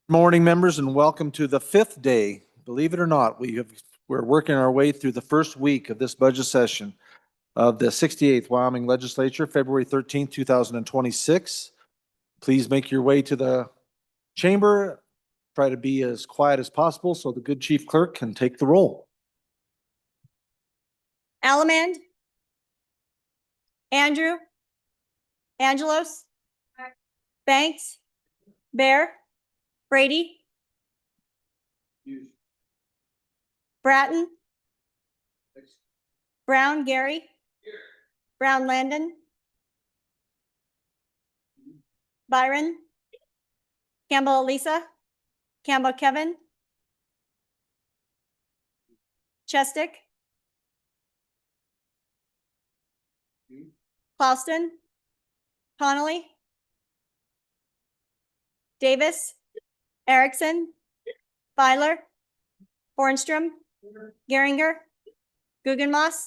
Morning, members, and welcome to the fifth day. Believe it or not, we're working our way through the first week of this budget session of the 68th Wyoming Legislature, February 13th, 2026. Please make your way to the chamber. Try to be as quiet as possible so the good chief clerk can take the roll. Alamand, Andrew, Angelos, Banks, Bear, Brady, Bratton, Brown Gary, Brown Landon, Byron, Campbell Elisa, Campbell Kevin, Chestick, Clauston, Connolly, Davis, Erickson, Filer, Bornstrom, Geringer, Guggenmoss,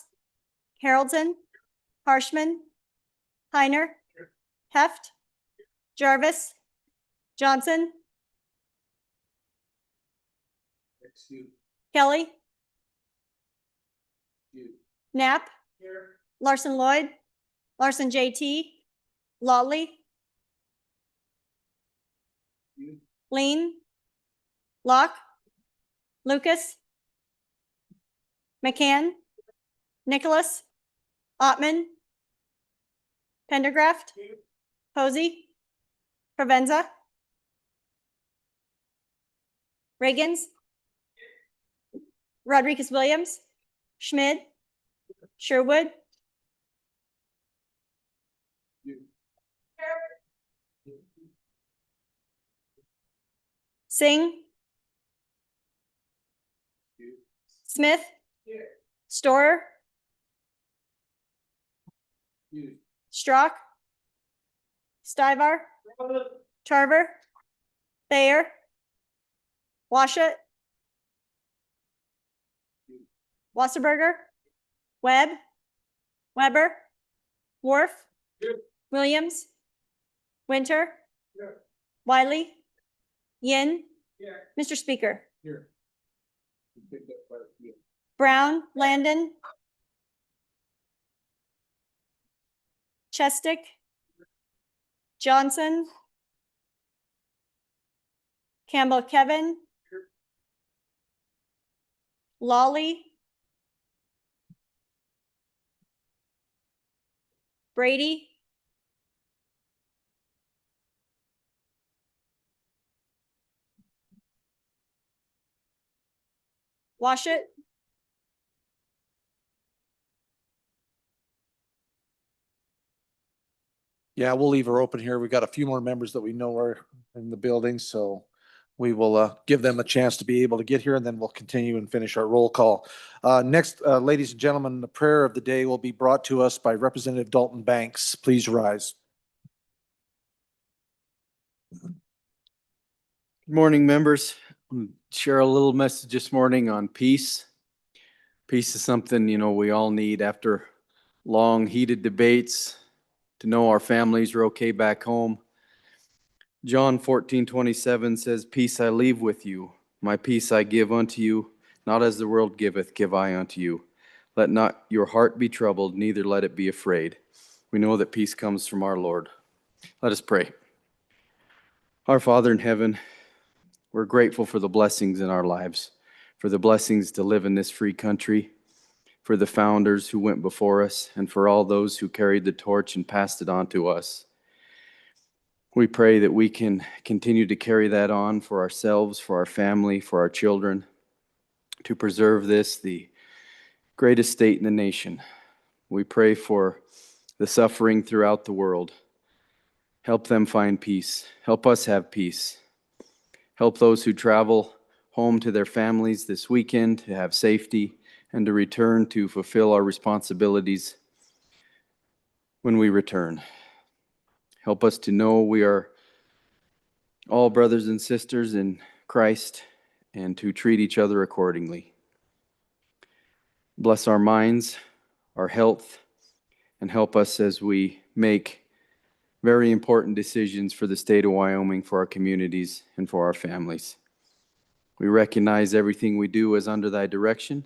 Haroldson, Harshman, Heiner, Heft, Jarvis, Johnson, Kelly, Knapp, Larson Lloyd, Larson JT, Lawley, Lean, Locke, Lucas, McCann, Nicholas, Ottman, Pendergraft, Posey, Provenza, Reagans, Rodriguez Williams, Schmid, Sherwood, Singh, Smith, Storer, Strock, Stivar, Tarver, Thayer, Washut, Wasserberger, Webb, Weber, Worf, Williams, Winter, Wiley, Yin, Mr. Speaker. Brown, Landon, Chestick, Johnson, Campbell Kevin, Lawley, Brady, Washut, Yeah, we'll leave her open here. We've got a few more members that we know are in the building, so we will give them a chance to be able to get here, and then we'll continue and finish our roll call. Next, ladies and gentlemen, the prayer of the day will be brought to us by Representative Dalton Banks. Please rise. Good morning, members. Share a little message this morning on peace. Peace is something, we all need after long, heated debates to know our families are okay back home. John 14:27 says, "Peace I leave with you, my peace I give unto you, not as the world giveth, give I unto you. Let not your heart be troubled, neither let it be afraid." We know that peace comes from our Lord. Let us pray. Our Father in heaven, we're grateful for the blessings in our lives, for the blessings to live in this free country, for the founders who went before us, and for all those who carried the torch and passed it on to us. We pray that we can continue to carry that on for ourselves, for our family, for our children, to preserve this, the greatest state in the nation. We pray for the suffering throughout the world. Help them find peace. Help us have peace. Help those who travel home to their families this weekend to have safety and to return to fulfill our responsibilities when we return. Help us to know we are all brothers and sisters in Christ and to treat each other accordingly. Bless our minds, our health, and help us as we make very important decisions for the state of Wyoming, for our communities, and for our families. We recognize everything we do is under thy direction.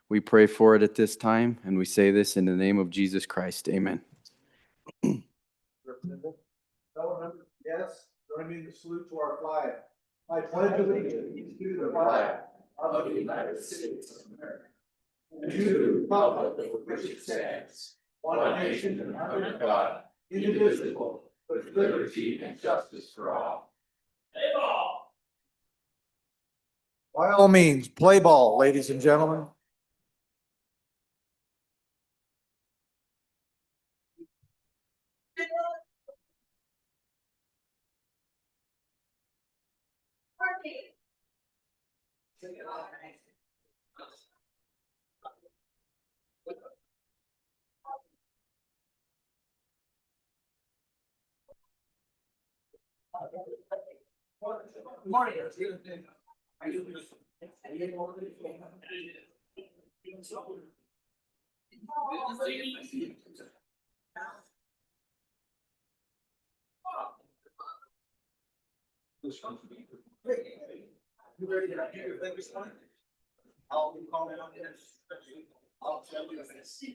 We pray for it at this time, and we say this in the name of Jesus Christ. Amen. Fellow members, yes, join me in the salute to our flag. I pledge allegiance to the flag of the United States of America and to the republic for which it stands, one nation under God, indivisible, with liberty and justice for all. By all means, play ball, ladies and gentlemen. You ready to do your thing this morning? I'll be calling on this. I'll tell you this. Yeah.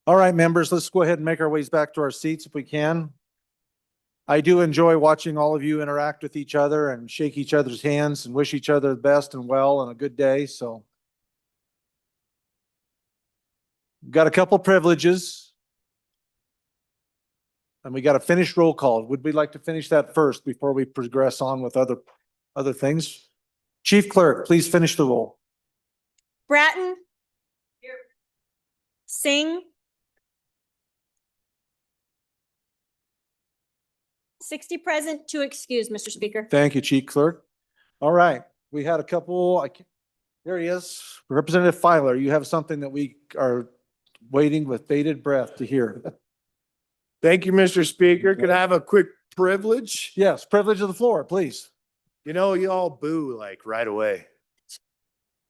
All right, members, let's go ahead and make our ways back to our seats if we can. I do enjoy watching all of you interact with each other and shake each other's hands and wish each other the best and well and a good day. So We've got a couple privileges. And we got a finished roll call. Would we like to finish that first before we progress on with other things? Chief Clerk, please finish the roll. Bratton. Here. Singh. 60 present, 2 excused, Mr. Speaker. Thank you, Chief Clerk. All right, we had a couple, there he is. Representative Filer, you have something that we are waiting with bated breath to hear. Thank you, Mr. Speaker. Could I have a quick privilege? Yes, privilege of the floor, please. You know, you all boo like right away.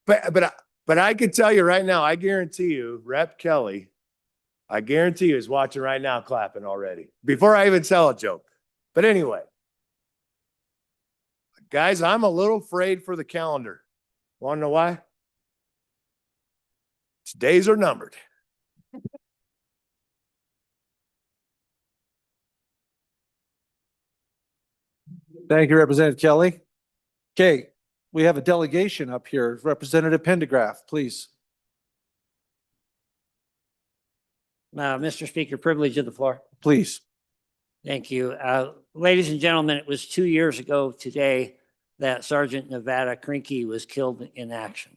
But I can tell you right now, I guarantee you, Rep. Kelly, I guarantee you is watching right now clapping already before I even tell a joke. But anyway, guys, I'm a little afraid for the calendar. Want to know why? Its days are numbered. Thank you, Representative Kelly. Okay, we have a delegation up here. Representative Pendergraft, please. Mr. Speaker, privilege of the floor. Please. Thank you. Ladies and gentlemen, it was 2 years ago today that Sergeant Nevada Krinke was killed in action.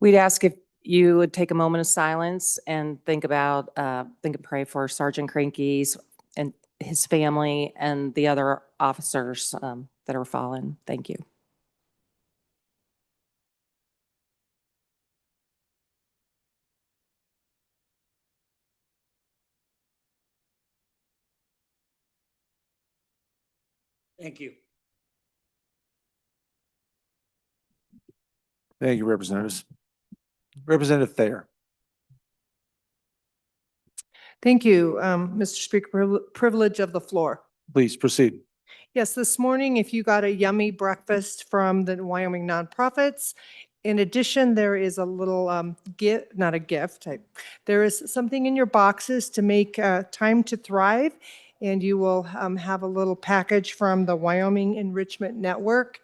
We'd ask if you would take a moment of silence and think and pray for Sergeant Krinke's and his family and the other officers that are fallen. Thank you. Thank you. Thank you, Representatives. Representative Thayer. Thank you, Mr. Speaker, privilege of the floor. Please proceed. Yes, this morning, if you got a yummy breakfast from the Wyoming nonprofits, in addition, there is a little gift, not a gift, there is something in your boxes to make Time to Thrive, and you will have a little package from the Wyoming Enrichment Network.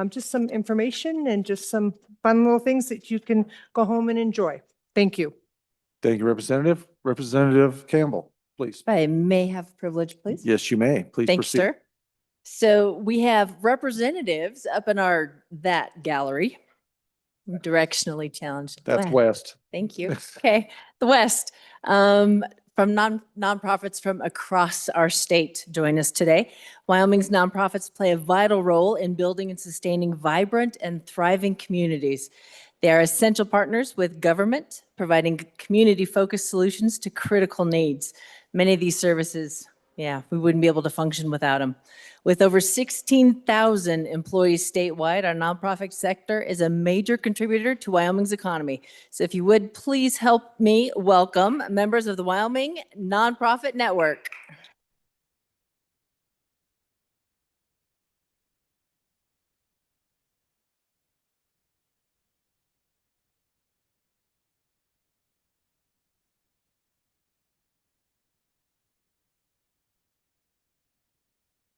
Just some information and just some fun little things that you can go home and enjoy. Thank you. Thank you, Representative. Representative Campbell, please. I may have privilege, please. Yes, you may. Please Thank you, proceed. sir. So we have representatives up in that gallery. I'm directionally challenged. That's Wow. West. Thank you. Okay, the West. From nonprofits from across our state join us today. Wyoming's nonprofits play a vital role in building and sustaining vibrant and thriving communities. They are essential partners with government, providing community-focused solutions to critical needs. Many of these services, we wouldn't be able to function without them. With over 16,000 employees statewide, our nonprofit sector is a major contributor to Wyoming's economy. So if you would please help me welcome members of the Wyoming Nonprofit Network.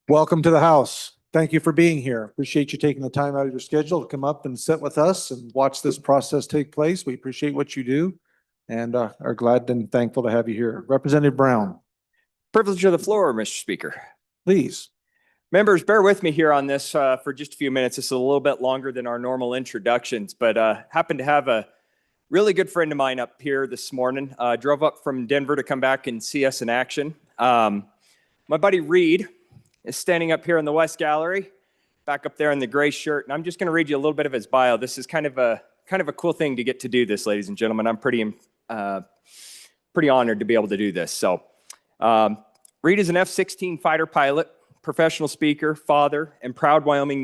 Welcome to the House. Thank you for being here. Appreciate you taking the time out of your schedule to come up and sit with us and watch this process take place. We appreciate what you do and are glad and thankful to have you here. Representative Brown, Privilege of the floor, Mr. Speaker. please. Members, bear with me here on this for just a few minutes. This is a little bit longer than our normal introductions, but happen to have a really good friend of mine up here this morning. Drove up from Denver to come back and see us in action. My buddy Reed is standing up here in the West Gallery, back up there in the gray shirt, and I'm just going to read you a little bit of his bio. This is kind of a cool thing to get to do this, ladies and gentlemen. I'm pretty honored to be able to do this. So, Reed is an F-16 fighter pilot, professional speaker, father, and proud Wyoming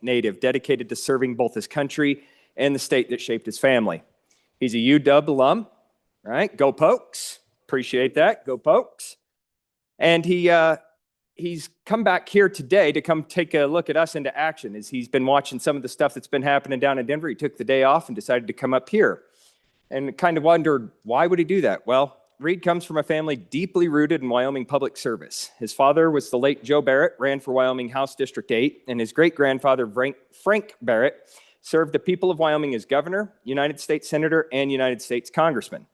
native dedicated to serving both his country and the state that shaped his family. He's a UW alum, right? Go Pokes. Appreciate that. Go Pokes. And he's come back here today to come take a look at us into action. As he's been watching some of the stuff that's been happening down in Denver, he took the day off and decided to come up here. And kind of wondered, why would he do that? Well, Reed comes from a family deeply rooted in Wyoming public service. His father was the late Joe Barrett, ran for Wyoming House District 8, and his great-grandfather, Frank Barrett, served the people of Wyoming as governor, United States senator, and United States congressman.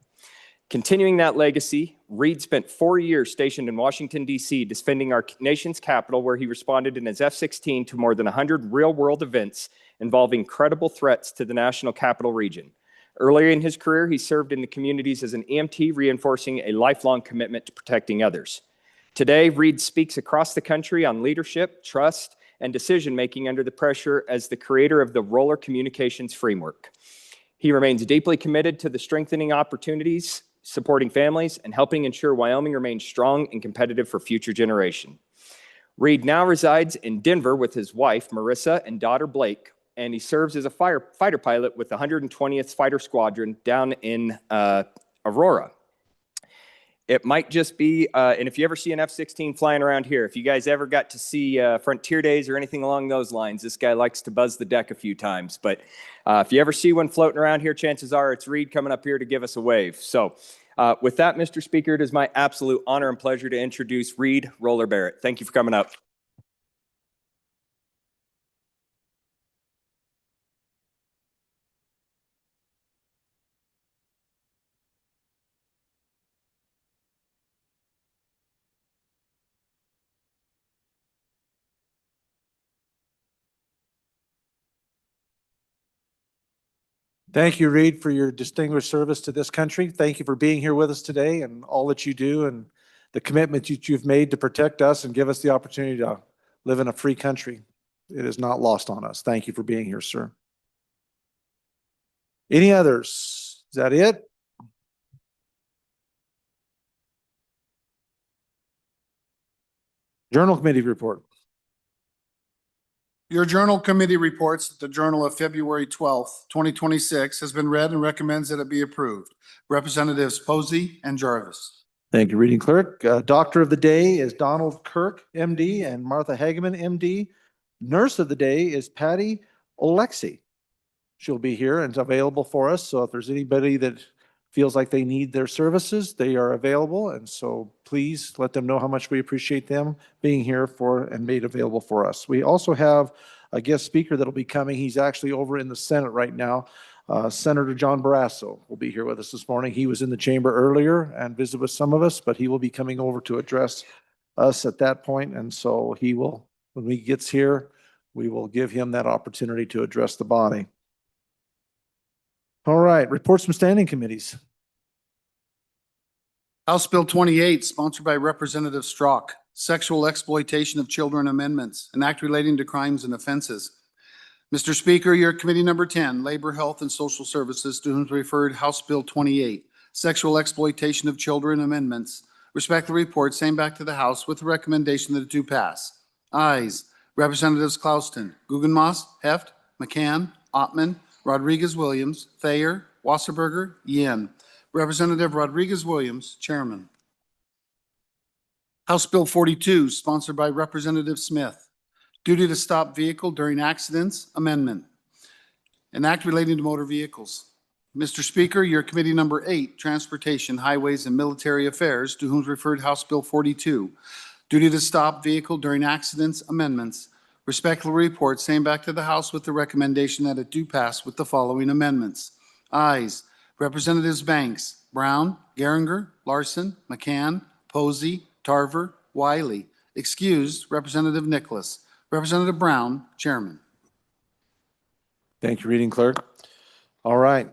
Continuing that legacy, Reed spent 4 years stationed in Washington, D.C., defending our nation's capital, where he responded in his F-16 to more than 100 real-world events involving credible threats to the national capital region. Earlier in his career, he served in the communities as an EMT, reinforcing a lifelong commitment to protecting others. Today, Reed speaks across the country on leadership, trust, and decision-making under the pressure as the creator of the Roller Communications Framework. He remains deeply committed to the strengthening opportunities, supporting families, and helping ensure Wyoming remains strong and competitive for future generations. Reed now resides in Denver with his wife, Marissa, and daughter, Blake, and he serves as a fighter pilot with the 120th Fighter Squadron down in Aurora. It might just be, and if you ever see an F-16 flying around here, if you guys ever got to see Frontier Days or anything along those lines, this guy likes to buzz the deck a few times. But if you ever see one floating around here, chances are it's Reed coming up here to give us a wave. So with that, Mr. Speaker, it is my absolute honor and pleasure to introduce Reed Roller Barrett. Thank you for coming up. Thank you, Reed, for your distinguished service to this country. Thank you for being here with us today and all that you do and the commitment that you've made to protect us and give us the opportunity to live in a free country. It is not lost on us. Thank you for being here, sir. Any others? Is that it? Journal Committee report. Your Journal Committee reports that the Journal of February 12th, 2026 has been read and recommends that it be approved. Representatives Posey and Jarvis. Thank you, Reading Clerk. Doctor of the Day is Donald Kirk, MD, and Martha Hageman, MD. Nurse of the Day is Patty Olexi. She'll be here and available for us. So if there's anybody that feels like they need their services, they are available. And so please let them know how much we appreciate them being here for and made available for us. We also have a guest speaker that'll be coming. He's actually over in the Senate right now. Senator John Barrasso will be here with us this morning. He was in the chamber earlier and visited with some of us, but he will be coming over to address us at that point. And so he will, when he gets here, we will give him that opportunity to address the body. All right, reports from standing committees. House Bill 28, sponsored by Representative Strzok, Sexual Exploitation of Children Amendments, an act relating to crimes and offenses. Mr. Speaker, your committee number 10, Labor, Health, and Social Services, to whom is referred House Bill 28, Sexual Exploitation of Children Amendments. Respectfully report, same back to the House with the recommendation that it do pass. Ayes, Representatives Klauston, Guggenmoss, Heft, McCann, Ottman, Rodriguez-Williams, Thayer, Wasserberger, Yin. Representative Rodriguez-Williams, Chairman. House Bill 42, sponsored by Representative Smith. Duty to stop vehicle during accidents amendment. An act relating to motor vehicles. Mr. Speaker, your committee number 8, Transportation, Highways, and Military Affairs, to whom is referred House Bill 42. Duty to stop vehicle during accidents amendments. Respectfully report, same back to the House with the recommendation that it do pass with the following amendments. Ayes, Representatives Banks, Brown, Geringer, Larson, McCann, Posey, Tarver, Wiley. Excused, Representative Nicholas. Representative Brown, Chairman. Thank you, Reading Clerk. All right.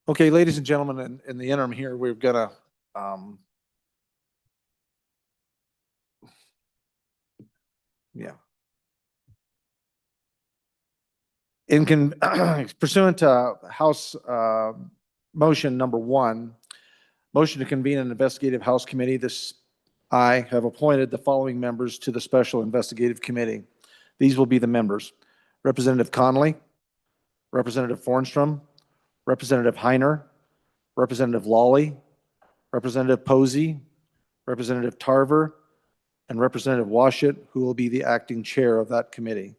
Okay, ladies and gentlemen, in the interim here, we're gonna pursuant to House motion number 1, motion to convene an investigative House committee. I have appointed the following members to the Special Investigative Committee. These will be the members: Representative Connolly, Representative Fornstrom, Representative Heiner, Representative Lawley, Representative Posey, Representative Tarver, and Representative Washit, who will be the acting chair of that committee.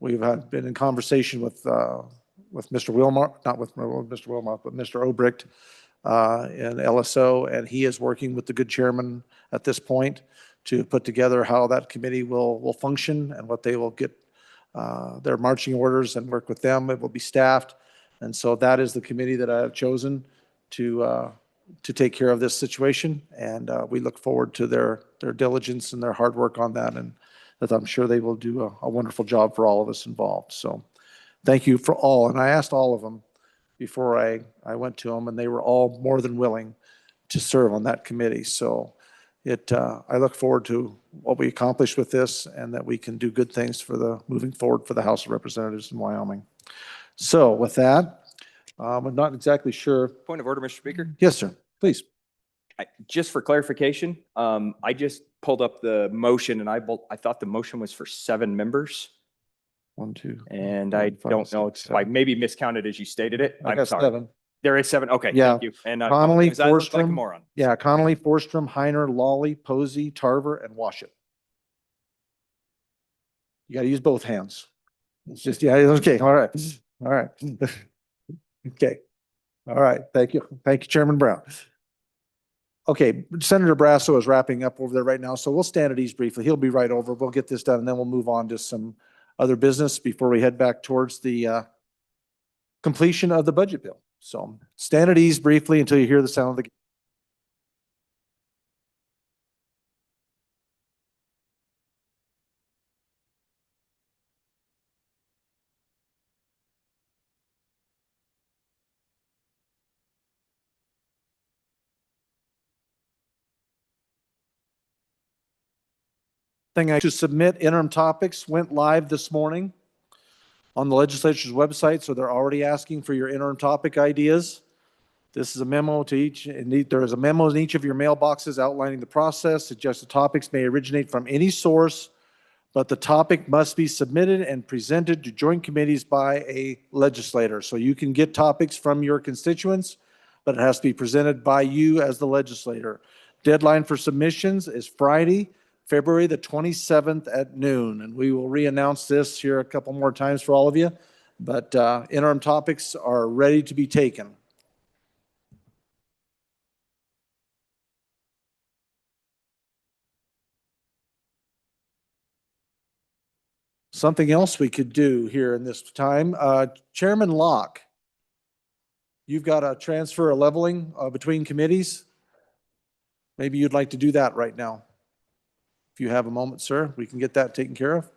We've been in conversation with Mr. Wilmar, not with Mr. Wilmar, but Mr. Obricht in LSO, and he is working with the good chairman at this point to put together how that committee will function and what they will get their marching orders and work with them. It will be staffed. And so that is the committee that I have chosen to take care of this situation. And we look forward to their diligence and their hard work on that. And that I'm sure they will do a wonderful job for all of us involved. So thank you for all. And I asked all of them before I went to them, and they were all more than willing to serve on that committee. So I look forward to what we accomplish with this and that we can do good things for moving forward for the House of Representatives in Wyoming. So with that, I'm not exactly sure. Point of order, Mr. Speaker. Yes, sir, please. Just for clarification, I just pulled up the motion and I thought the motion was for 7 members. 1, 2. And four, I five, don't know, six, if I seven. maybe miscounted as you stated it. I I'm got sorry. 7. There is 7. Okay, Yeah. thank you. And I Connolly, apologize, I look like a Forstrom. moron. Yeah, Connolly, Forstrom, Heiner, Lawley, Posey, Tarver, and Washit. You got to use both hands. It's just, yeah, okay, all right, all right. Okay, all right, thank you. Thank you, Chairman Brown. Okay, Senator Barrasso is wrapping up over there right now, so we'll stand at ease briefly. He'll be right over. We'll get this done, and then we'll move on to some other business before we head back towards the completion of the budget bill. So stand at ease briefly until you hear the sound of the. Thing I should submit interim topics went live this morning on the legislature's website, so they're already asking for your interim topic ideas. This is a memo to each, and there is a memo in each of your mailboxes outlining the process. Suggested topics may originate from any source, but the topic must be submitted and presented to joint committees by a legislator. So you can get topics from your constituents, but it has to be presented by you as the legislator. Deadline for submissions is Friday, February the 27th at noon, and we will re-announce this here a couple more times for all of you, but interim topics are ready to be taken. Something else we could do here in this time, Chairman Locke, you've got a transfer, a leveling between committees. Maybe you'd like to do that right now. If you have a moment, sir, we can get that taken care of.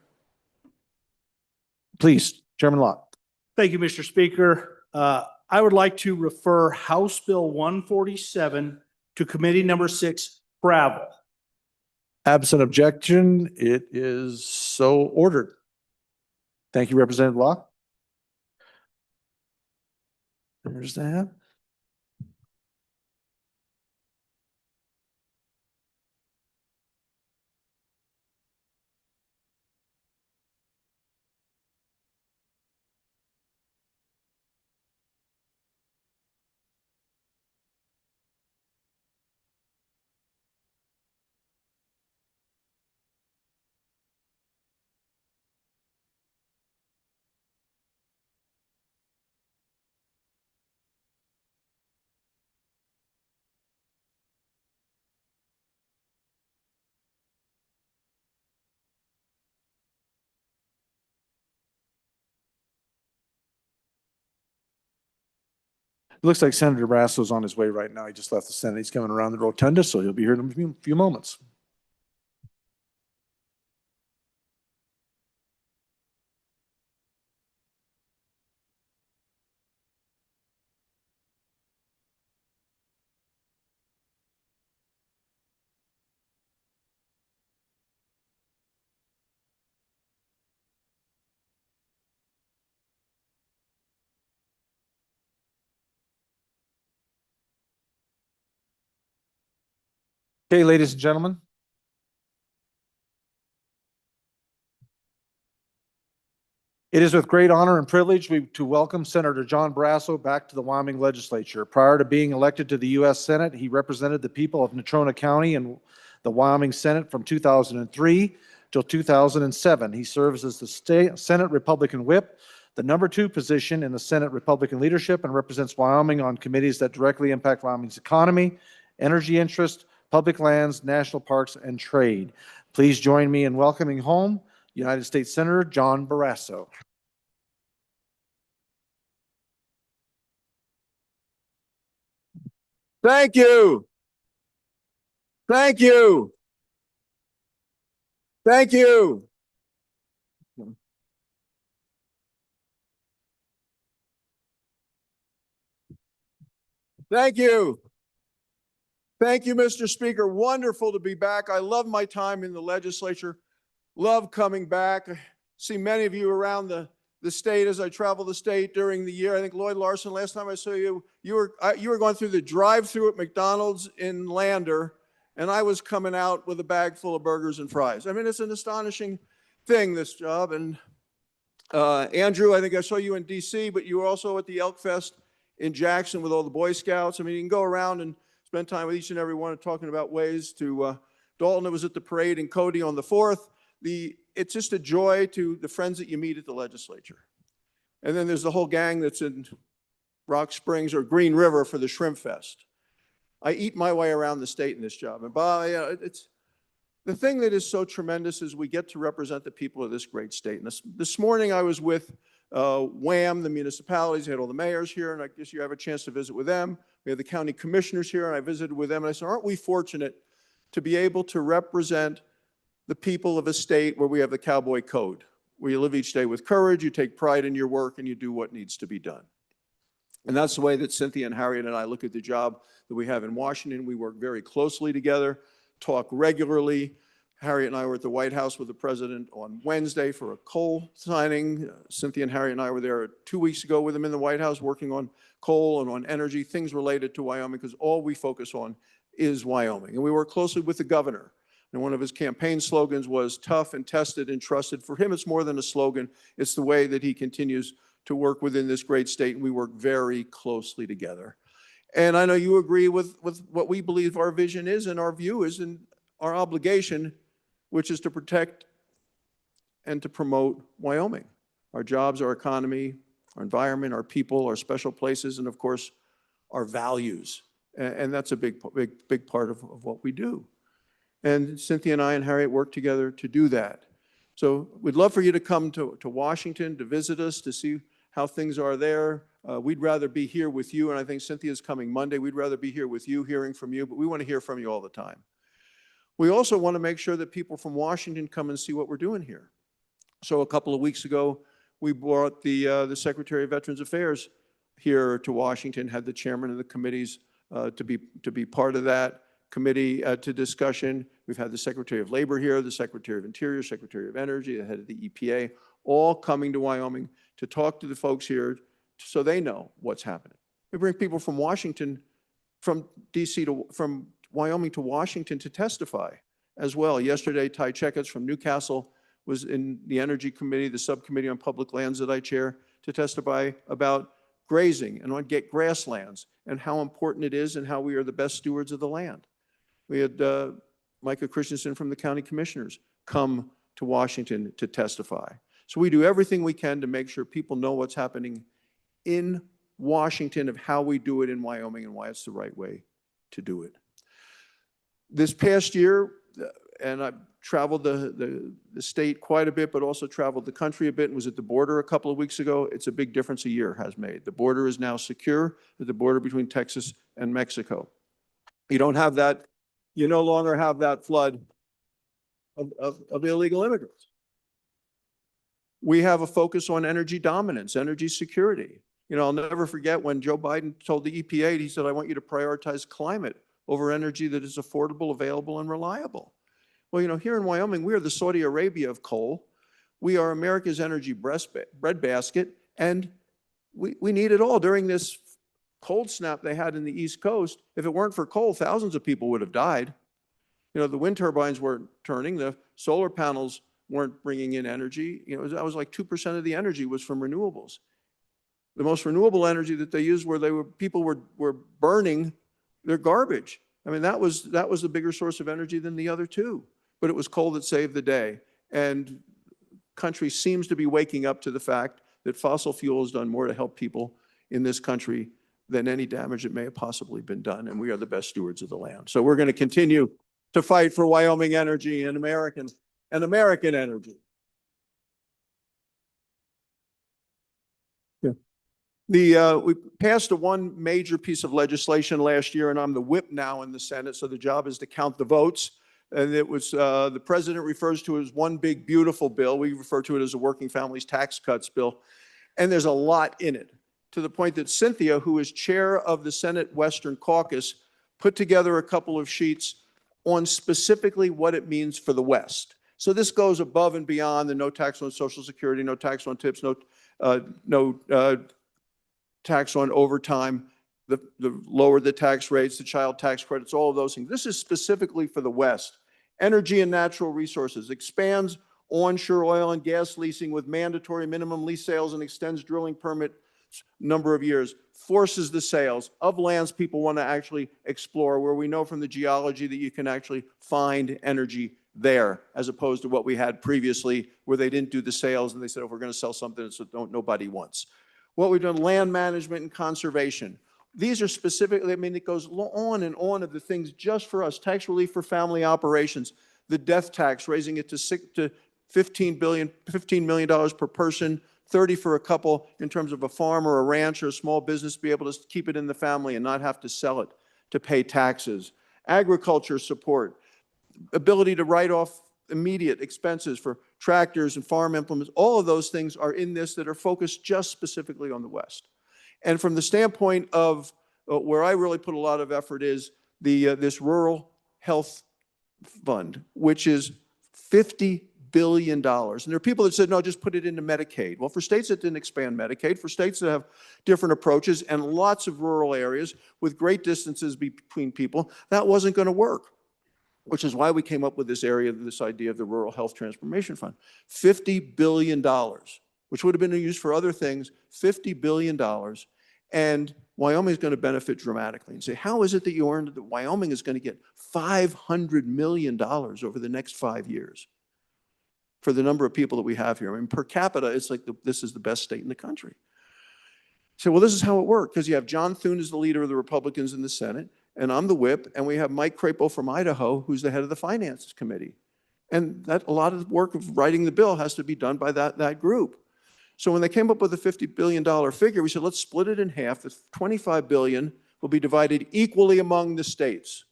Please, Chairman Locke. Thank you, Mr. Speaker. I would like to refer House Bill 147 to Committee Number 6, Travel. Absent objection, it is so ordered. Thank you, Representative Locke. There's that. It looks like Senator Barrasso's on his way right now. He just left the Senate. He's coming around the rotunda, so he'll be here in a few moments. Okay, ladies and gentlemen. It is with great honor and privilege to welcome Senator John Barrasso back to the Wyoming Legislature. Prior to being elected to the U.S. Senate, he represented the people of Natrona County in the Wyoming Senate from 2003 till 2007. He serves as the Senate Republican Whip, the number 2 position in the Senate Republican leadership, and represents Wyoming on committees that directly impact Wyoming's economy, energy interest, public lands, national parks, and trade. Please join me in welcoming home United States Senator John Barrasso. Thank you. Thank you. Thank you. Thank you. Thank you, Mr. Speaker. Wonderful to be back. I love my time in the legislature. Love coming back. I see many of you around the state as I travel the state during the year. I think Lloyd Larson, last time I saw you, you were going through the drive-through at McDonald's in Lander, and I was coming out with a bag full of burgers and fries. I mean, it's an astonishing thing, this job. And Andrew, I think I saw you in DC, but you were also at the Elk Fest in Jackson with all the Boy Scouts. I mean, you can go around and spend time with each and every one and talking about ways to, Dalton, it was at the parade, and Cody on the 4th. It's just a joy to the friends that you meet at the legislature. And then there's the whole gang that's in Rock Springs or Green River for the Shrimp Fest. I eat my way around the state in this job. And it's the thing that is so tremendous is we get to represent the people of this great state. And this morning I was with WAM, the municipalities, I had all the mayors here, and I guess you have a chance to visit with them. We had the county commissioners here, and I visited with them, and I said, aren't we fortunate to be able to represent the people of a state where we have the cowboy code, where you live each day with courage, you take pride in your work, and you do what needs to be done. And that's the way that Cynthia and Harriet and I look at the job that we have in Washington. We work very closely together, talk regularly. Harriet and I were at the White House with the president on Wednesday for a coal signing. Cynthia and Harriet and I were there 2 weeks ago with him in the White House working on coal and on energy, things related to Wyoming, because all we focus on is Wyoming. And we work closely with the governor. And one of his campaign slogans was tough and tested and trusted. For him, it's more than a slogan. It's the way that he continues to work within this great state, and we work very closely together. And I know you agree with what we believe our vision is and our view is and our obligation, which is to protect and to promote Wyoming, our jobs, our economy, our environment, our people, our special places, and of course, our values. And that's a big part of what we do. And Cynthia and I and Harriet work together to do that. So we'd love for you to come to Washington to visit us, to see how things are there. We'd rather be here with you, and I think Cynthia's coming Monday. We'd rather be here with you, hearing from you, but we want to hear from you all the time. We also want to make sure that people from Washington come and see what we're doing here. So a couple of weeks ago, we brought the Secretary of Veterans Affairs here to Washington, had the chairman of the committees to be part of that committee to discussion. We've had the Secretary of Labor here, the Secretary of Interior, Secretary of Energy, the head of the EPA, all coming to Wyoming to talk to the folks here so they know what's happening. We bring people from Washington, from from Wyoming to Washington to testify as well. Yesterday, Ty Checketts from Newcastle was in the Energy Committee, the subcommittee on public lands that I chair, to testify about grazing and on grasslands and how important it is and how we are the best stewards of the land. We had Micah Christensen from the county commissioners come to Washington to testify. So we do everything we can to make sure people know what's happening in Washington, of how we do it in Wyoming and why it's the right way to do it. This past year, and I've traveled the state quite a bit, but also traveled the country a bit and was at the border a couple of weeks ago. It's a big difference a year has made. The border is now secure at the border between Texas and Mexico. You don't have that, you no longer have that flood of illegal immigrants. We have a focus on energy dominance, energy security. You know, I'll never forget when Joe Biden told the EPA, he said, I want you to prioritize climate over energy that is affordable, available, and reliable. Well, you know, here in Wyoming, we are the Saudi Arabia of coal. We are America's energy breadbasket, and we need it all. During this cold snap they had in the East Coast, if it weren't for coal, thousands of people would have died. You know, the wind turbines weren't turning, the solar panels weren't bringing in energy. You know, that was like 2% of the energy was from renewables. The most renewable energy that they used where people were burning their garbage. I mean, that was the bigger source of energy than the other two, but it was coal that saved the day. And country seems to be waking up to the fact that fossil fuel has done more to help people in this country than any damage that may have possibly been done. And we are the best stewards of the land. So we're going to continue to fight for Wyoming energy and American energy. We passed one major piece of legislation last year, and I'm the whip now in the Senate, so the job is to count the votes. And it was, the president refers to it as one big beautiful bill. We refer to it as a working families tax cuts bill. And there's a lot in it, to the point that Cynthia, who is chair of the Senate Western Caucus, put together a couple of sheets on specifically what it means for the West. So this goes above and beyond the no tax on Social Security, no tax on tips, no tax on overtime, the lower the tax rates, the child tax credits, all of those things. This is specifically for the West. Energy and natural resources expands onshore oil and gas leasing with mandatory minimum lease sales and extends drilling permit number of years, forces the sales of lands people want to actually explore, where we know from the geology that you can actually find energy there, as opposed to what we had previously, where they didn't do the sales and they said, oh, we're going to sell something that nobody wants. What we've done, land management and conservation. These are specifically, I mean, it goes on and on of the things just for us. Tax relief for family operations, the death tax, raising it to $15 million per person, 30 for a couple in terms of a farm or a ranch or a small business to be able to keep it in the family and not have to sell it to pay taxes. Agriculture support, ability to write off immediate expenses for tractors and farm implements. All of those things are in this that are focused just specifically on the West. And from the standpoint of where I really put a lot of effort is this rural health fund, which is $50 billion. And there are people that said, no, just put it into Medicaid. Well, for states that didn't expand Medicaid, for states that have different approaches and lots of rural areas with great distances between people, that wasn't going to work, which is why we came up with this idea of the Rural Health Transformation Fund. $50 billion, which would have been used for other things, $50 billion. And Wyoming is going to benefit dramatically. And say, how is it that you earned that Wyoming is going to get $500 million over the next 5 years for the number of people that we have here? I mean, per capita, it's like this is the best state in the country. So, well, this is how it worked, because you have John Thune as the leader of the Republicans in the Senate, and I'm the whip, and we have Mike Crapo from Idaho, who's the head of the Finance Committee. And that a lot of the work of writing the bill has to be done by that group. So when they came up with a $50 billion figure, we said, let's split it in half. The $25 billion will be divided equally among the states,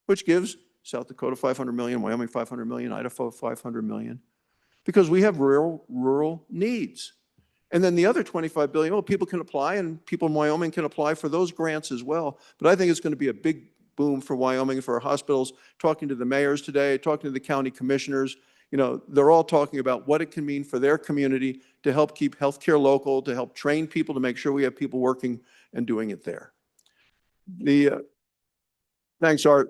which gives South Dakota $500 million, Wyoming $500 million, Idaho $500 million, because we have rural needs. And then the other $25 billion, well, people can apply, and people in Wyoming can apply for those grants as well. But I think it's going to be a big boom for Wyoming, for our hospitals. Talking to the mayors today, talking to the county commissioners, you know, they're all talking about what it can mean for their community to help keep healthcare local, to help train people, to make sure we have people working and doing it there. Thanks, Art.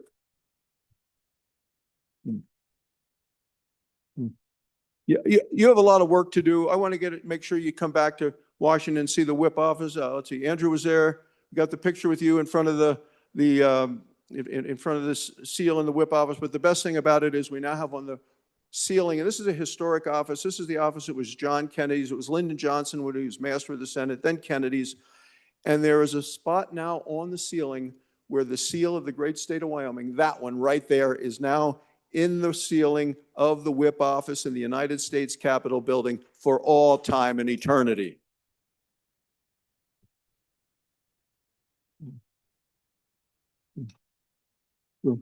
Yeah, you have a lot of work to do. I want to make sure you come back to Washington and see the whip office. Let's see, Andrew was there. We got the picture with you in front of in front of this seal in the whip office. But the best thing about it is we now have on the ceiling, and this is a historic office. This is the office that was John Kennedy's. It was Lyndon Johnson when he was Master of the Senate, then Kennedy's. And there is a spot now on the ceiling where the seal of the great state of Wyoming, that one right there, is now in the ceiling of the whip office in the United States Capitol building for all time and eternity. Let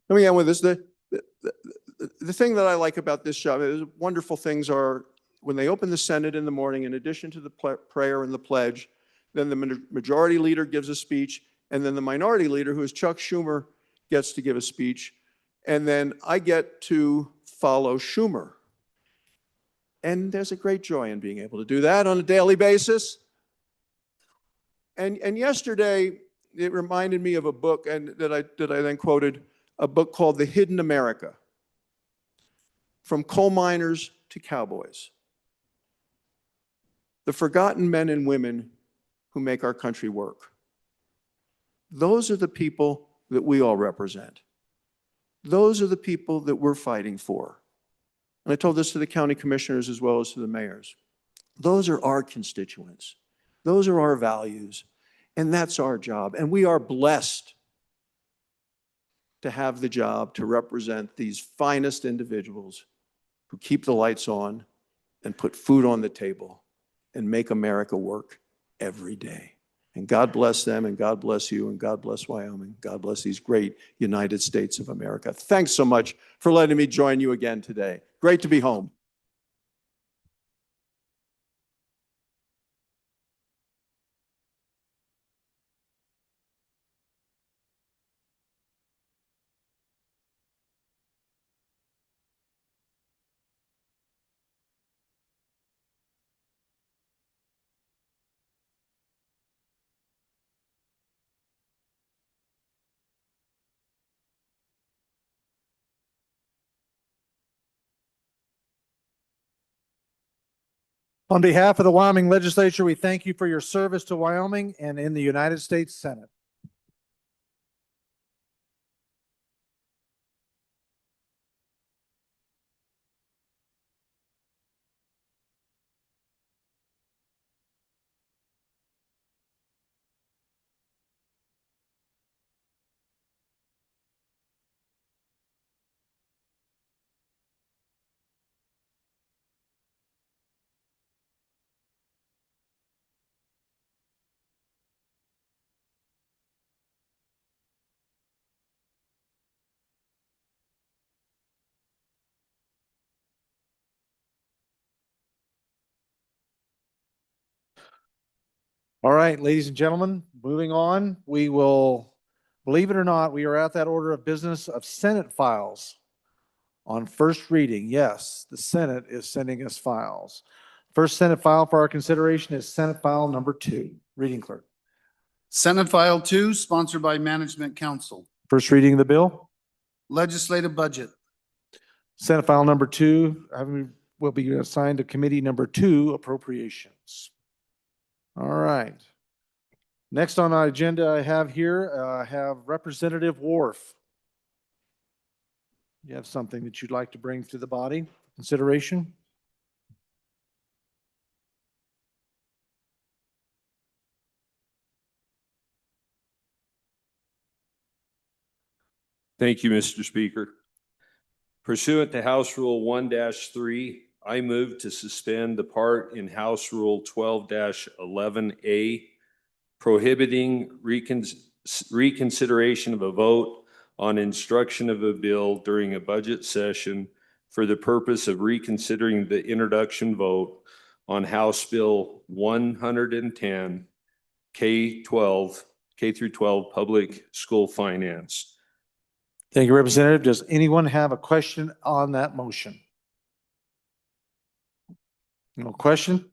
me end with this. The thing that I like about this job, wonderful things are when they open the Senate in the morning, in addition to the prayer and the pledge, then the majority leader gives a speech, and then the minority leader, who is Chuck Schumer, gets to give a speech. And then I get to follow Schumer. And there's a great joy in being able to do that on a daily basis. And yesterday, it reminded me of a book that I then quoted, a book called The Hidden America. from coal miners to cowboys. The forgotten men and women who make our country work. Those are the people that we all represent. Those are the people that we're fighting for. And I told this to the county commissioners as well as to the mayors. Those are our constituents. Those are our values. And that's our job. And we are blessed to have the job to represent these finest individuals who keep the lights on and put food on the table and make America work every day. And God bless them, and God bless you, and God bless Wyoming. God bless these great United States of America. Thanks so much for letting me join you again today. Great to be home. On behalf of the Wyoming Legislature, we thank you for your service to Wyoming and in the United States Senate. All right, ladies and gentlemen, moving on, we will, believe it or not, we are at that order of business of Senate files on first reading. Yes, the Senate is sending us files. First Senate file for our consideration is Senate File number 2. Reading clerk. Senate File 2, sponsored by Management Council. First reading of the bill. Legislative Budget. Senate File number 2 will be assigned to Committee number 2, Appropriations. All right. Next on our agenda I have here, I have Representative Wharf. You have something that you'd like to bring to the body for consideration? Thank you, Mr. Speaker. Pursuant to House Rule 1-3, I move to suspend the part in House Rule 12-11A prohibiting reconsideration of a vote on instruction of a bill during a budget session for the purpose of reconsidering the introduction vote on House Bill 110 K-12, K through 12 Public School Finance. Thank you, Representative. Does anyone have a question on that motion? No question?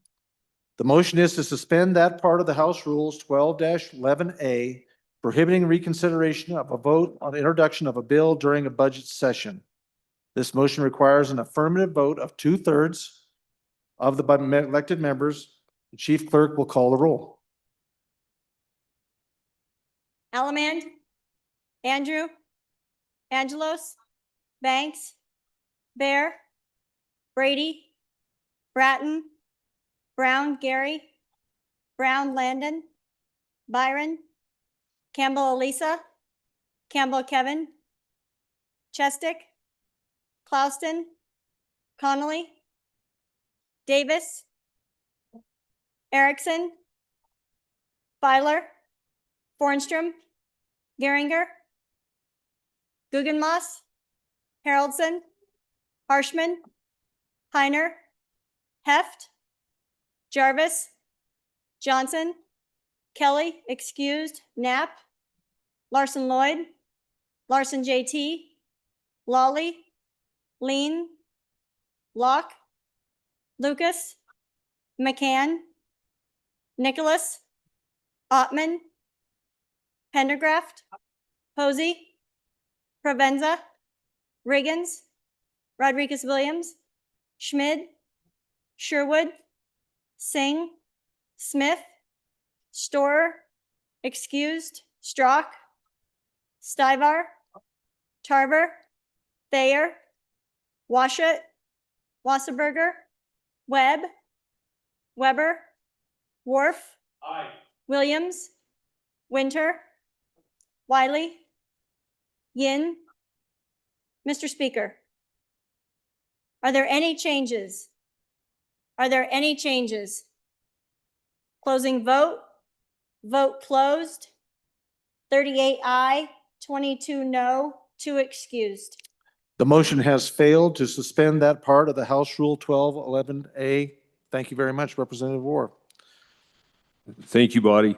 The motion is to suspend that part of the House Rules 12-11A prohibiting reconsideration of a vote on the introduction of a bill during a budget session. This motion requires an affirmative vote of 2/3 of the elected members. The chief clerk will call the roll. Allemand, Andrew, Angelos, Banks, Bear, Brady, Bratton, Brown Gary, Brown Landon, Byron, Campbell Elisa, Campbell Kevin, Chestick, Clouston, Connolly, Davis, Erickson, Filer, Fornstrom, Geringer, Guggenmoss, Haroldson, Harshman, Heiner, Heft, Jarvis, Johnson, Kelly, excused, Knapp, Larson Lloyd, Larson JT, Lawley, Lean, Locke, Lucas, McCann, Nicholas, Ottman, Pendergraft, Posey, Provenza, Riggins, Rodriguez-Williams, Schmid, Sherwood, Singh, Smith, Storer, excused, Strock, Stivar, Tarver, Thayer, Washut, Wasserberger, Webb, Weber, Wharf, Williams, Winter, Wiley, Yin. Mr. Speaker, are there any changes? Are there any changes? Closing vote. Vote closed. 38 aye, 22 no, 2 excused. The motion has failed to suspend that part of the House Rule 1211A. Thank you very much, Representative Ward. Thank you, Body.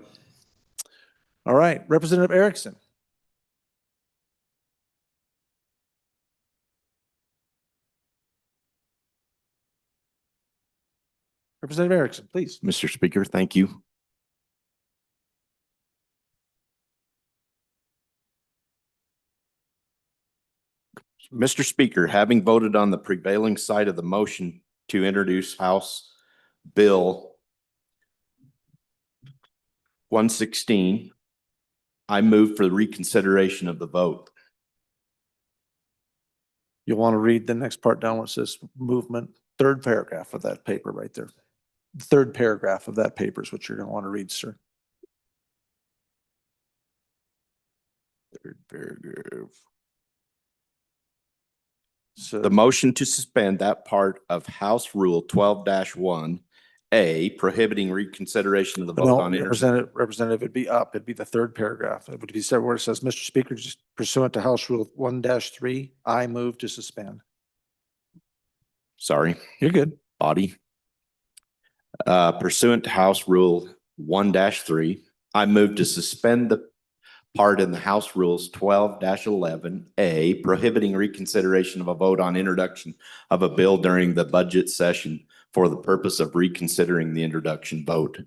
All right, Representative Erickson. Representative Erickson, please. Mr. Speaker, thank you. Mr. Speaker, having voted on the prevailing side of the motion to introduce House Bill 116, I move for the reconsideration of the vote. You'll want to read the next part down where it says movement, third paragraph of that paper right there. The third paragraph of that paper is what you're going to want to read, sir. Third paragraph. So The motion to suspend that part of House Rule 12-1A prohibiting reconsideration of the vote no, on Representative, it'd be up. It'd be the third paragraph. It would be said where it says, Mr. Speaker, just pursuant to House Rule 1-3, I move to suspend. Sorry, You're good. Body. Pursuant to House Rule 1-3, I move to suspend the part in the House Rules 12-11A prohibiting reconsideration of a vote on introduction of a bill during the budget session for the purpose of reconsidering the introduction vote.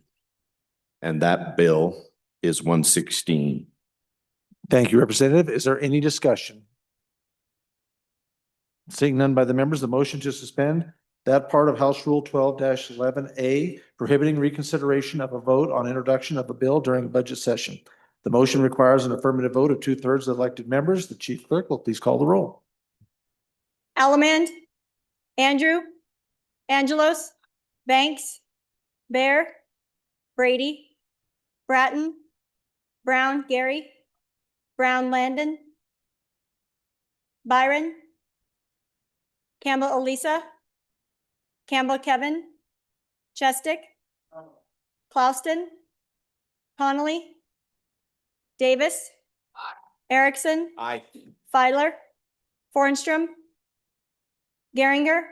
And that bill is 116. Thank you, Representative. Is there any discussion? Seeing none by the members, the motion to suspend that part of House Rule 12-11A prohibiting reconsideration of a vote on introduction of a bill during budget session. The motion requires an affirmative vote of 2/3 of elected members. The chief clerk will please call the roll. Allemand, Andrew, Angelos, Banks, Bear, Brady, Bratton, Brown, Gary, Brown, Landon, Byron, Campbell, Elisa, Campbell, Kevin, Chestick, Clauston, Connolly, Davis, Erickson, Aye. Feiler, Fornstrom, Geringer,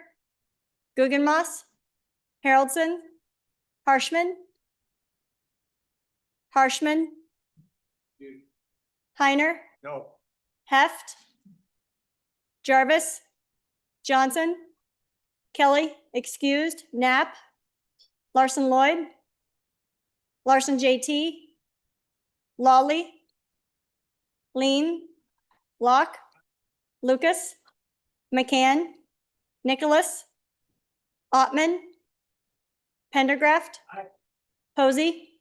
Guggenmoss, Haroldson, Harshman, Heiner, No. Heft, Jarvis, Johnson, Kelly, excused, Knapp, Larson Lloyd, Larson JT, Lawley, Lean, Locke, Lucas, McCann, Nicholas, Ottman, Pendergraft, Posey,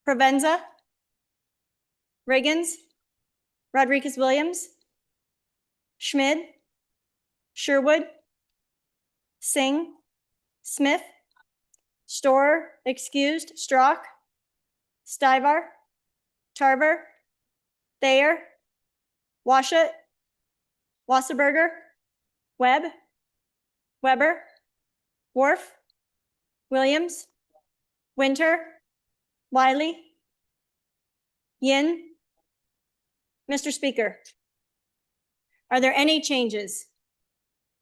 Provenza, Riggins, Rodriguez-Williams, Schmid, Sherwood, Singh, Smith, Storer, excused, Strock, Stivar, Tarver, Thayer, Washut, Wasserberger, Webb, Weber, Wharf, Williams, Winter, Wiley, Yin. Mr. Speaker, are there any changes?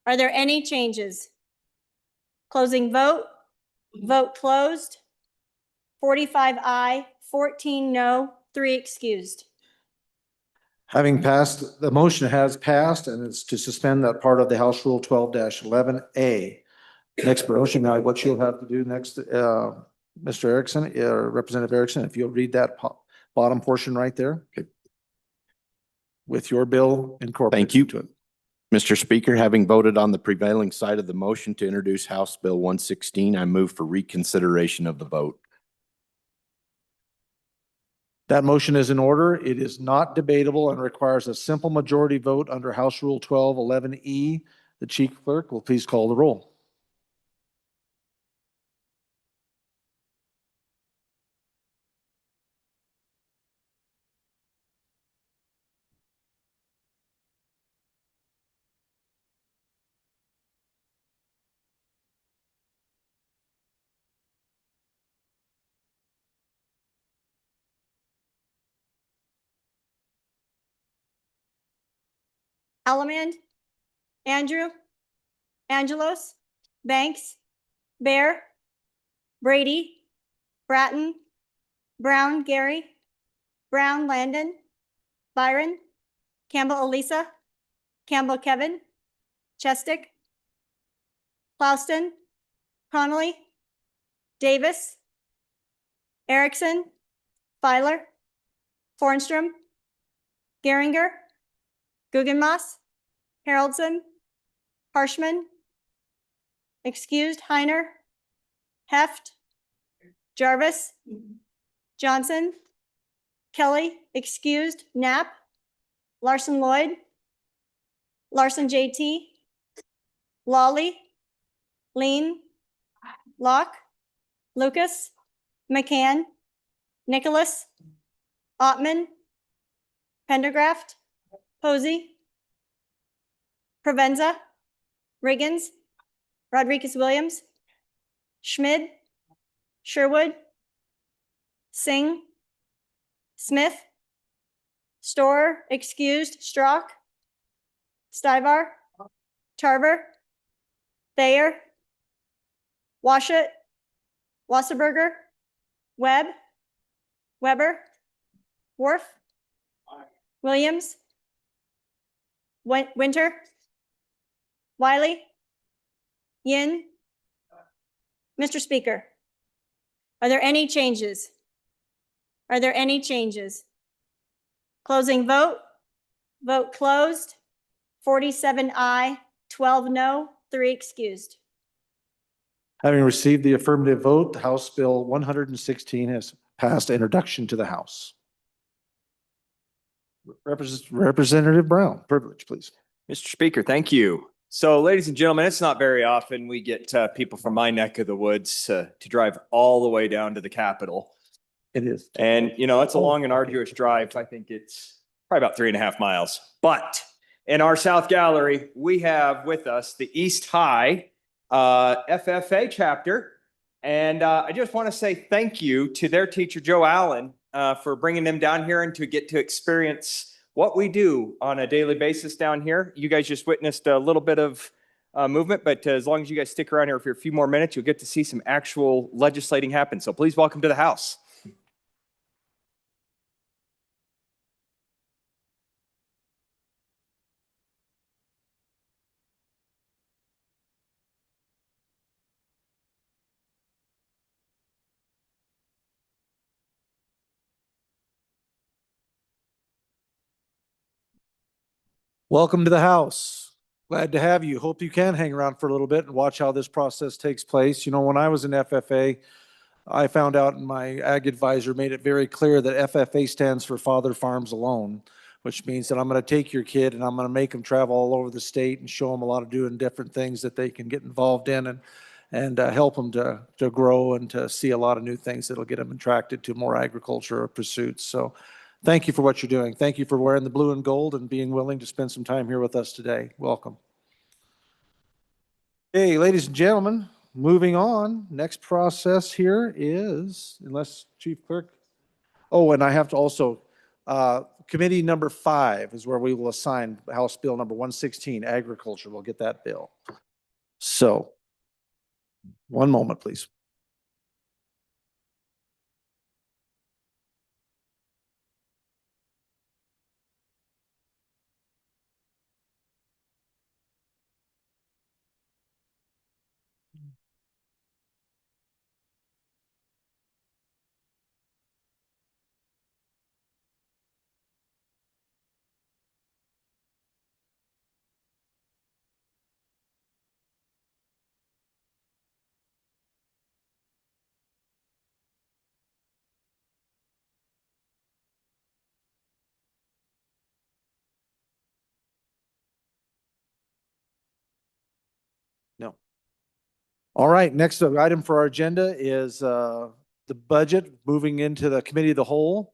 Are there any changes? Closing vote. Vote closed. 45 aye, 14 no, 3 excused. Having passed, the motion has passed and it's to suspend that part of the House Rule 12-11A. Next motion, now what you'll have to do next, Mr. Erickson, Representative Erickson, if you'll read that bottom portion right there. Okay. With your bill incorporated. Thank you. To it. Mr. Speaker, having voted on the prevailing side of the motion to introduce House Bill 116, I move for reconsideration of the vote. That motion is in order. It is not debatable and requires a simple majority vote under House Rule 1211E. The Chief Clerk will please call the roll. Allemand, Andrew, Angelos, Banks, Bear, Brady, Bratton, Brown, Gary, Brown, Landon, Byron, Campbell, Elisa, Campbell, Kevin, Chestick, Klauston, Connolly, Davis, Erickson, Filer, Fornstrom, Geringer, Guggenmoss, Haroldson, Harshman, excused, Heiner, Heft, Jarvis, Johnson, Kelly, excused, Knapp, Larson Lloyd, Larson JT, Lawley, Lean, Locke, Lucas, McCann, Nicholas, Ottman, Pendergraft, Posey, Provenza, Riggins, Rodriguez Williams, Schmid, Sherwood, Singh, Smith, Storer, excused, Strock, Stivar, Tarver, Thayer, Washut, Wasserberger, Webb, Weber, Worf, Williams, Winter, Wiley, Yin. Mr. Speaker, are there any changes? Are there any changes? Closing vote. Vote closed. 47 aye, 12 no, 3 excused. Having received the affirmative vote, House Bill 116 has passed introduction to the House. Representative Brown, privilege, please. Mr. Speaker, thank you. So, ladies and gentlemen, it's not very often we get people from my neck of the woods to drive all the way down to the Capitol. It is. And, you know, it's a long and arduous drive. I think it's probably about 3.5 miles. But in our South Gallery, we have with us the East High FFA chapter. And I just want to say thank you to their teacher, Joe Allen, for bringing them down here and to get to experience what we do on a daily basis down here. You guys just witnessed a little bit of movement, but as long as you guys stick around here for a few more minutes, you'll get to see some actual legislating happen. So please welcome to the House. Welcome to the House. Glad to have you. Hope you can hang around for a little bit and watch how this process takes place. You know, when I was in FFA, I found out and my ag advisor made it very clear that FFA stands for Father Farms Alone, which means that I'm going to take your kid and I'm going to make them travel all over the state and show them a lot of doing different things that they can get involved in and help them to grow and to see a lot of new things that'll get them attracted to more agriculture pursuits. So thank you for what you're doing. Thank you for wearing the blue and gold and being willing to spend some time here with us today. Welcome. Hey, ladies and gentlemen, moving on. Next process here is, unless Chief Clerk. Oh, and I have to also, committee number 5 is where we will assign House Bill number 116, Agriculture. We'll get that bill. So, one moment, please. No. All right, next item for our agenda is the budget moving into the committee of the whole.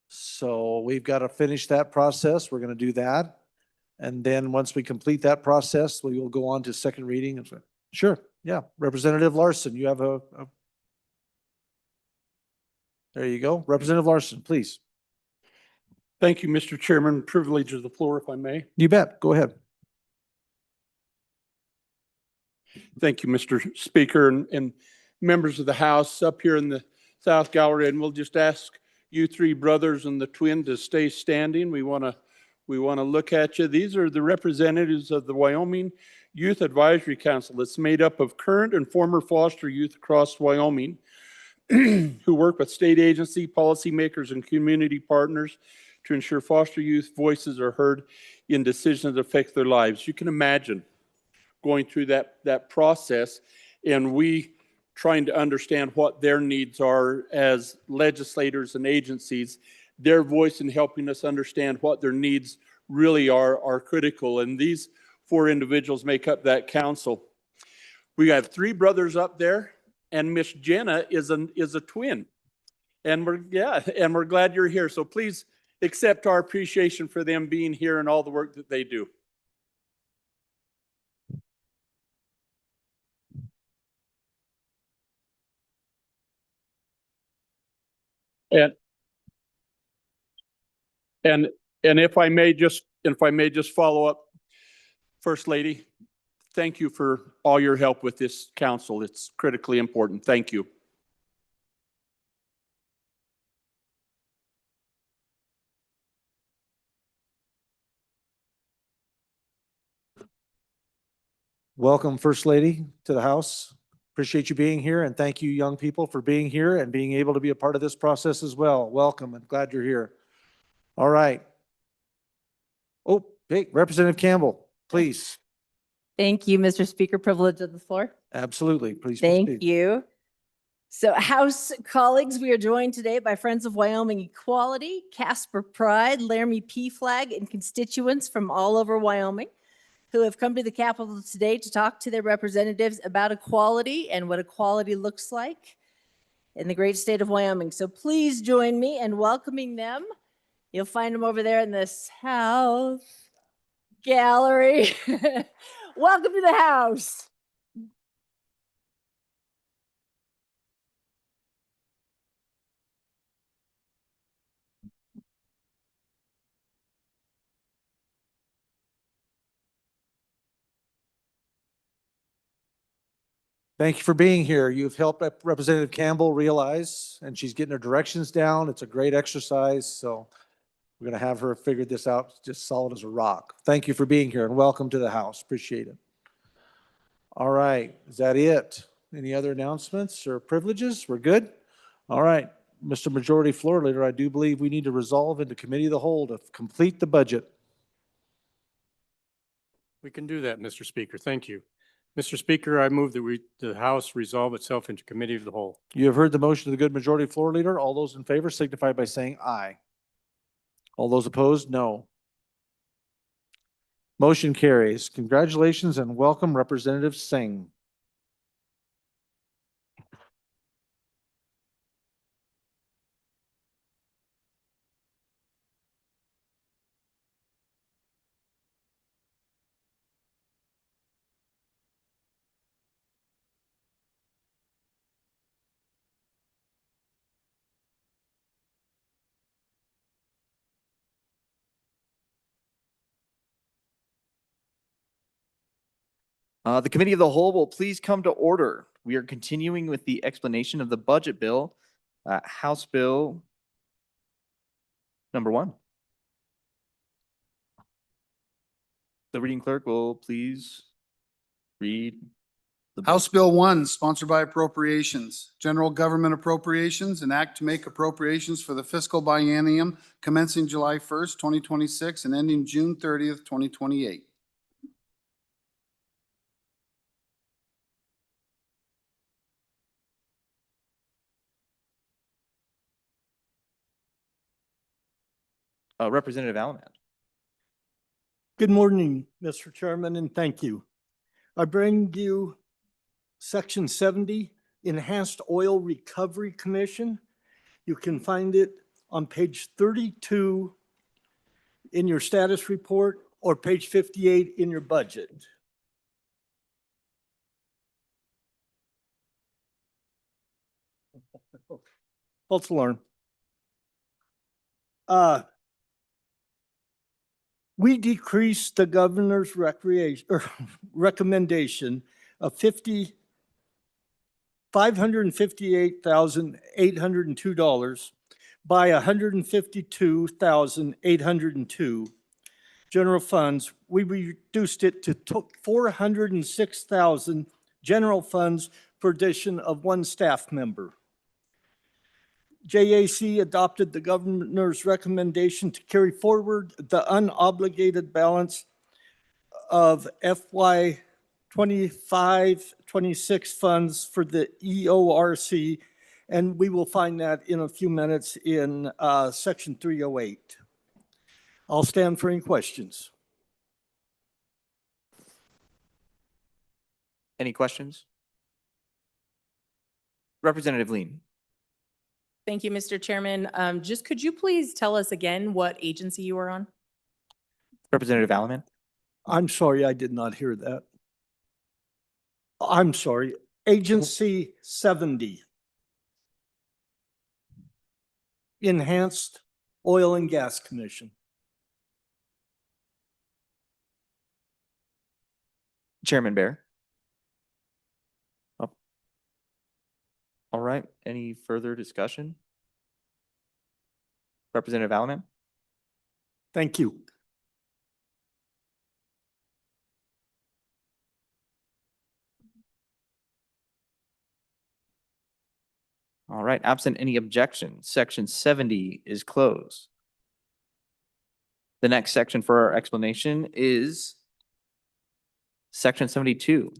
So we've got to finish that process. We're going to do that. And then once we complete that process, we will go on to second reading. Sure, yeah. Representative Larson, you have a. There you go. Representative Larson, please. Thank you, Mr. Chairman. Privilege of the floor, if I may. You bet. Go ahead. Thank you, Mr. Speaker, and members of the House up here in the South Gallery. And we'll just ask you three brothers and the twin to stay standing. We want to look at you. These are the representatives of the Wyoming Youth Advisory Council. It's made up of current and former foster youth across Wyoming who work with state agency, policymakers, and community partners to ensure foster youth voices are heard in decisions that affect their lives. You can imagine going through that process, and we trying to understand what their needs are as legislators and agencies. Their voice in helping us understand what their needs really are critical. And these four individuals make up that council. We have three brothers up there, and Miss Jenna is a twin. And we're glad you're here. So please accept our appreciation for them being here and all the work that they do. And if I may just follow up, First Lady, thank you for all your help with this council. It's critically important. Thank you. Welcome, First Lady, to the House. Appreciate you being here, and thank you, young people, for being here and being able to be a part of this process as well. Welcome, and glad you're here. All right. Oh, hey, Representative Campbell, please. Thank you, Mr. Speaker. Privilege of the floor. Absolutely, please Thank proceed. you. So House colleagues, we are joined today by Friends of Wyoming Equality, Casper Pride, Laramie P Flag, and constituents from all over Wyoming who have come to the Capitol today to talk to their representatives about equality and what equality looks like in the great state of Wyoming. So please join me in welcoming them. You'll find them over there in the South Gallery. Welcome to the House. Thank you for being here. You've helped Representative Campbell realize, and she's getting her directions down. It's a great exercise, so we're going to have her figure this out just solid as a rock. Thank you for being here, and welcome to the House. Appreciate it. All right, is that it? Any other announcements or privileges? We're good? All right, Mr. Majority Floor Leader, I do believe we need to resolve into Committee of the Whole to complete the budget. We can do that, Mr. Speaker. Thank you. Mr. Speaker, I move that the House resolve itself into Committee of the Whole. You have heard the motion of the good Majority Floor Leader. All those in favor signify by saying aye. All those opposed, no. Motion carries. Congratulations and welcome, Representative Singh. The Committee of the Whole will please come to order. We are continuing with the explanation of the budget bill, House Bill number 1. The reading clerk will please read the bill. House Bill 1, sponsored by Appropriations, General Government Appropriations, an act to make appropriations for the fiscal biennium commencing July 1st, 2026 and ending June 30th, 2028. Representative Allen. Good morning, Mr. Chairman, and thank you. I bring you Section 70, Enhanced Oil Recovery Commission. You can find it on page 32 in your status report or page 58 in your budget. False alarm. We decreased the governor's recommendation of $558,802 by $152,802 general funds. We reduced it to $406,000 general funds for addition of one staff member. JAC adopted the governor's recommendation to carry forward the unobligated balance of FY 25-26 funds for the EORC, and we will find that in a few minutes in Section 308. I'll stand for any questions. Any questions? Representative Lean. Thank you, Mr. Chairman. Just could you please tell us again what agency you were on? Representative Alaman. I'm sorry, I did not hear that. I'm sorry, Agency 70. Enhanced Oil and Gas Commission. Chairman Bear. Oh. All right, any further discussion? Representative Alaman. Thank you. All right, absent any objection, Section 70 is closed. The next section for our explanation is Section 72.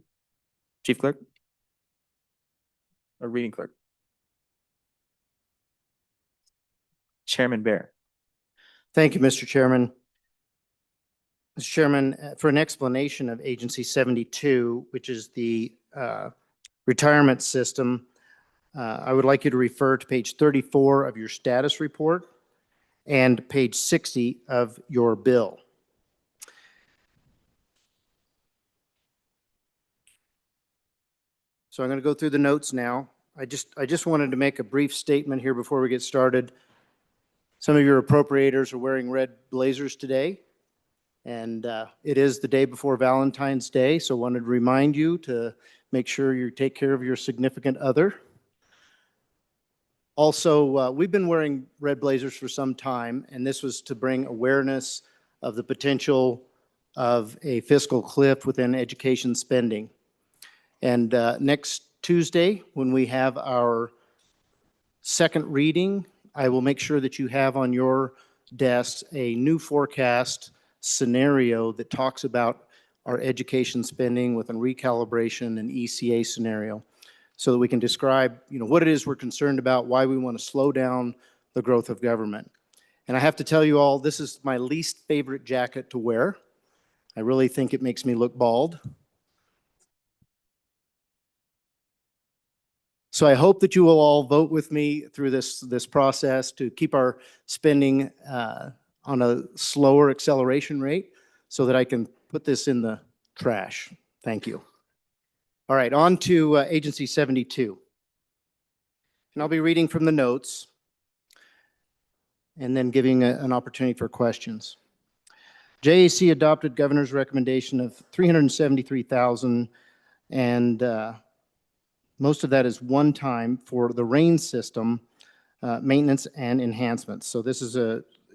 Chief Clerk? Or Reading Clerk? Chairman Bear. Thank you, Mr. Chairman. Mr. Chairman, for an explanation of Agency 72, which is the retirement system, I would like you to refer to page 34 of your status report and page 60 of your bill. So I'm going to go through the notes now. I just wanted to make a brief statement here before we get started. Some of your appropriators are wearing red blazers today, and it is the day before Valentine's Day, so wanted to remind you to make sure you take care of your significant other. Also, we've been wearing red blazers for some time, and this was to bring awareness of the potential of a fiscal cliff within education spending. And next Tuesday, when we have our second reading, I will make sure that you have on your desk a new forecast scenario that talks about our education spending with a recalibration and ECA scenario, so that we can describe, what it is we're concerned about, why we want to slow down the growth of government. And I have to tell you all, this is my least favorite jacket to wear. I really think it makes me look bald. So I hope that you will all vote with me through this process to keep our spending on a slower acceleration rate so that I can put this in the trash. Thank you. All right, on to Agency 72. And I'll be reading from the notes and then giving an opportunity for questions. JAC adopted governor's recommendation of $373,000, and most of that is one time for the rain system maintenance and enhancements. So this is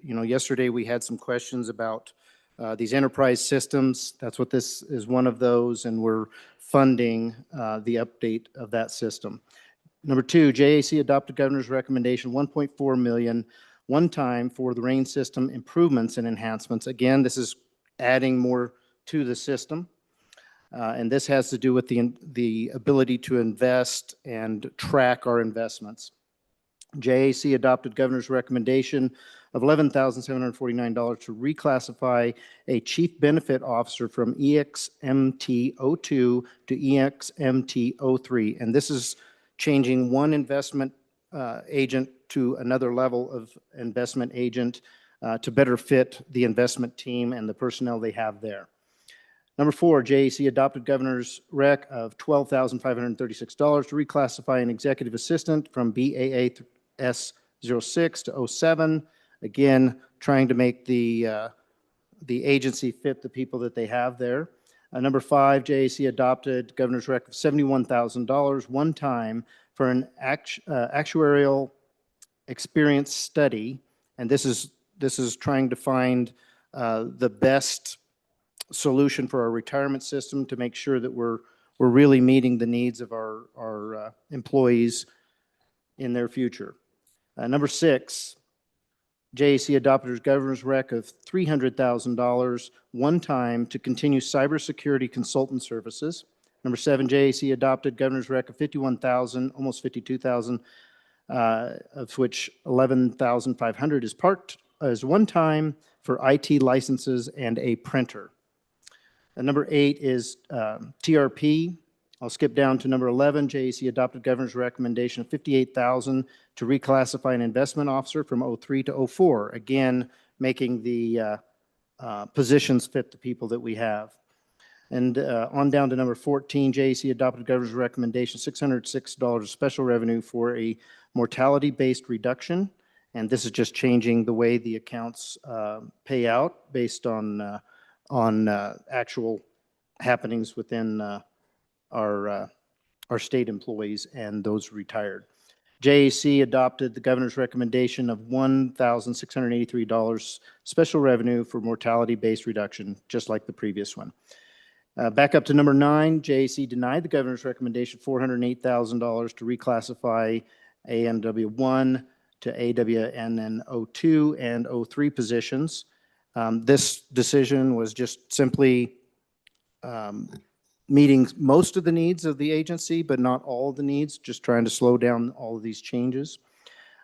yesterday we had some questions about these enterprise systems. That's what this is, one of those, and we're funding the update of that system. Number two, JAC adopted governor's recommendation, $1.4 million, one time for the rain system improvements and enhancements. Again, this is adding more to the system. And this has to do with the ability to invest and track our investments. JAC adopted governor's recommendation of $11,749 to reclassify a chief benefit officer from EXMT 02 to EXMT 03. And this is changing one investment agent to another level of investment agent to better fit the investment team and the personnel they have there. Number 4, JAC adopted governor's rec of $12,536 to reclassify an executive assistant from BAAS 06 to 07. Again, trying to make the agency fit the people that they have there. Number 5, JAC adopted governor's rec of $71,000 one time for an actuarial experience study. And this is trying to find the best solution for our retirement system to make sure that we're really meeting the needs of our employees in their future. Number 6, JAC adopted governor's rec of $300,000 one time to continue cybersecurity consultant services. Number 7, JAC adopted governor's rec of $51,000, almost $52,000, of which $11,500 is one time for IT licenses and a printer. Number 8 is TRP. I'll skip down to number 11. JAC adopted governor's recommendation of $58,000 to reclassify an investment officer from 03 to 04. Again, making the positions fit the people that we have. And on down to number 14, JAC adopted governor's recommendation $606 of special revenue for a mortality-based reduction. And this is just changing the way the accounts pay out based on actual happenings within our state employees and those retired. JAC adopted the governor's recommendation of $1,683 special revenue for mortality-based reduction, just like the previous one. Back up to number 9, JAC denied the governor's recommendation $408,000 to reclassify ANW1 to AWNN 02 and 03 positions. This decision was just simply meeting most of the needs of the agency, but not all of the needs, just trying to slow down all of these changes.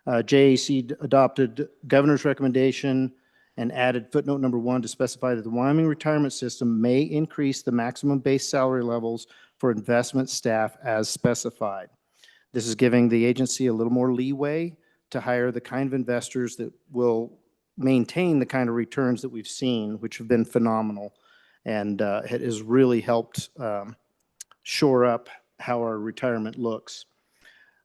JAC adopted governor's recommendation and added footnote number 1 to specify that the Wyoming retirement system may increase the maximum base salary levels for investment staff as specified. This is giving the agency a little more leeway to hire the kind of investors that will maintain the kind of returns that we've seen, which have been phenomenal, and it has really helped shore up how our retirement looks.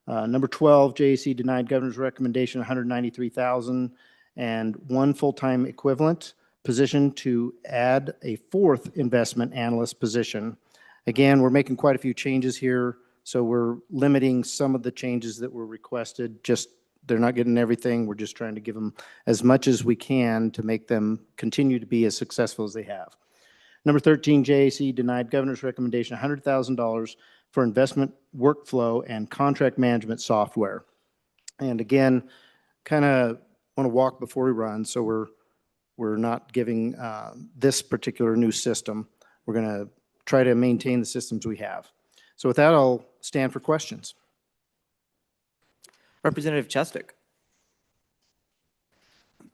Number 12, JAC denied governor's recommendation $193,000 and one full-time equivalent position to add a 4th investment analyst position. Again, we're making quite a few changes here, so we're limiting some of the changes that were requested. Just they're not getting everything. We're just trying to give them as much as we can to make them continue to be as successful as they have. Number 13, JAC denied governor's recommendation $100,000 for investment workflow and contract management software. And again, kind of want to walk before we run, so we're not giving this particular new system. We're going to try to maintain the systems we have. So with that, I'll stand for questions. Representative Chestick.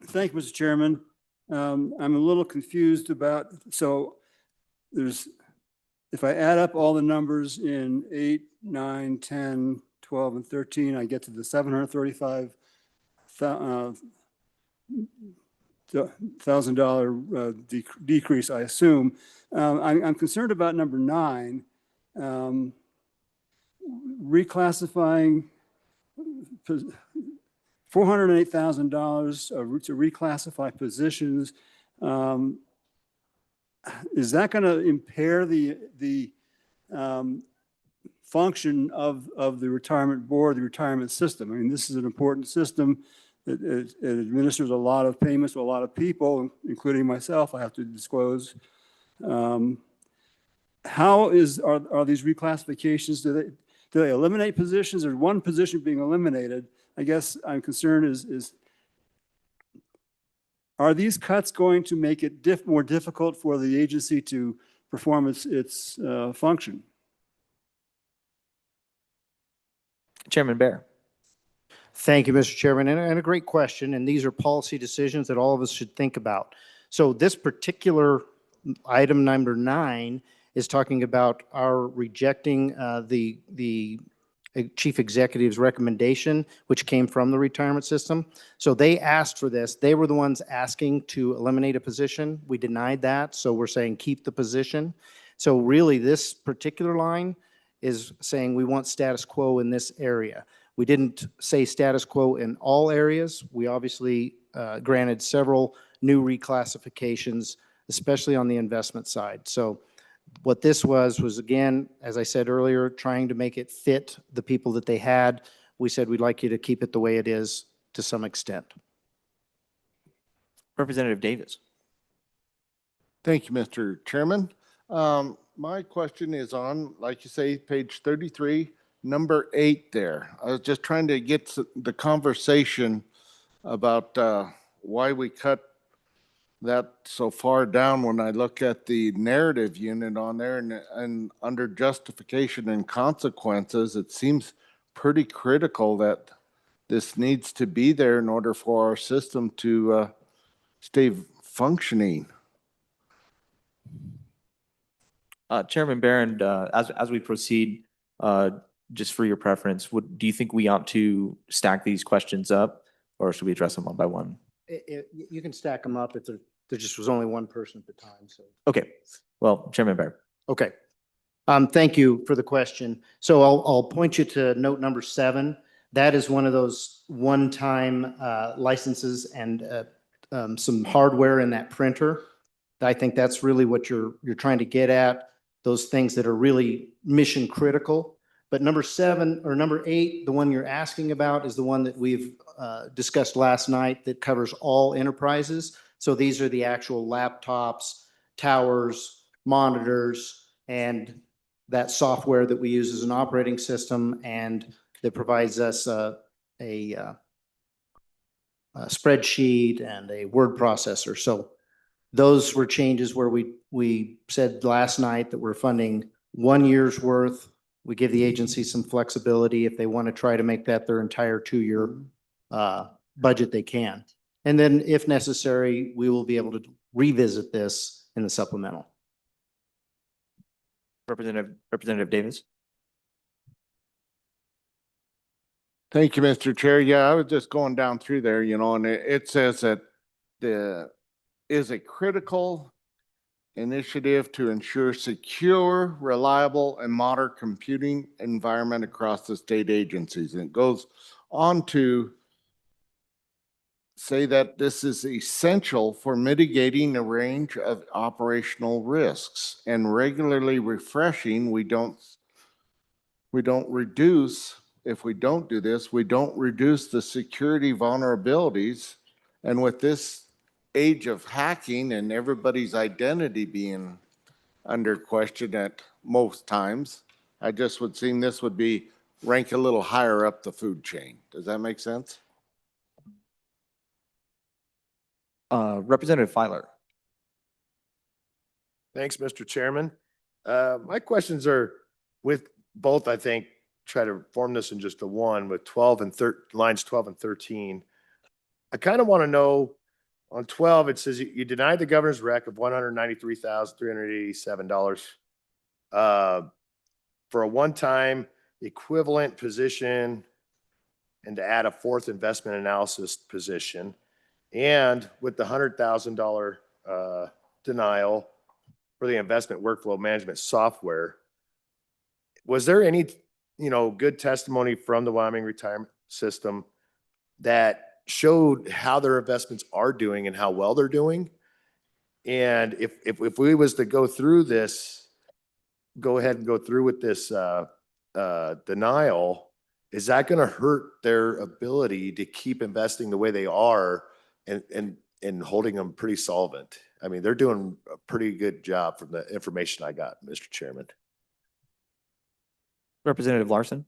Thank you, Mr. Chairman. I'm a little confused about, so if I add up all the numbers in 8, 9, 10, 12, and 13, I get to the $735,000 decrease, I assume. I'm concerned about number 9, reclassifying $408,000 to reclassify positions. Is that going to impair the function of the retirement board, the retirement system? I mean, this is an important system. It administers a lot of payments to a lot of people, including myself, I have to disclose. How are these reclassifications? Do they eliminate positions, or one position being eliminated? I guess I'm concerned is are these cuts going to make it more difficult for the agency to perform its function? Chairman Bear. Thank you, Mr. Chairman, and a great question. And these are policy decisions that all of us should think about. So this particular item number 9 is talking about our rejecting the chief executive's recommendation, which came from the retirement system. So they asked for this. They were the ones asking to eliminate a position. We denied that. So we're saying keep the position. So really this particular line is saying we want status quo in this area. We didn't say status quo in all areas. We obviously granted several new reclassifications, especially on the investment side. So what this was again, as I said earlier, trying to make it fit the people that they had. We said we'd like you to keep it the way it is to some extent. Representative Davis. Thank you, Mr. Chairman. My question is on, like you say, page 33, number 8 there. I was just trying to get the conversation about why we cut that so far down when I look at the narrative unit on there and under justification and consequences, it seems pretty critical that this needs to be there in order for our system to stay functioning. Chairman Barron, as we proceed, just for your preference, do you think we ought to stack these questions up, or should we address them one by one? You can stack them up if there just was only one person at the time. So Okay. Well, Chairman Barron. okay. Thank you for the question. So I'll point you to note number 7. That is one of those one-time licenses and some hardware in that printer. I think that's really what you're trying to get at, those things that are really mission critical. But number 7 or number 8, the one you're asking about, is the one that we've discussed last night that covers all enterprises. So these are the actual laptops, towers, monitors, and that software that we use as an operating system and that provides us a spreadsheet and a word processor. So those were changes where we said last night that we're funding 1 year's worth. We give the agency some flexibility. If they want to try to make that their entire 2-year budget, they can. And then if necessary, we will be able to revisit this in the supplemental. Representative Davis. Thank you, Mr. Chair. Yeah, I was just going down through there, and it says that is a critical initiative to ensure secure, reliable, and modern computing environment across the state agencies. And it goes on to say that this is essential for mitigating a range of operational risks and regularly refreshing. We don't reduce, if we don't do this, we don't reduce the security vulnerabilities. And with this age of hacking and everybody's identity being under question at most times, I just would seem this would be rank a little higher up the food chain. Does that make sense? Representative Filer. Thanks, Mr. Chairman. My questions are with both, I think, try to form this in just the one with 12 and lines 12 and 13. I kind of want to know on 12, it says you denied the governor's rec of $193,387 for a one-time equivalent position and to add a 4th investment analysis position. And with the $100,000 denial for the investment workflow management software, was there any, good testimony from the Wyoming retirement system that showed how their investments are doing and how well they're doing? And if we was to go through this, go ahead and go through with this denial, is that going to hurt their ability to keep investing the way they are and holding them pretty solvent? I mean, they're doing a pretty good job from the information I got, Mr. Chairman. Representative Larson.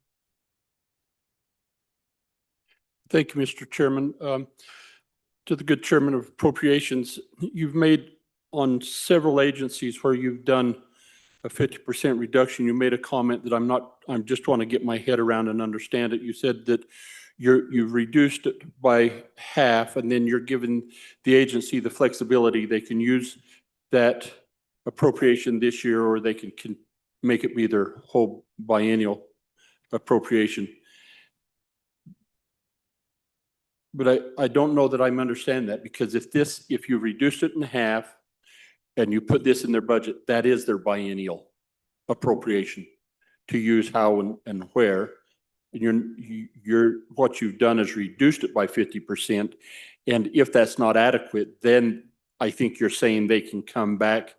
Thank you, Mr. Chairman. To the good Chairman of Appropriations, you've made on several agencies where you've done a 50% reduction. You made a comment that I just want to get my head around and understand it. You said that you've reduced it by half, and then you're giving the agency the flexibility. They can use that appropriation this year, or they can make it be their whole biennial appropriation. But I don't know that I'm understanding that, because if you reduced it in half and you put this in their budget, that is their biennial appropriation to use how and where. And what you've done is reduced it by 50%. And if that's not adequate, then I think you're saying they can come back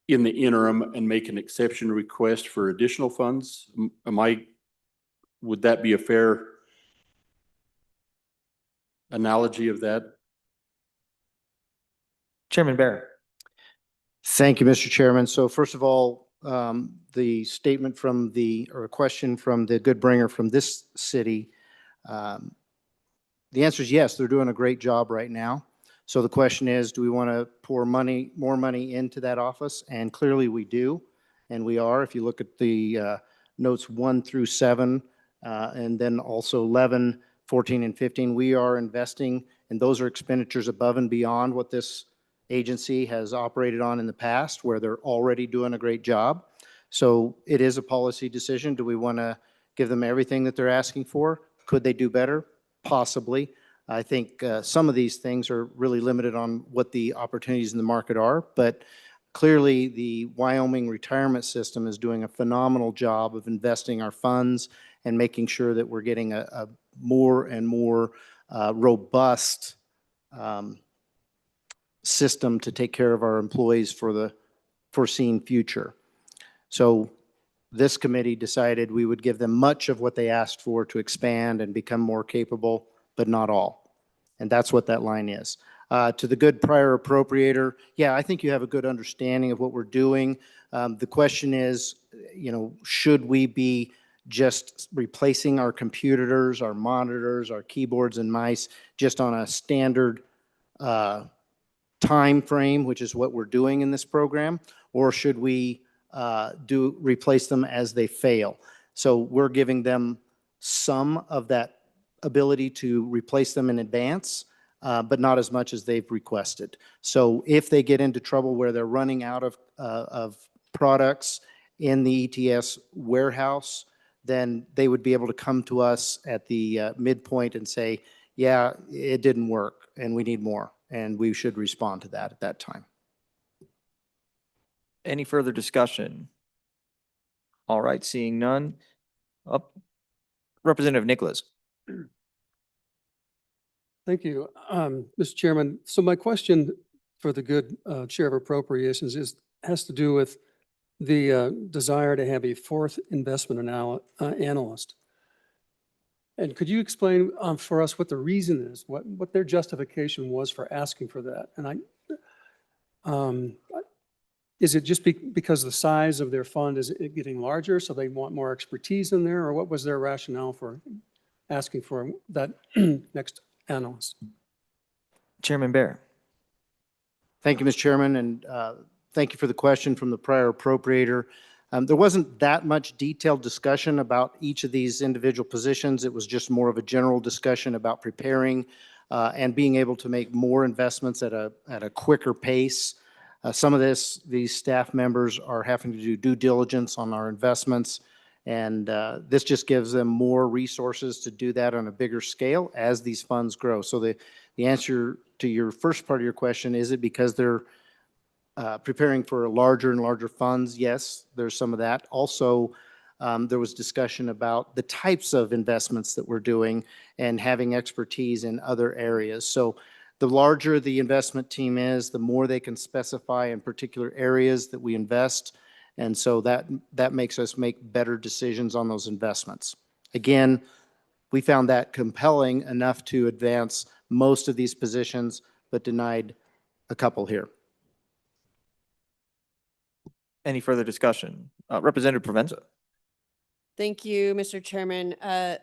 in the interim and make an exception request for additional funds. Would that be a fair analogy of that? Chairman Bear. Thank you, Mr. Chairman. So first of all, the statement from or a question from the good bringer from this city, the answer is yes, they're doing a great job right now. So the question is, do we want to pour more money into that office? And clearly we do, and we are. If you look at the notes 1 through 7, and then also 11, 14, and 15, we are investing, and those are expenditures above and beyond what this agency has operated on in the past, where they're already doing a great job. So it is a policy decision. Do we want to give them everything that they're asking for? Could they do better? Possibly. I think some of these things are really limited on what the opportunities in the market are, but clearly the Wyoming retirement system is doing a phenomenal job of investing our funds and making sure that we're getting a more and more robust system to take care of our employees for the foreseen future. So this committee decided we would give them much of what they asked for to expand and become more capable, but not all. And that's what that line is. To the good prior appropriator, yeah, I think you have a good understanding of what we're doing. The question is, should we be just replacing our computers, our monitors, our keyboards and mice just on a standard time frame, which is what we're doing in this program, or should we replace them as they fail? So we're giving them some of that ability to replace them in advance, but not as much as they've requested. So if they get into trouble where they're running out of products in the ETS warehouse, then they would be able to come to us at the midpoint and say, yeah, it didn't work and we need more. And we should respond to that at that time. Any further discussion? All right, seeing none. Up, Representative Nicholas. Thank you, Mr. Chairman. So my question for the good Chair of Appropriations has to do with the desire to have a fourth investment analyst. And could you explain for us what the reason is, what their justification was for asking for that? And is it just because the size of their fund is getting larger, so they want more expertise in there, or what was their rationale for asking for that next analyst? Chairman Bear. Thank you, Mr. Chairman, and thank you for the question from the prior appropriator. There wasn't that much detailed discussion about each of these individual positions. It was just more of a general discussion about preparing and being able to make more investments at a quicker pace. Some of these staff members are having to do due diligence on our investments, and this just gives them more resources to do that on a bigger scale as these funds grow. So the answer to your first part of your question, is it because they're preparing for larger and larger funds? Yes, there's some of that. Also, there was discussion about the types of investments that we're doing and having expertise in other areas. So the larger the investment team is, the more they can specify in particular areas that we invest. And so that makes us make better decisions on those investments. Again, we found that compelling enough to advance most of these positions, but denied a couple here. Any further discussion? Representative Provenza. Thank you, Mr. Chairman.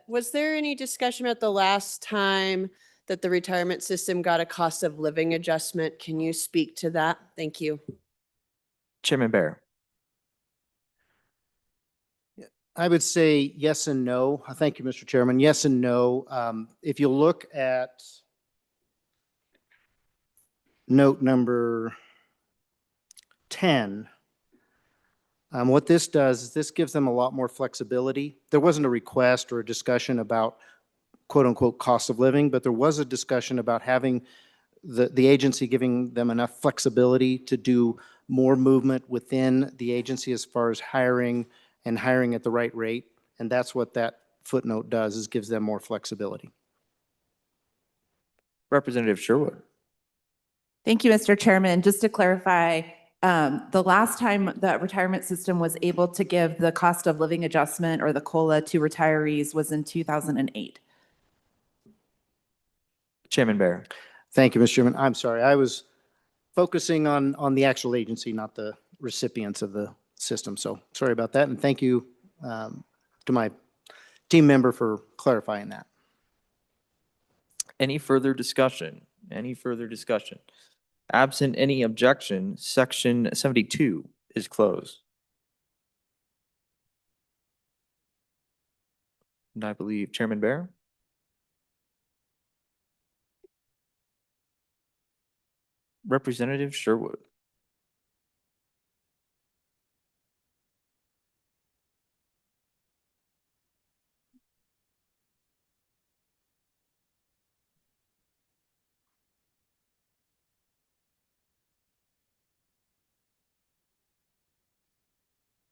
Was there any discussion at the last time that the retirement system got a cost of living adjustment? Can you speak to that? Thank you. Chairman Bear. I would say yes and no. Thank you, Mr. Chairman. Yes and no. If you look at note number 10, what this does is this gives them a lot more flexibility. There wasn't a request or a discussion about quote unquote cost of living, but there was a discussion about having the agency giving them enough flexibility to do more movement within the agency as far as hiring and hiring at the right rate. And that's what that footnote does, is gives them more flexibility. Representative Sherwood. Thank you, Mr. Chairman. Just to clarify, the last time the retirement system was able to give the cost of living adjustment or the COLA to retirees was in 2008. Chairman Bear. Thank you, Mr. Chairman. I'm sorry. I was focusing on the actual agency, not the recipients of the system. So sorry about that. And thank you to my team member for clarifying that. Any further discussion? Any further discussion? Absent any objection, section 72 is closed. And I believe Chairman Bear. Representative Sherwood.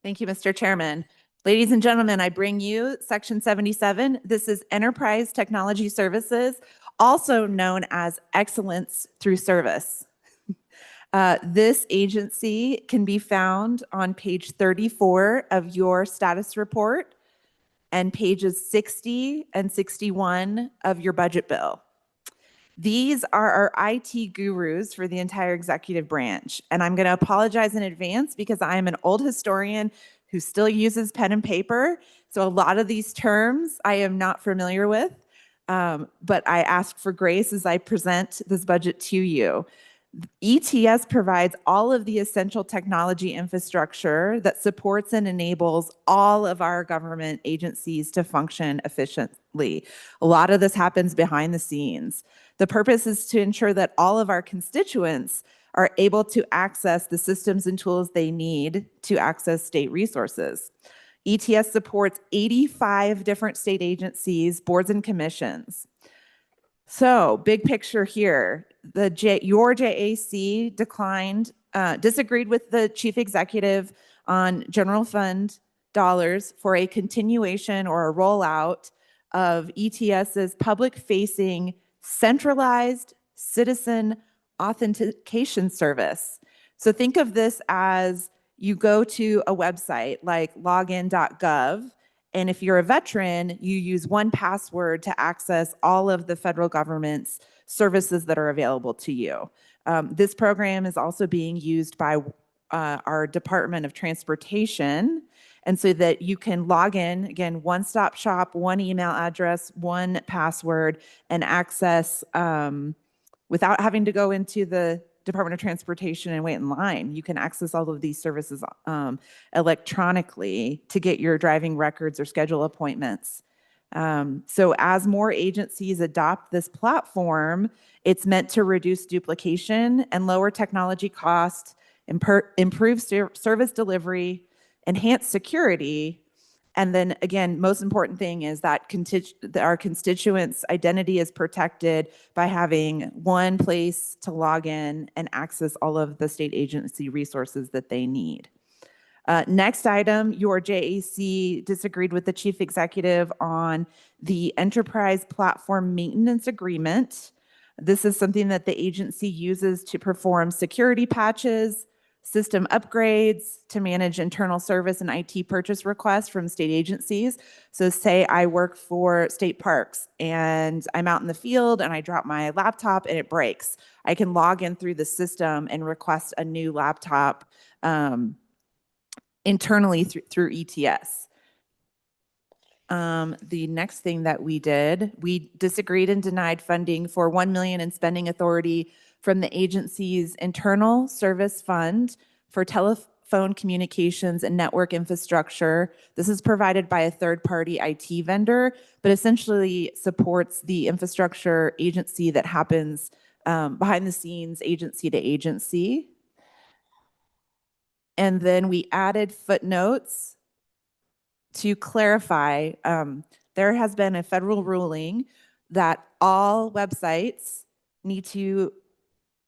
Thank you, Mr. Chairman. Ladies and gentlemen, I bring you section 77. This is Enterprise Technology Services, also known as Excellence Through Service. This agency can be found on page 34 of your status report and pages 60 and 61 of your budget bill. These are our IT gurus for the entire executive branch. And I'm going to apologize in advance because I am an old historian who still uses pen and paper. So a lot of these terms I am not familiar with, but I ask for grace as I present this budget to you. ETS provides all of the essential technology infrastructure that supports and enables all of our government agencies to function efficiently. A lot of this happens behind the scenes. The purpose is to ensure that all of our constituents are able to access the systems and tools they need to access state resources. ETS supports 85 different state agencies, boards, and commissions. So, big picture here, your JAC disagreed with the chief executive on general fund dollars for a continuation or a rollout of ETS's public-facing centralized citizen authentication service. So think of this as you go to a website like login.gov, and if you're a veteran, you use 1Password to access all of the federal government's services that are available to you. This program is also being used by our Department of Transportation, and so that you can log in, again, one-stop shop, one email address, 1Password, and access without having to go into the Department of Transportation and wait in line. You can access all of these services electronically to get your driving records or schedule appointments. So as more agencies adopt this platform, it's meant to reduce duplication and lower technology cost, improve service delivery, enhance security. And then again, most important thing is that our constituents' identity is protected by having one place to log in and access all of the state agency resources that they need. Next item, your JAC disagreed with the chief executive on the enterprise platform maintenance agreement. This is something that the agency uses to perform security patches, system upgrades, to manage internal service and IT purchase requests from state agencies. So say I work for state parks and I'm out in the field and I drop my laptop and it breaks. I can log in through the system and request a new laptop internally through ETS. The next thing that we did, we disagreed and denied funding for $1 million in spending authority from the agency's internal service fund for telephone communications and network infrastructure. This is provided by a third-party IT vendor, but essentially supports the infrastructure agency that happens behind the scenes, agency to agency. And then we added footnotes to clarify. There has been a federal ruling that all websites need to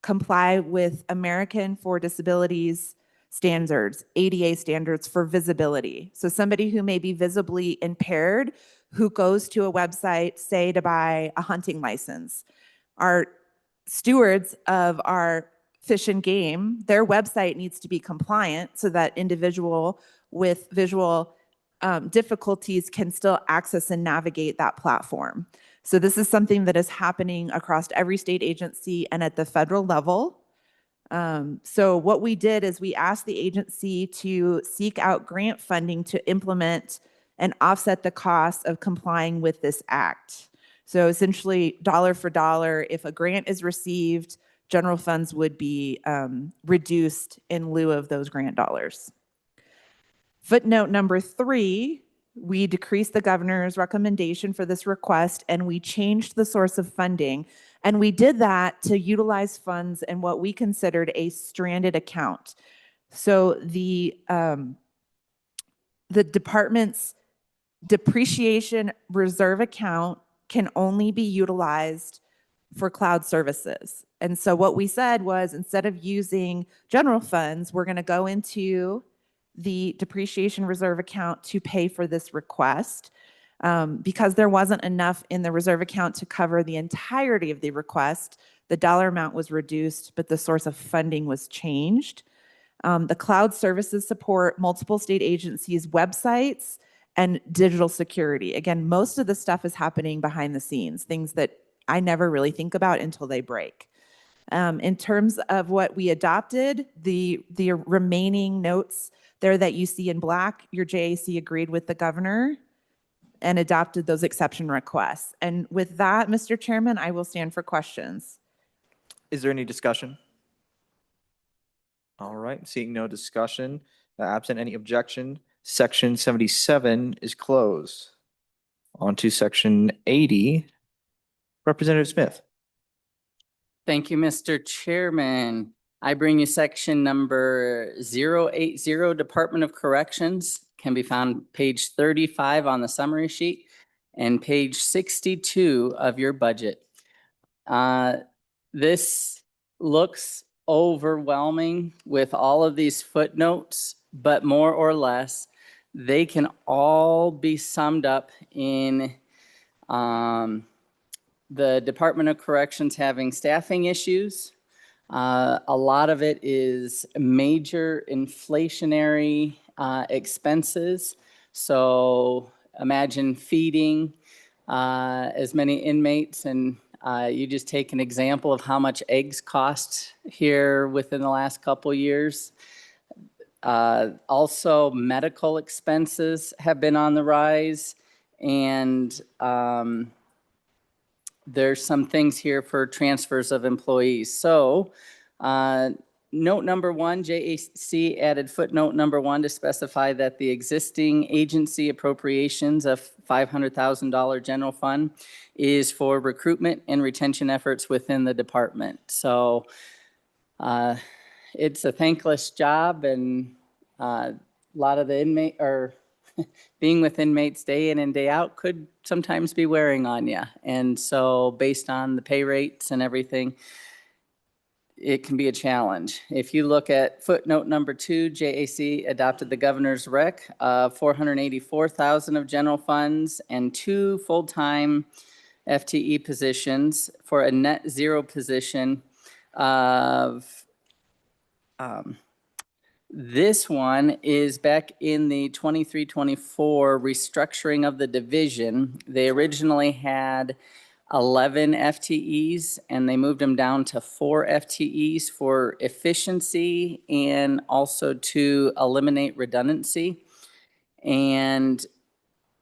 comply with American for Disabilities standards, ADA standards for visibility. So somebody who may be visibly impaired who goes to a website, say to buy a hunting license, our stewards of our Fish and Game, their website needs to be compliant so that individual with visual difficulties can still access and navigate that platform. So this is something that is happening across every state agency and at the federal level. So what we did is we asked the agency to seek out grant funding to implement and offset the cost of complying with this act. So essentially, dollar for dollar, if a grant is received, general funds would be reduced in lieu of those grant dollars. Footnote number 3, we decreased the governor's recommendation for this request and we changed the source of funding. And we did that to utilize funds in what we considered a stranded account. So the department's depreciation reserve account can only be utilized for cloud services. And so what we said was, instead of using general funds, we're going to go into the depreciation reserve account to pay for this request. Because there wasn't enough in the reserve account to cover the entirety of the request, the dollar amount was reduced, but the source of funding was changed. The cloud services support multiple state agencies' websites and digital security. Again, most of the stuff is happening behind the scenes, things that I never really think about until they break. In terms of what we adopted, the remaining notes there that you see in black, your JAC agreed with the governor and adopted those exception requests. And with that, Mr. Chairman, I will stand for questions. Is there any discussion? All right, seeing no discussion, absent any objection, section 77 is closed. On to section 80. Representative Smith. Thank you, Mr. Chairman. I bring you section number 080, Department of Corrections. Can be found page 35 on the summary sheet and page 62 of your budget. This looks overwhelming with all of these footnotes, but more or less, they can all be summed up in the Department of Corrections having staffing issues. A lot of it is major inflationary expenses. So imagine feeding as many inmates, and you just take an example of how much eggs cost here within the last couple years. Also, medical expenses have been on the rise, and there's some things here for transfers of employees. So note number 1, JAC added footnote number 1 to specify that the existing agency appropriations of $500,000 general fund is for recruitment and retention efforts within the department. So it's a thankless job, and a lot of the inmate or being with inmates day in and day out could sometimes be wearing on you. And so based on the pay rates and everything, it can be a challenge. If you look at footnote number 2, JAC adopted the governor's rec of $484,000 of general funds and 2 full-time FTE positions for a net zero position of this one is back in the 23-24 restructuring of the division. They originally had 11 FTEs and they moved them down to 4 FTEs for efficiency and also to eliminate redundancy. And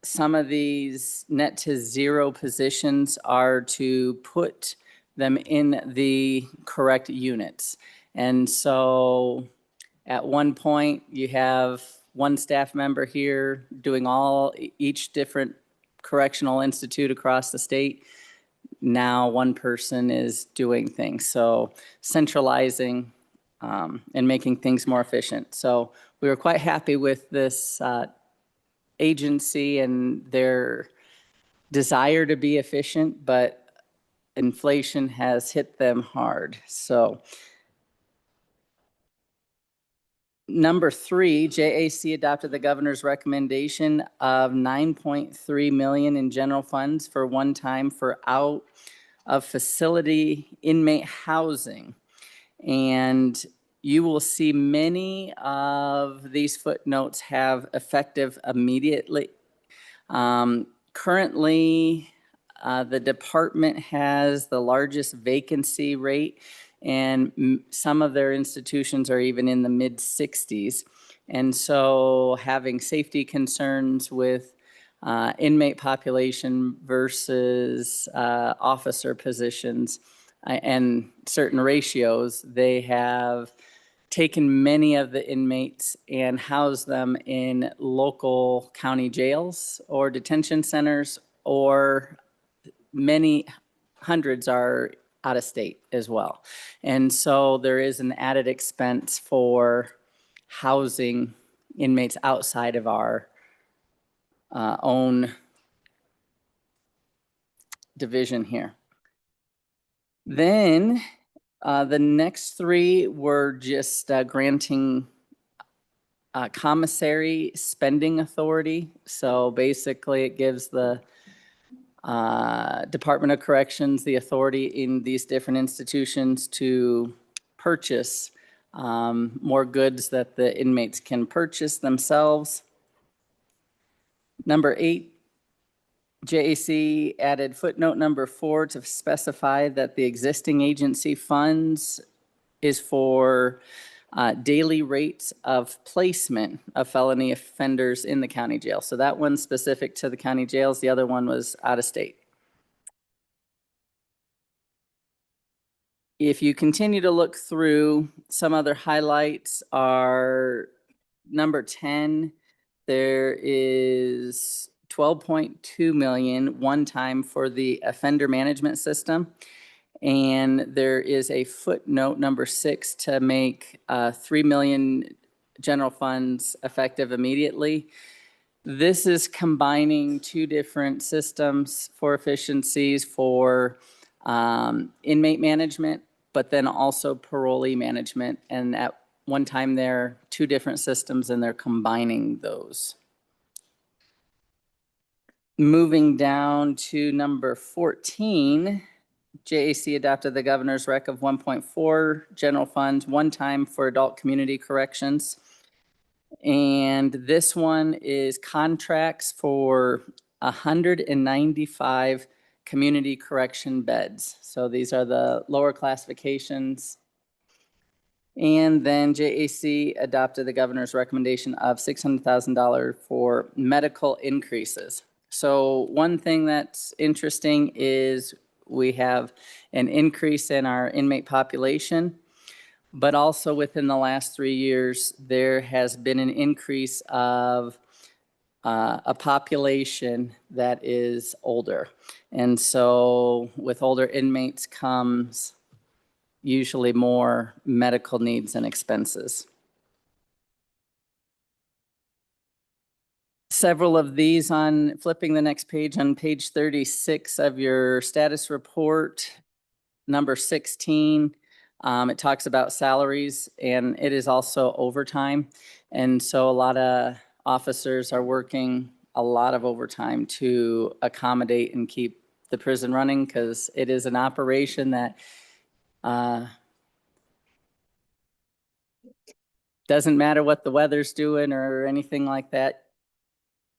some of these net to zero positions are to put them in the correct units. And so At one point, you have one staff member here doing each different correctional institute across the state. Now one person is doing things. So centralizing and making things more efficient. So we were quite happy with this agency and their desire to be efficient, but inflation has hit them hard. So number 3, JAC adopted the governor's recommendation of $9.3 million in general funds for one time for out of facility inmate housing. And you will see many of these footnotes have effective immediately. Currently, the department has the largest vacancy rate, and some of their institutions are even in the mid-60s. And so having safety concerns with inmate population versus officer positions and certain ratios, they have taken many of the inmates and housed them in local county jails or detention centers, or many hundreds are out of state as well. And so there is an added expense for housing inmates outside of our own division here. Then the next 3 were just granting commissary spending authority. So basically it gives the Department of Corrections the authority in these different institutions to purchase more goods that the inmates can purchase themselves. Number 8, JAC added footnote number 4 to specify that the existing agency funds is for daily rates of placement of felony offenders in the county jail. So that one's specific to the county jails. The other one was out of state. If you continue to look through, some other highlights are number 10, there is 12.2 million one time for the offender management system. And there is a footnote number 6 to make 3 million general funds effective immediately. This is combining 2 different systems for efficiencies for inmate management, but then also parolee management. And at one time, they're 2 different systems and they're combining those. Moving down to number 14, JAC adopted the governor's rec of 1.4 general funds, one time for adult community corrections. And this one is contracts for 195 community correction beds. So these are the lower classifications. And then JAC adopted the governor's recommendation of $600,000 for medical increases. So one thing that's interesting is we have an increase in our inmate population, but also within the last 3 years, there has been an increase of a population that is older. And so with older inmates comes usually more medical needs and expenses. Several of these on flipping the next page, on page 36 of your status report, number 16, it talks about salaries, and it is also overtime. And so a lot of officers are working a lot of overtime to accommodate and keep the prison running, because it is an operation that doesn't matter what the weather's doing or anything like that.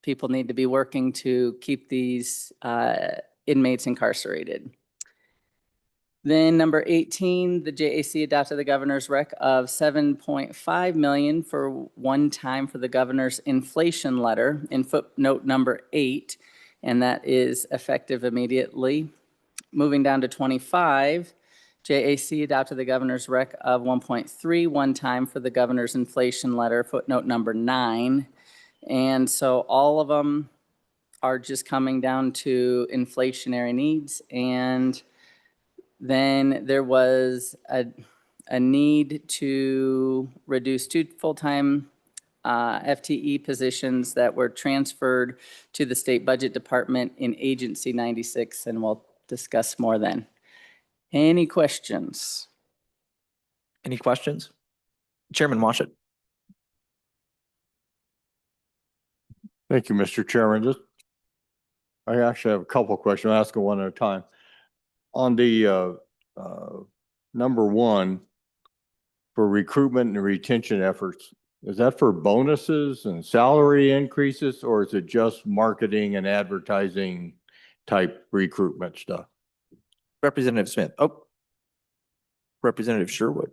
People need to be working to keep these inmates incarcerated. Then number 18, the JAC adopted the governor's rec of 7.5 million for one time for the governor's inflation letter in footnote number 8, and that is effective immediately. Moving down to 25, JAC adopted the governor's rec of 1.3 one time for the governor's inflation letter, footnote number 9. And so all of them are just coming down to inflationary needs. And then there was a need to reduce 2 full-time FTE positions that were transferred to the state budget department in agency 96, and we'll discuss more then. Any questions? Any questions? Chairman Washit. Thank you, Mr. Chairman. I actually have a couple of questions. I'll ask them one at a time. On the number 1 for recruitment and retention efforts, is that for bonuses and salary increases, or is it just marketing and advertising type recruitment stuff? Representative Smith. Oh, Representative Sherwood.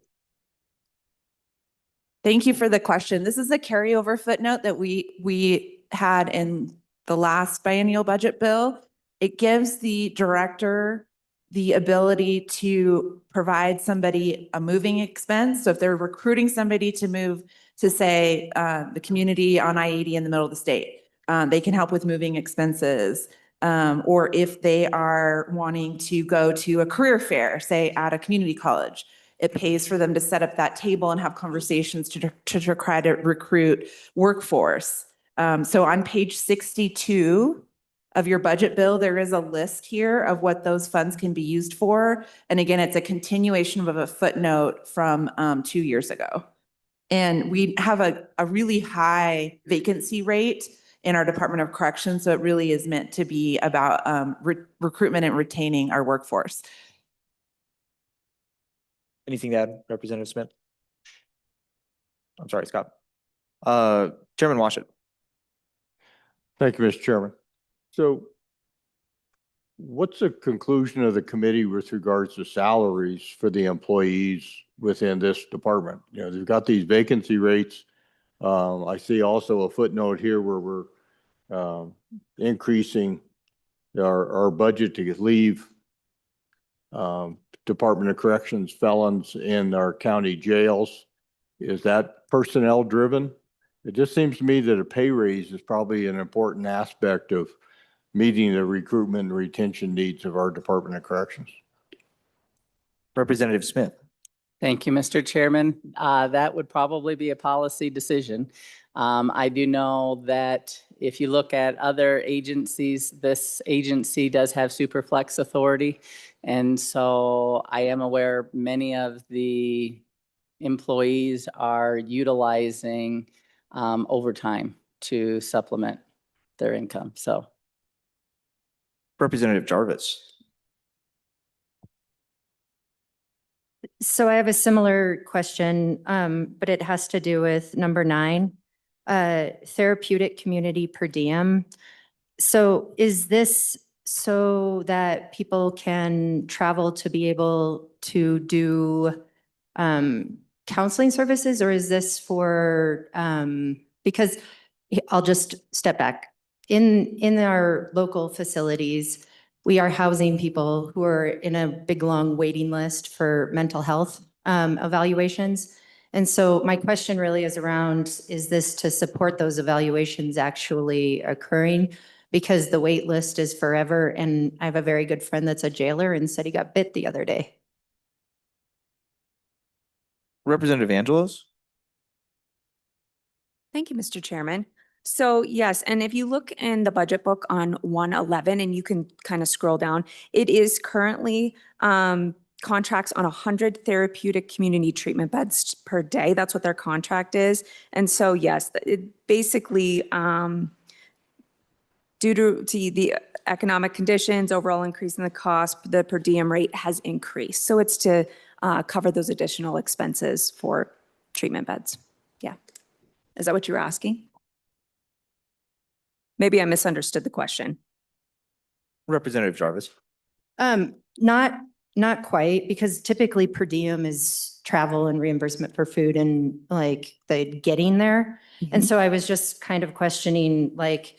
Thank you for the question. This is a carryover footnote that we had in the last biennial budget bill. It gives the director the ability to provide somebody a moving expense. So if they're recruiting somebody to move to, say, the community on I-80 in the middle of the state, they can help with moving expenses. Or if they are wanting to go to a career fair, say at a community college, it pays for them to set up that table and have conversations to try to recruit workforce. So on page 62 of your budget bill, there is a list here of what those funds can be used for. And again, it's a continuation of a footnote from 2 years ago. And we have a really high vacancy rate in our Department of Corrections. So it really is meant to be about recruitment and retaining our workforce. Anything to add, Representative Smith? I'm sorry, Scott. Chairman Washit. Thank you, Mr. Chairman. So what's the conclusion of the committee with regards to salaries for the employees within this department? You know, they've got these vacancy rates. I see also a footnote here where we're increasing our budget to leave Department of Corrections felons in our county jails. Is that personnel driven? It just seems to me that a pay raise is probably an important aspect of meeting the recruitment and retention needs of our Department of Corrections. Representative Smith. Thank you, Mr. Chairman. That would probably be a policy decision. I do know that if you look at other agencies, this agency does have super flex authority. And so I am aware many of the employees are utilizing overtime to supplement their income. So, Representative Jarvis. So I have a similar question, but it has to do with number 9, therapeutic community per diem. So is this so that people can travel to be able to do counseling services, or is this for, because I'll just step back. In our local facilities, we are housing people who are in a big, long waiting list for mental health evaluations. And so my question really is around, is this to support those evaluations actually occurring? Because the wait list is forever. And I have a very good friend that's a jailer and said he got bit the other day. Representative Angelos. Thank you, Mr. Chairman. So yes, and if you look in the budget book on 111, and you can kind of scroll down, it is currently contracts on 100 therapeutic community treatment beds per day. That's what their contract is. And so yes, it basically, due to the economic conditions, overall increase in the cost, the per diem rate has increased. So it's to cover those additional expenses for treatment beds. Yeah. Is that what you were asking? Maybe I misunderstood the question. Representative Jarvis. Not quite, because typically per diem is travel and reimbursement for food and like the getting there. And so I was just kind of questioning, like,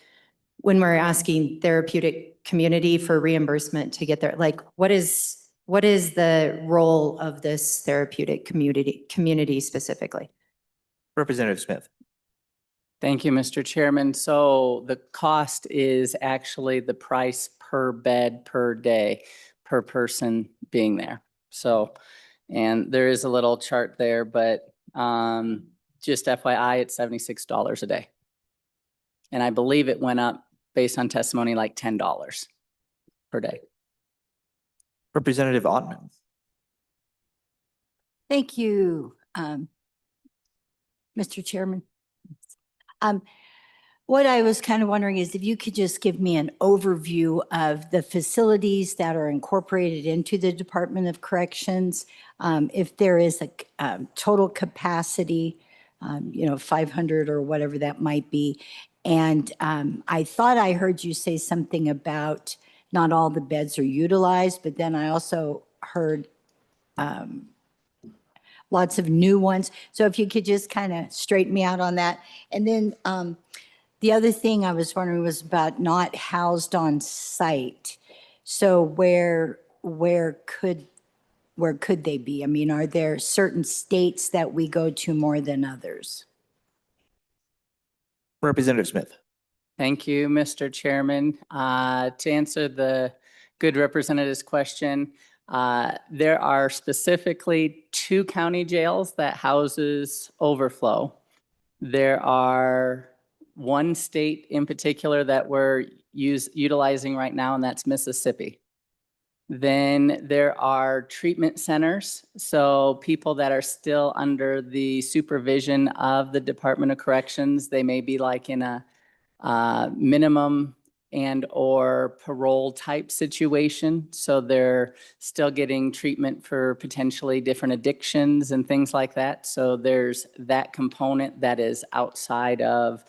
when we're asking therapeutic community for reimbursement to get there, like, what is What is the role of this therapeutic community specifically? Representative Smith. Thank you, Mr. Chairman. So the cost is actually the price per bed per day, per person being there. So, and there is a little chart there, but just FYI, it's $76 a day. And I believe it went up based on testimony like $10 per day. Representative Ottman. Thank you, Mr. Chairman. What I was kind of wondering is if you could just give me an overview of the facilities that are incorporated into the Department of Corrections, if there is a total capacity, 500 or whatever that might be. And I thought I heard you say something about not all the beds are utilized, but then I also heard lots of new ones. So if you could just kind of straighten me out on that. And then the other thing I was wondering was about not housed on site. So where could they be? I mean, are there certain states that we go to more than others? Representative Smith. Thank you, Mr. Chairman. To answer the good representative's question, there are specifically 2 county jails that houses overflow. There are 1 state in particular that we're utilizing right now, and that's Mississippi. Then there are treatment centers. So people that are still under the supervision of the Department of Corrections, they may be like in a minimum and or parole type situation. So they're still getting treatment for potentially different addictions and things like that. So there's that component that is outside of,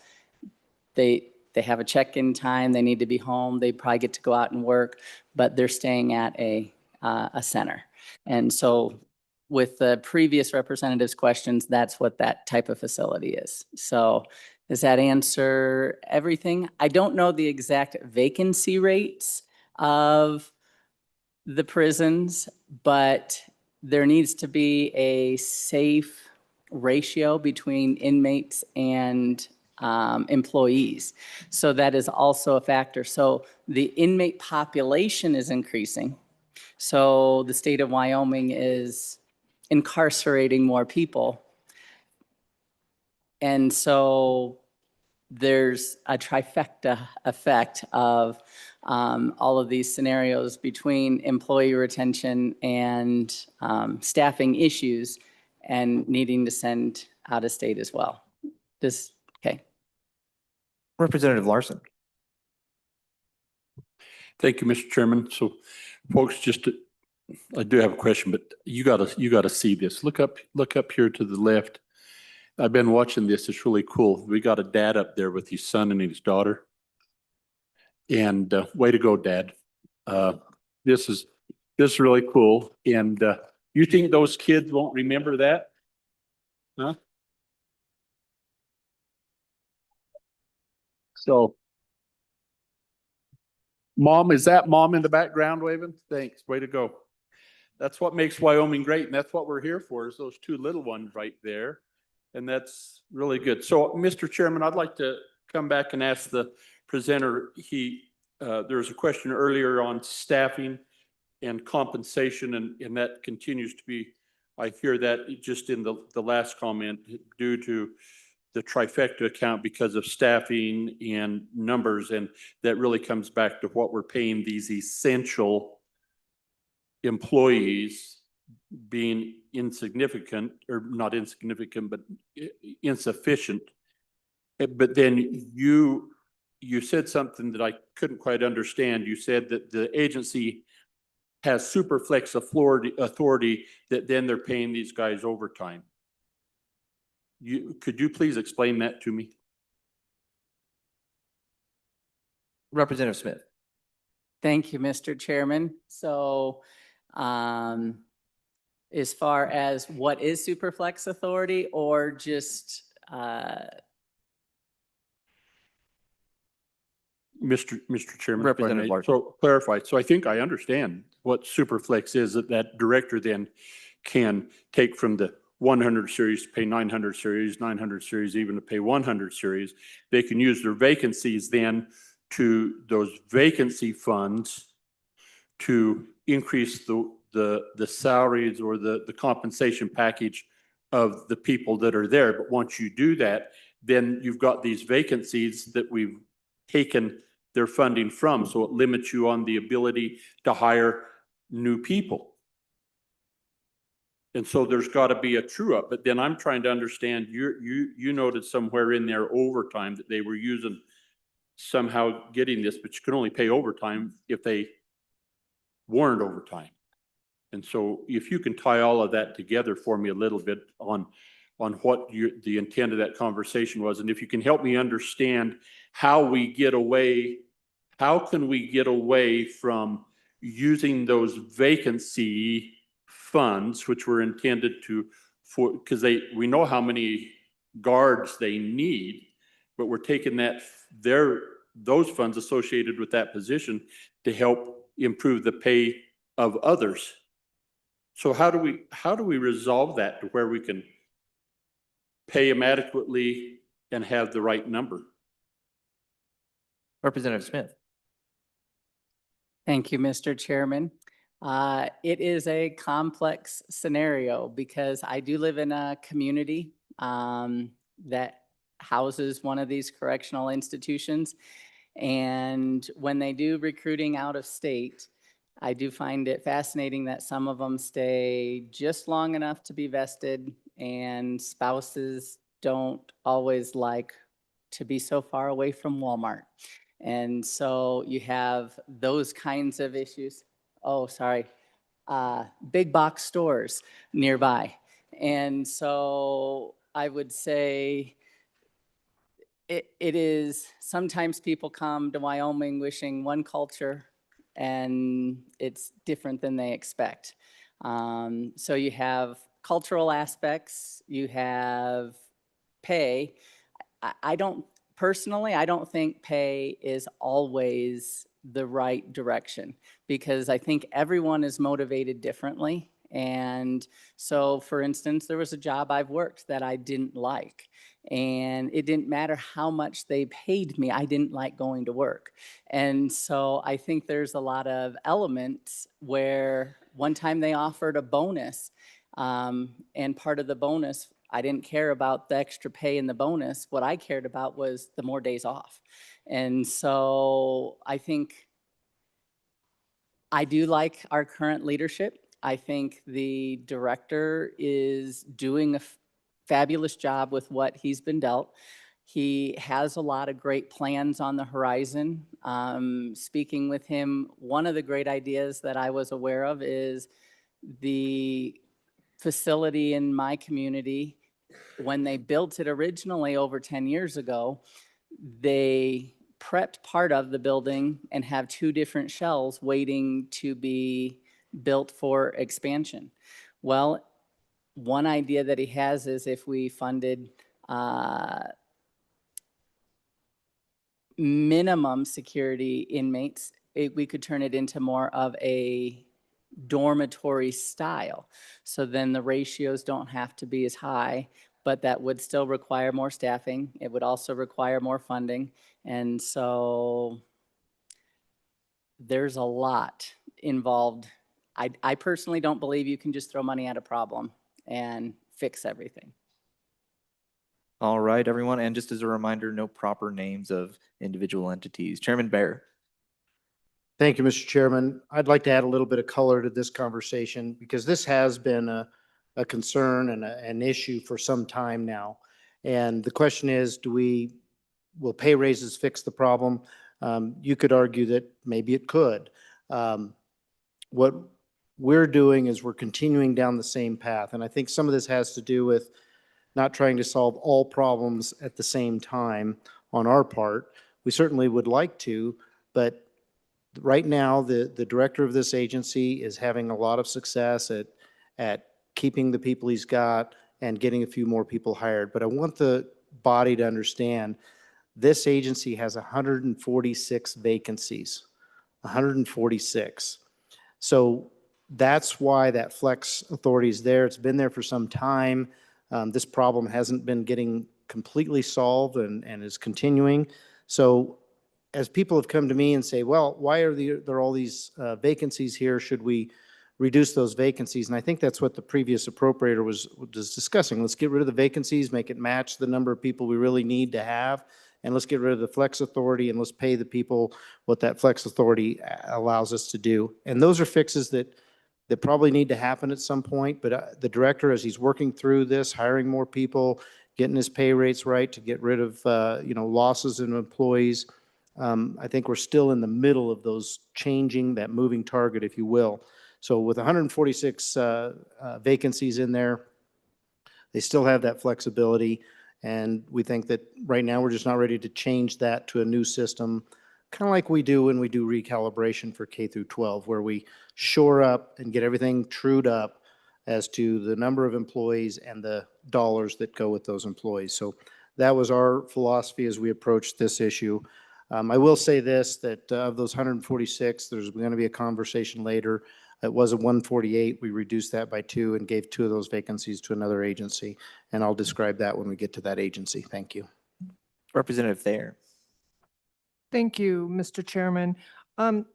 they have a check-in time, they need to be home, they probably get to go out and work, but they're staying at a center. And so with the previous representative's questions, that's what that type of facility is. So does that answer everything? I don't know the exact vacancy rates of the prisons, but there needs to be a safe ratio between inmates and employees. So that is also a factor. So the inmate population is increasing. So the state of Wyoming is incarcerating more people. And so there's a trifecta effect of all of these scenarios between employee retention and staffing issues and needing to send out of state as well. Okay. Representative Larson. Thank you, Mr. Chairman. So folks, I do have a question, but you gotta see this. Look up here to the left. I've been watching this. It's really cool. We got a dad up there with his son and his daughter. And way to go, Dad. This is really cool. And you think those kids won't remember that? Huh? So, Mom, is that Mom in the background waving? Thanks. Way to go. That's what makes Wyoming great. And that's what we're here for, is those 2 little ones right there. And that's really good. So, Mr. Chairman, I'd like to come back and ask the presenter. There was a question earlier on staffing and compensation, and that continues to be, I hear that just in the last comment, due to the trifecta account because of staffing and numbers, and that really comes back to what we're paying these essential employees being insignificant, or not insignificant, but insufficient. But then you said something that I couldn't quite understand. You said that the agency has super flex authority that then they're paying these guys overtime. Could you please explain that to me? Representative Smith. Thank you, Mr. Chairman. So as far as what is superflex authority, or just Mr. Chairman. Representative Larkin. So clarified. So I think I understand what Superflex is, that director then can take from the 100 series to pay 900 series, 900 series, even to pay 100 series. They can use their vacancies then to those vacancy funds to increase the salaries or the compensation package of the people that are there. But once you do that, then you've got these vacancies that we've taken their funding from. So it limits you on the ability to hire new people. And so there's got to be a true up. But then I'm trying to understand, you noted somewhere in there overtime that they were using somehow getting this, but you can only pay overtime if they weren't overtime. And so if you can tie all of that together for me a little bit on what the intent of that conversation was, and if you can help me understand how can we get away from using those vacancy funds, which were intended because we know how many guards they need, but we're taking those funds associated with that position to help improve the pay of others. So how do we resolve that to where we can pay them adequately and have the right number? Representative Smith. Thank you, Mr. Chairman. It is a complex scenario because I do live in a community that houses one of these correctional institutions. And when they do recruiting out of state, I do find it fascinating that some of them stay just long enough to be vested, and spouses don't always like to be so far away from Walmart. And so you have those kinds of issues. Oh, sorry. Big box stores nearby. And so I would say it is, sometimes people come to Wyoming wishing one culture and it's different than they expect. So you have cultural aspects, you have pay. I don't think pay is always the right direction, because I think everyone is motivated differently. And so, for instance, there was a job I've worked that I didn't like, and it didn't matter how much they paid me, I didn't like going to work. And so I think there's a lot of elements where one time they offered a bonus, and part of the bonus, I didn't care about the extra pay in the bonus. What I cared about was the more days off. And so I think I do like our current leadership. I think the director is doing a fabulous job with what he's been dealt. He has a lot of great plans on the horizon. Speaking with him, one of the great ideas that I was aware of is the facility in my community. When they built it originally over 10 years ago, they prepped part of the building and have two different shells waiting to be built for expansion. Well, one idea that he has is if we funded minimum security inmates, we could turn it into more of a dormitory style. So then the ratios don't have to be as high, but that would still require more staffing. It would also require more funding. And so there's a lot involved. I personally don't believe you can just throw money at a problem and fix everything. All right, everyone. And just as a reminder, no proper names of individual entities. Chairman Bear. Thank you, Mr. Chairman. I'd like to add a little bit of color to this conversation because this has been a concern and an issue for some time now. And the question is, will pay raises fix the problem? You could argue that maybe it could. What we're doing is we're continuing down the same path. And I think some of this has to do with not trying to solve all problems at the same time on our part. We certainly would like to, but right now, the director of this agency is having a lot of success at keeping the people he's got and getting a few more people hired. But I want the body to understand This agency has 146 vacancies, 146. So that's why that flex authority is there. It's been there for some time. This problem hasn't been getting completely solved and is continuing. So as people have come to me and say, well, why are there all these vacancies here? Should we reduce those vacancies? And I think that's what the previous appropriator was discussing. Let's get rid of the vacancies, make it match the number of people we really need to have, and let's get rid of the flex authority, and let's pay the people what that flex authority allows us to do. And those are fixes that probably need to happen at some point, but the director, as he's working through this, hiring more people, getting his pay rates right to get rid of losses in employees, I think we're still in the middle of those changing, that moving target, if you will. So with 146 vacancies in there, they still have that flexibility. And we think that right now we're just not ready to change that to a new system, kind of like we do when we do recalibration for K through 12, where we shore up and get everything trued up as to the number of employees and the dollars that go with those employees. So that was our philosophy as we approached this issue. I will say this, that of those 146, there's going to be a conversation later. It was a 148. We reduced that by 2 and gave 2 of those vacancies to another agency. And I'll describe that when we get to that agency. Thank you. Representative Thayer. Thank you, Mr. Chairman. I'm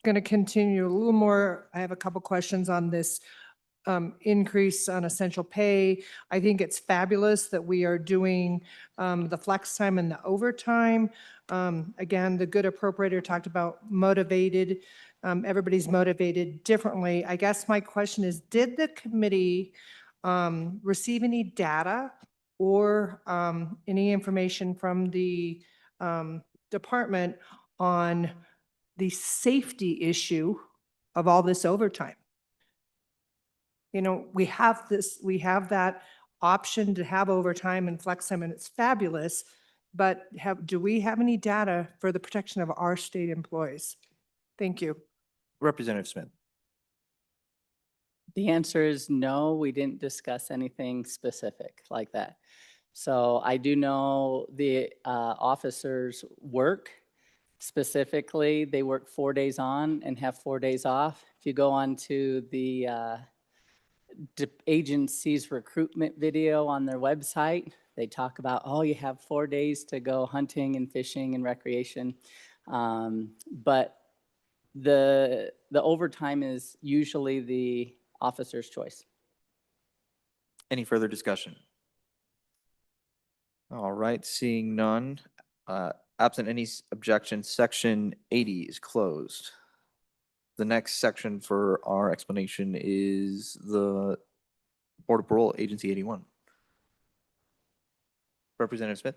going to continue a little more. I have a couple questions on this increase on essential pay. I think it's fabulous that we are doing the flex time and the overtime. Again, the good appropriator talked about motivated. Everybody's motivated differently. I guess my question is, did the committee receive any data or any information from the department on the safety issue of all this overtime? You know, we have that option to have overtime and flex time, and it's fabulous, but do we have any data for the protection of our state employees? Thank you. Representative Smith. The answer is no, we didn't discuss anything specific like that. So I do know the officers work. Specifically, they work 4 days on and have 4 days off. If you go on to the agency's recruitment video on their website, they talk about, oh, you have 4 days to go hunting and fishing and recreation. But the overtime is usually the officer's choice. Any further discussion? All right, seeing none, absent any objection, section 80 is closed. The next section for our explanation is the Board of Parole, Agency 81. Representative Smith.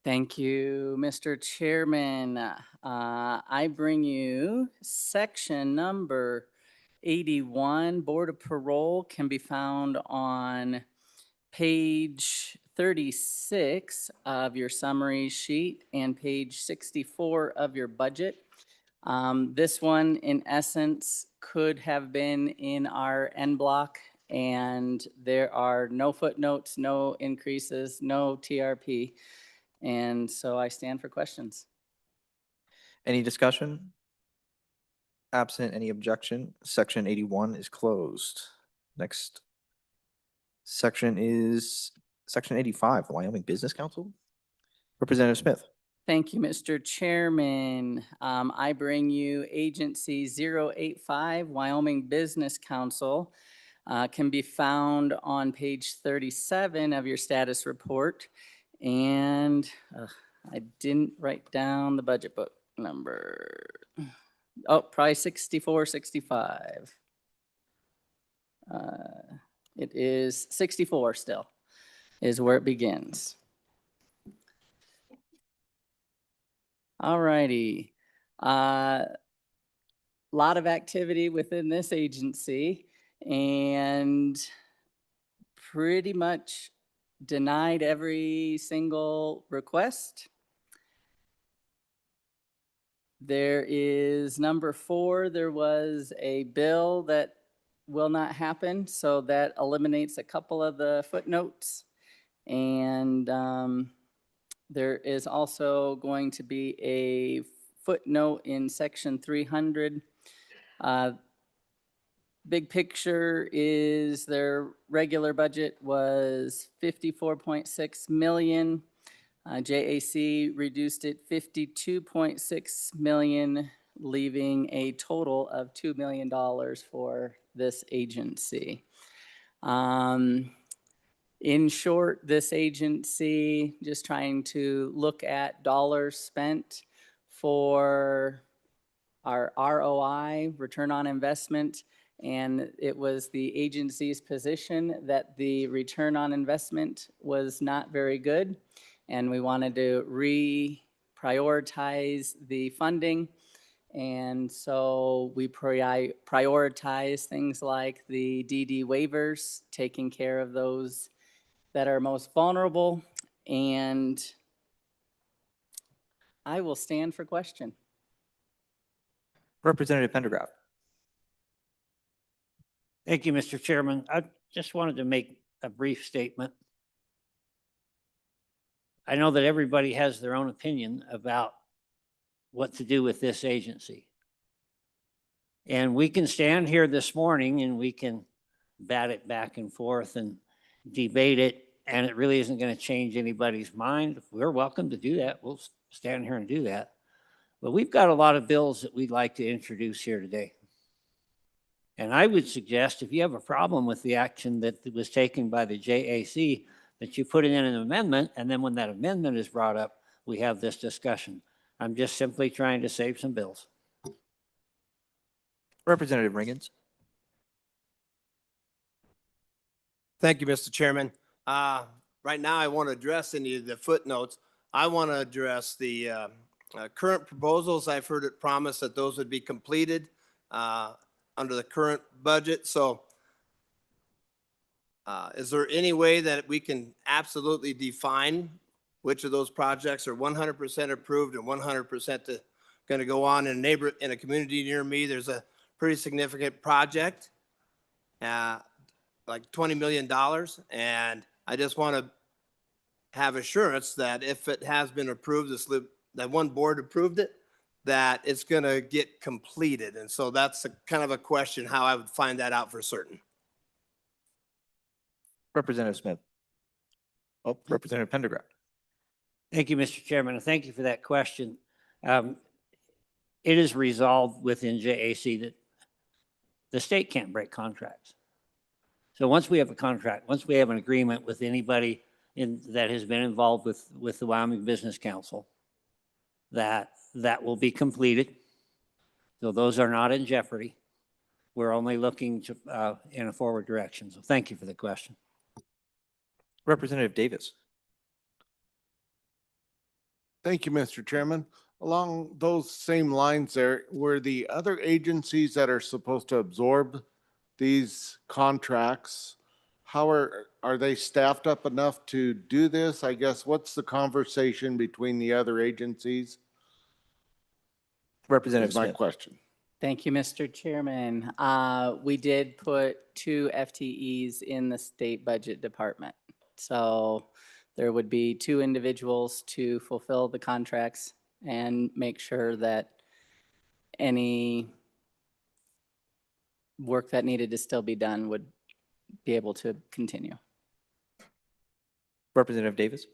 Thank you, Mr. Chairman. I bring you section number 81. Board of Parole can be found on page 36 of your summary sheet and page 64 of your budget. This one, in essence, could have been in our N block, and there are no footnotes, no increases, no TRP. And so I stand for questions. Any discussion? Absent any objection, section 81 is closed. Next section is section 85, the Wyoming Business Council. Representative Smith. Thank you, Mr. Chairman. I bring you Agency 085, Wyoming Business Council. Can be found on page 37 of your status report. And I didn't write down the budget book number. Oh, probably 6465. It is 64 still, is where it begins. All righty. Lot of activity within this agency, and pretty much denied every single request. There is number 4, there was a bill that will not happen, so that eliminates a couple of the footnotes. And There is also going to be a footnote in section 300. Big picture is their regular budget was 54.6 million. JAC reduced it 52.6 million, leaving a total of $2 million for this agency. In short, this agency just trying to look at dollars spent for our ROI, return on investment, and it was the agency's position that the return on investment was not very good, and we wanted to reprioritize the funding. And so we prioritize things like the DD waivers, taking care of those that are most vulnerable, and I will stand for question. Representative Pendergraft. Thank you, Mr. Chairman. I just wanted to make a brief statement. I know that everybody has their own opinion about what to do with this agency. And we can stand here this morning and we can bat it back and forth and debate it, and it really isn't going to change anybody's mind. We're welcome to do that. We'll stand here and do that. But we've got a lot of bills that we'd like to introduce here today. And I would suggest if you have a problem with the action that was taken by the JAC, that you put it in an amendment, and then when that amendment is brought up, we have this discussion. I'm just simply trying to save some bills. Representative Riggins. Thank you, Mr. Chairman. Right now, I want to address any of the footnotes. I want to address the current proposals. I've heard it promised that those would be completed under the current budget. So is there any way that we can absolutely define which of those projects are 100% approved and 100% going to go on in a community near me? There's a pretty significant project, like $20 million. And I just want to have assurance that if it has been approved, that one board approved it, that it's going to get completed. And so that's kind of a question how I would find that out for certain. Representative Smith. Oh, Representative Pendergraft. Thank you, Mr. Chairman, and thank you for that question. It is resolved within JAC that the state can't break contracts. So once we have a contract, once we have an agreement with anybody that has been involved with the Wyoming Business Council, that will be completed. So those are not in jeopardy. We're only looking to, in a forward direction. So thank you for the question. Representative Davis. Thank you, Mr. Chairman. Along those same lines there, were the other agencies that are supposed to absorb these contracts, how are they staffed up enough to do this? I guess, what's the conversation between the other agencies? Representative Is my Smith. question. Thank you, Mr. Chairman. We did put 2 FTEs in the state budget department. So there would be 2 individuals to fulfill the contracts and make sure that any work that needed to still be done would be able to continue. Representative Davis.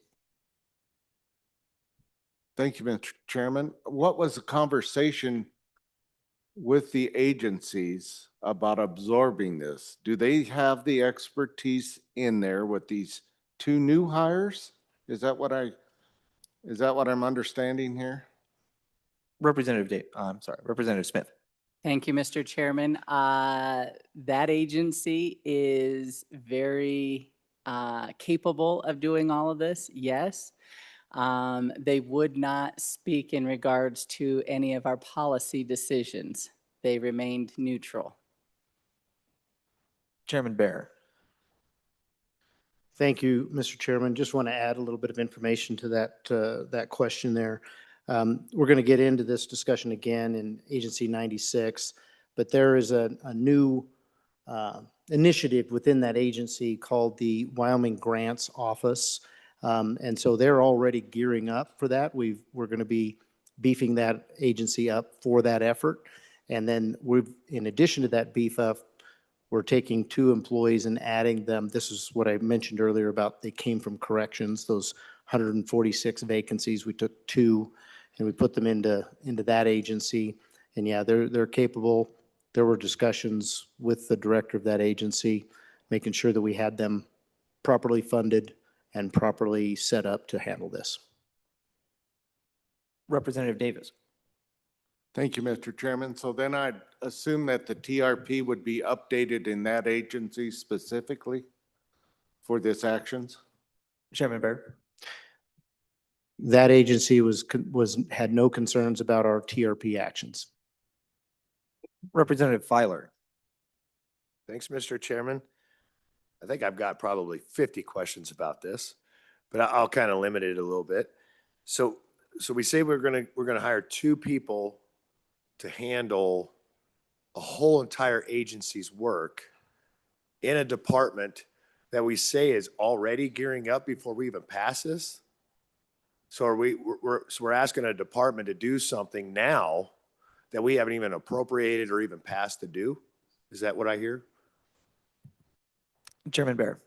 Thank you, Mr. Chairman. What was the conversation with the agencies about absorbing this? Do they have the expertise in there with these 2 new hires? Is that what I'm understanding here? Representative Smith. Thank you, Mr. Chairman. That agency is very capable of doing all of this, yes. They would not speak in regards to any of our policy decisions. They remained neutral. Chairman Bear. Thank you, Mr. Chairman. Just want to add a little bit of information to that question there. We're going to get into this discussion again in Agency 96, but there is a new initiative within that agency called the Wyoming Grants Office. And so they're already gearing up for that. We're going to be beefing that agency up for that effort. And then in addition to that beef up, we're taking 2 employees and adding them. This is what I mentioned earlier about they came from corrections, those 146 vacancies. We took 2 and we put them into that agency. And yeah, they're capable. There were discussions with the director of that agency, making sure that we had them properly funded and properly set up to handle this. Representative Davis. Thank you, Mr. Chairman. So then I'd assume that the TRP would be updated in that agency specifically for this actions? Chairman Bear. That agency had no concerns about our TRP actions. Representative Filer. Thanks, Mr. Chairman. I think I've got probably 50 questions about this, but I'll kind of limit it a little bit. So we say we're gonna hire 2 people to handle a whole entire agency's work in a department that we say is already gearing up before we even pass this. So we're asking a department to do something now that we haven't even appropriated or even passed to do? Is that what I hear? Chairman Bear.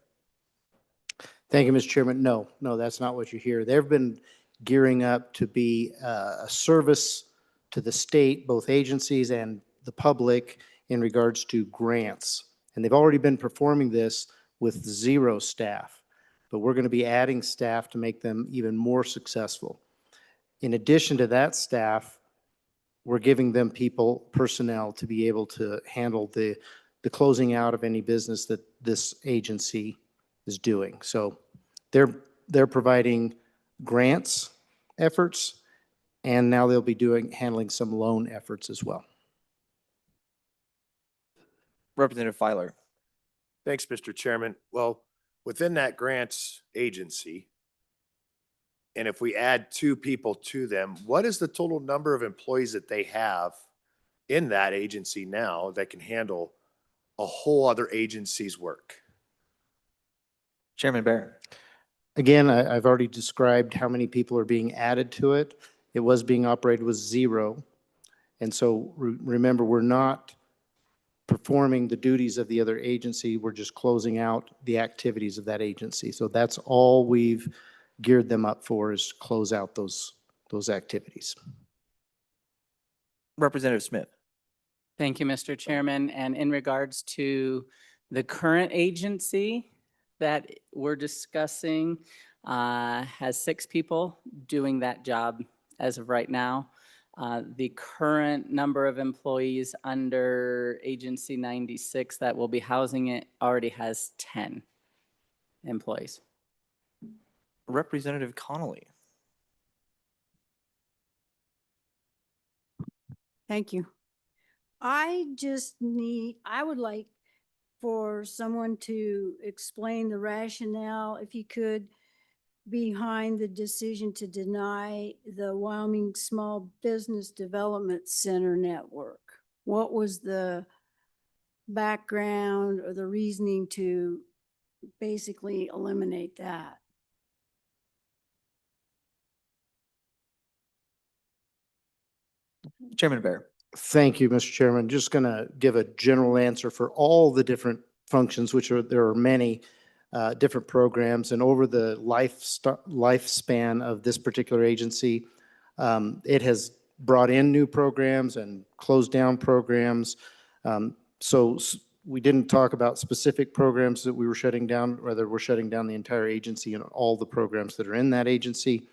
Thank you, Mr. Chairman. No, that's not what you hear. They've been gearing up to be a service to the state, both agencies and the public, in regards to grants. And they've already been performing this with 0 staff, but we're going to be adding staff to make them even more successful. In addition to that staff, we're giving them personnel to be able to handle the closing out of any business that this agency is doing. So they're providing grants efforts, and now they'll be handling some loan efforts as well. Representative Filer. Thanks, Mr. Chairman. Well, within that grants agency, and if we add 2 people to them, what is the total number of employees that they have in that agency now that can handle a whole other agency's work? Chairman Bear. Again, I've already described how many people are being added to it. It was being operated with 0. And so remember, we're not performing the duties of the other agency. We're just closing out the activities of that agency. So that's all we've geared them up for, is close out those activities. Representative Smith. Thank you, Mr. Chairman. And in regards to the current agency that we're discussing, has 6 people doing that job as of right now. The current number of employees under Agency 96 that will be housing it already has 10 employees. Representative Connolly. Thank you. I would like for someone to explain the rationale, if you could, behind the decision to deny the Wyoming Small Business Development Center network. What was the background or the reasoning to basically eliminate that? Chairman Bear. Thank you, Mr. Chairman. Just going to give a general answer for all the different functions, there are many different programs. And over the lifespan of this particular agency, it has brought in new programs and closed down programs. So we didn't talk about specific programs that we were shutting down, rather we're shutting down the entire agency and all the programs that are in that agency,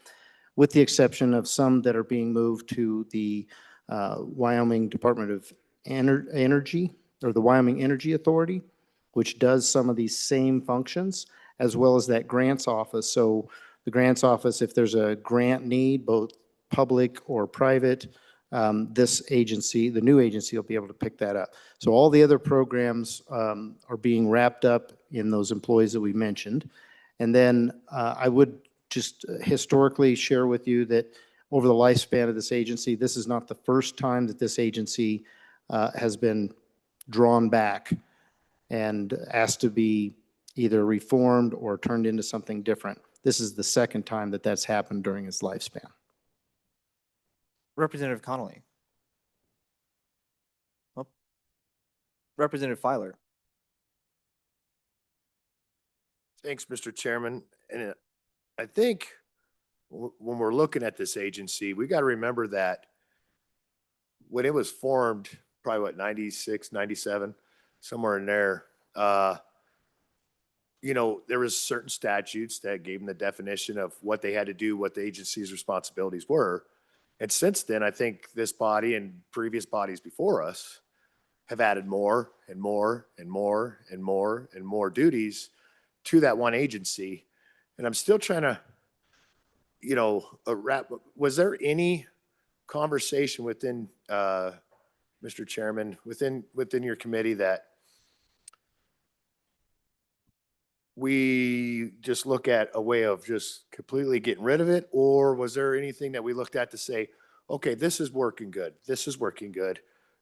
with the exception of some that are being moved to the Wyoming Department of Energy, or the Wyoming Energy Authority, which does some of these same functions, as well as that grants office. So the grants office, if there's a grant need, both public or private, this agency, the new agency, will be able to pick that up. So all the other programs are being wrapped up in those employees that we mentioned. And then I would just historically share with you that over the lifespan of this agency, this is not the first time that this agency has been drawn back and asked to be either reformed or turned into something different. This is the second time that that's happened during its lifespan. Representative Connolly. Oh. Representative Filer. Thanks, Mr. Chairman. And I think when we're looking at this agency, we got to remember that when it was formed, probably what, 96, 97, somewhere in there, you know, there was certain statutes that gave them the definition of what they had to do, what the agency's responsibilities were. And since then, I think this body and previous bodies before us have added more and more and more and more and more duties to that one agency. And I'm still trying to, you know, was there any conversation within, Mr. Chairman, within your committee that we just look at a way of just completely getting rid of it? Or was there anything that we looked at to say, okay, this is working good, this is working good,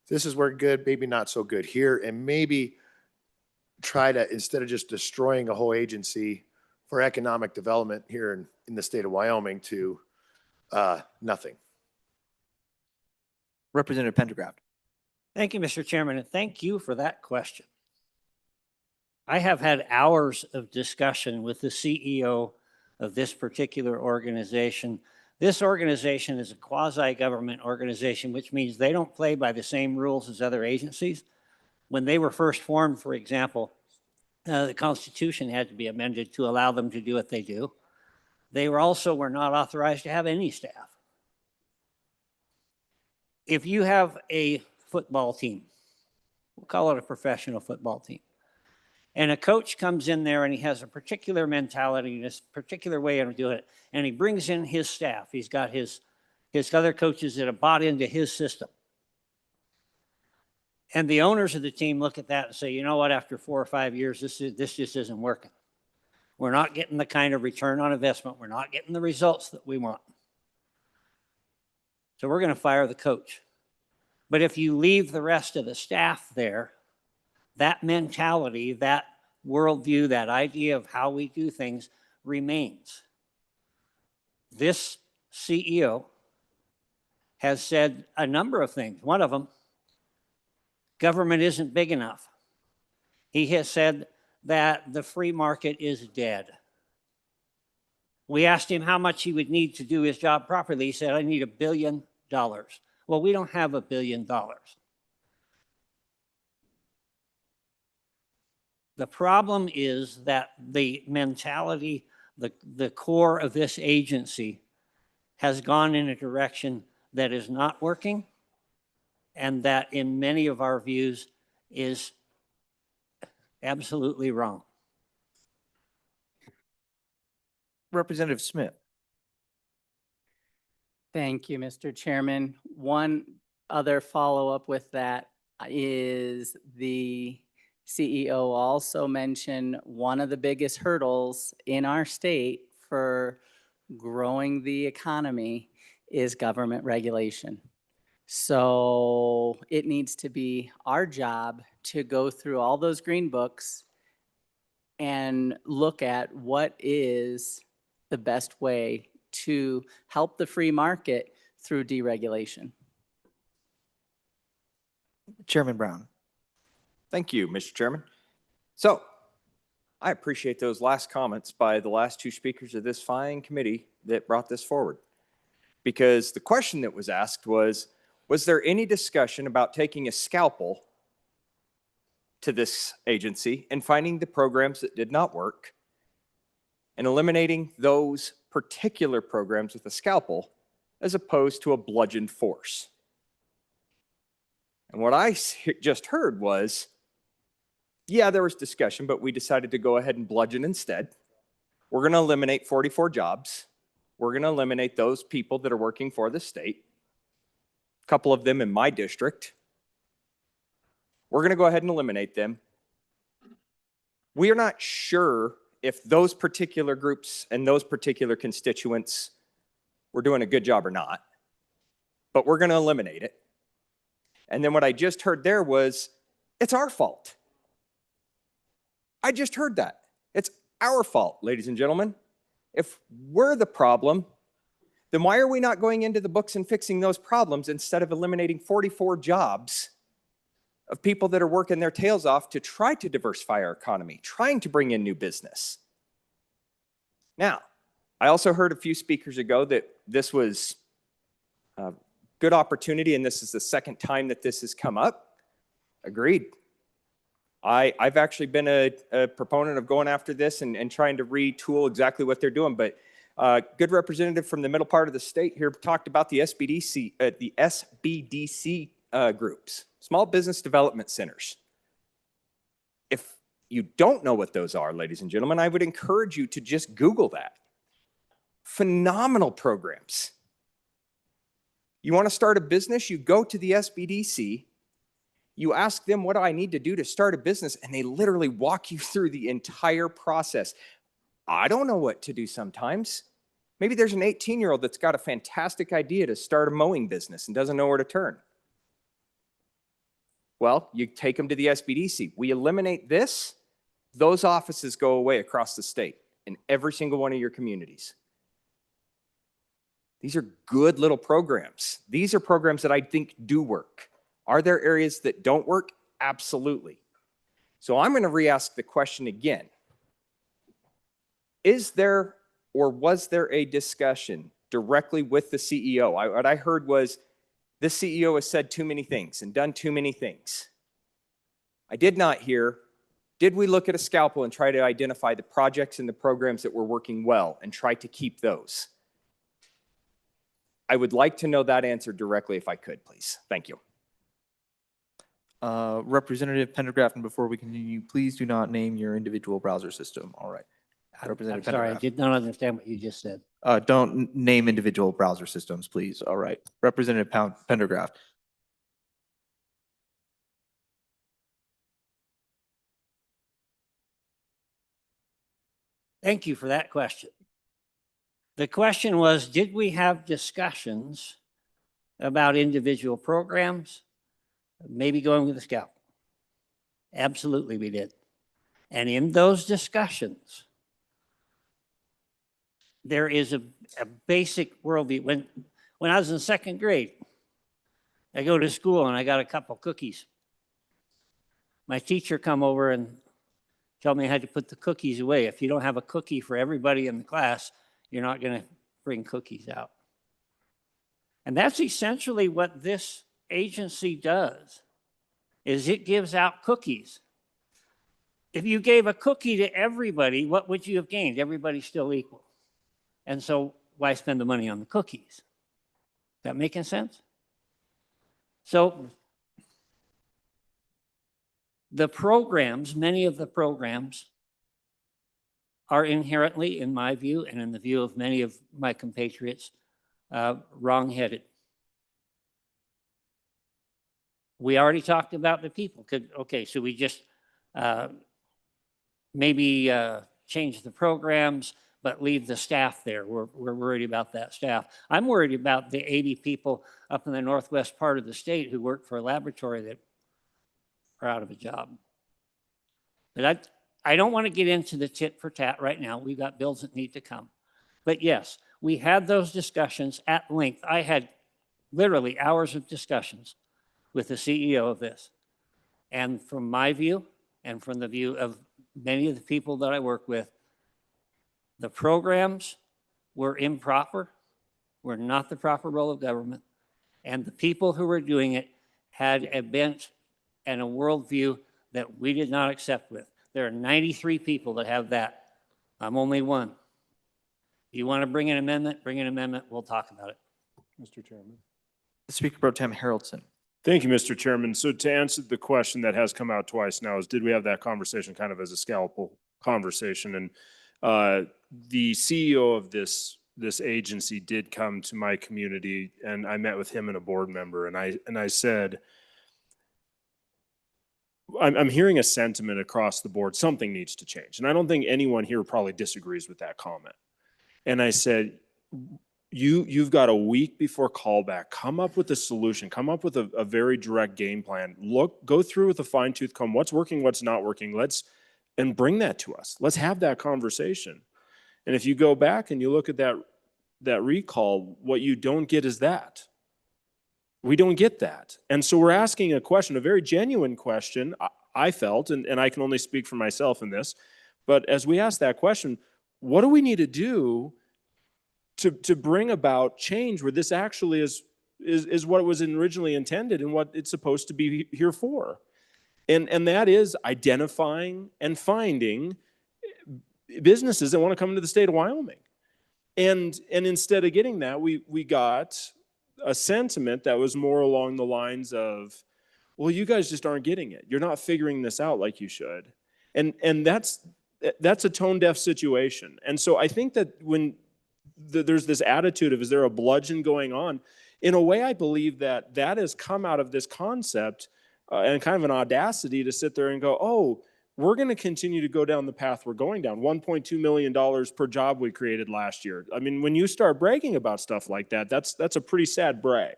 this is working good, maybe not so good here, and maybe try to, instead of just destroying a whole agency for economic development here in the state of Wyoming, to nothing? Representative Pendergraft. Thank you, Mr. Chairman, and thank you for that question. I have had hours of discussion with the CEO of this particular organization. This organization is a quasi-government organization, which means they don't play by the same rules as other agencies. When they were first formed, for example, the Constitution had to be amended to allow them to do what they do. They were not authorized to have any staff. If you have a football team, we'll call it a professional football team, and a coach comes in there and he has a particular mentality, this particular way of doing it, and he brings in his staff. He's got his other coaches that have bought into his system. And the owners of the team look at that and say, you know what, after 4 or 5 years, this just isn't working. We're not getting the kind of return on investment. We're not getting the results that we want. So we're going to fire the coach. But if you leave the rest of the staff there, that mentality, that worldview, that idea of how we do things remains. This CEO has said a number of things. One of them, government isn't big enough. He has said that the free market is dead. We asked him how much he would need to do his job properly. He said, I need $1 billion. Well, we don't have $1 billion. The problem is that the mentality, the core of this agency has gone in a direction that is not working, and that in many of our views is absolutely wrong. Representative Smith. Thank you, Mr. Chairman. One other follow-up with that is the CEO also mentioned one of the biggest hurdles in our state for growing the economy is government regulation. So it needs to be our job to go through all those green books and look at what is the best way to help the free market through deregulation. Chairman Brown. Thank you, Mr. Chairman. So I appreciate those last comments by the last two speakers of this fine committee that brought this forward. Because the question that was asked was there any discussion about taking a scalpel to this agency and finding the programs that did not work and eliminating those particular programs with a scalpel as opposed to a bludgeoned force? And what I just heard was, yeah, there was discussion, but we decided to go ahead and bludgeon instead. We're going to eliminate 44 jobs. We're going to eliminate those people that are working for the state, a couple of them in my district. We're going to go ahead and eliminate them. We are not sure if those particular groups and those particular constituents were doing a good job or not, but we're going to eliminate it. And then what I just heard there was, it's our fault. I just heard that. It's our fault, ladies and gentlemen. If we're the problem, then why are we not going into the books and fixing those problems instead of eliminating 44 jobs of people that are working their tails off to try to diversify our economy, trying to bring in new business? Now, I also heard a few speakers ago that this was a good opportunity, and this is the second time that this has come up. Agreed. I've actually been a proponent of going after this and trying to retool exactly what they're doing, but good representative from the middle part of the state here talked about the SBDC groups, small business development centers. If you don't know what those are, ladies and gentlemen, I would encourage you to just Google that. Phenomenal programs. You want to start a business, you go to the SBDC, you ask them, what do I need to do to start a business? And they literally walk you through the entire process. I don't know what to do sometimes. Maybe there's an 18-year-old that's got a fantastic idea to start a mowing business and doesn't know where to turn. Well, you take them to the SBDC. We eliminate this, those offices go away across the state in every single one of your communities. These are good little programs. These are programs that I think do work. Are there areas that don't work? Absolutely. So I'm going to re-ask the question again. Is there or was there a discussion directly with the CEO? What I heard was this CEO has said too many things and done too many things. I did not hear, did we look at a scalpel and try to identify the projects and the programs that were working well and try to keep those? I would like to know that answer directly if I could, please. Thank you. Representative Pendergraft, and before we continue, please do not name your individual browser system. All right. I'm sorry, I did not understand what you just said. Don't name individual browser systems, please. All right. Representative Pendergraft. Thank you for that question. The question was, did we have discussions about individual programs, maybe going with the scalpel? Absolutely, we did. And in those discussions, there is a basic worldview. When I was in second grade, I go to school and I got a couple cookies. My teacher come over and told me I had to put the cookies away. If you don't have a cookie for everybody in the class, you're not going to bring cookies out. And that's essentially what this agency does, is it gives out cookies. If you gave a cookie to everybody, what would you have gained? Everybody's still equal. And so why spend the money on the cookies? Is that making sense? So the programs, many of the programs are inherently, in my view, and in the view of many of my compatriots, wrong-headed. We already talked about the people. Okay, so we just maybe change the programs, but leave the staff there. We're worried about that staff. I'm worried about the 80 people up in the northwest part of the state who work for a laboratory that are out of a job. But I don't want to get into the tit for tat right now. We've got bills that need to come. But yes, we had those discussions at length. I had literally hours of discussions with the CEO of this. And from my view, and from the view of many of the people that I work with, the programs were improper, were not the proper role of government, and the people who were doing it had a bent and a worldview that we did not accept with. There are 93 people that have that. I'm only one. If you want to bring an amendment, bring an amendment. We'll talk about it. Mr. Chairman. Speaker Pro Tem Haroldson. Thank you, Mr. Chairman. So to answer the question that has come out twice now is, did we have that conversation kind of as a scalpel conversation? And the CEO of this agency did come to my community, and I met with him and a board member, and I said, I'm hearing a sentiment across the board, something needs to change. And I don't think anyone here probably disagrees with that comment. And I said, you've got a week before callback, come up with a solution, come up with a very direct game plan, go through with a fine tooth comb, what's working, what's not working, and bring that to us. Let's have that conversation. And if you go back and you look at that recall, what you don't get is that. We don't get that. And so we're asking a question, a very genuine question, I felt, and I can only speak for myself in this, but as we ask that question, what do we need to do to bring about change where this actually is what was originally intended and what it's supposed to be here for? And that is identifying and finding businesses that want to come into the state of Wyoming. And instead of getting that, we got a sentiment that was more along the lines of, well, you guys just aren't getting it. You're not figuring this out like you should. And that's a tone-deaf situation. And so I think that when there's this attitude of, is there a bludgeon going on? In a way, I believe that has come out of this concept and kind of an audacity to sit there and go, oh, we're going to continue to go down the path we're going down. $1.2 million per job we created last year. I mean, when you start bragging about stuff like that, that's a pretty sad brag.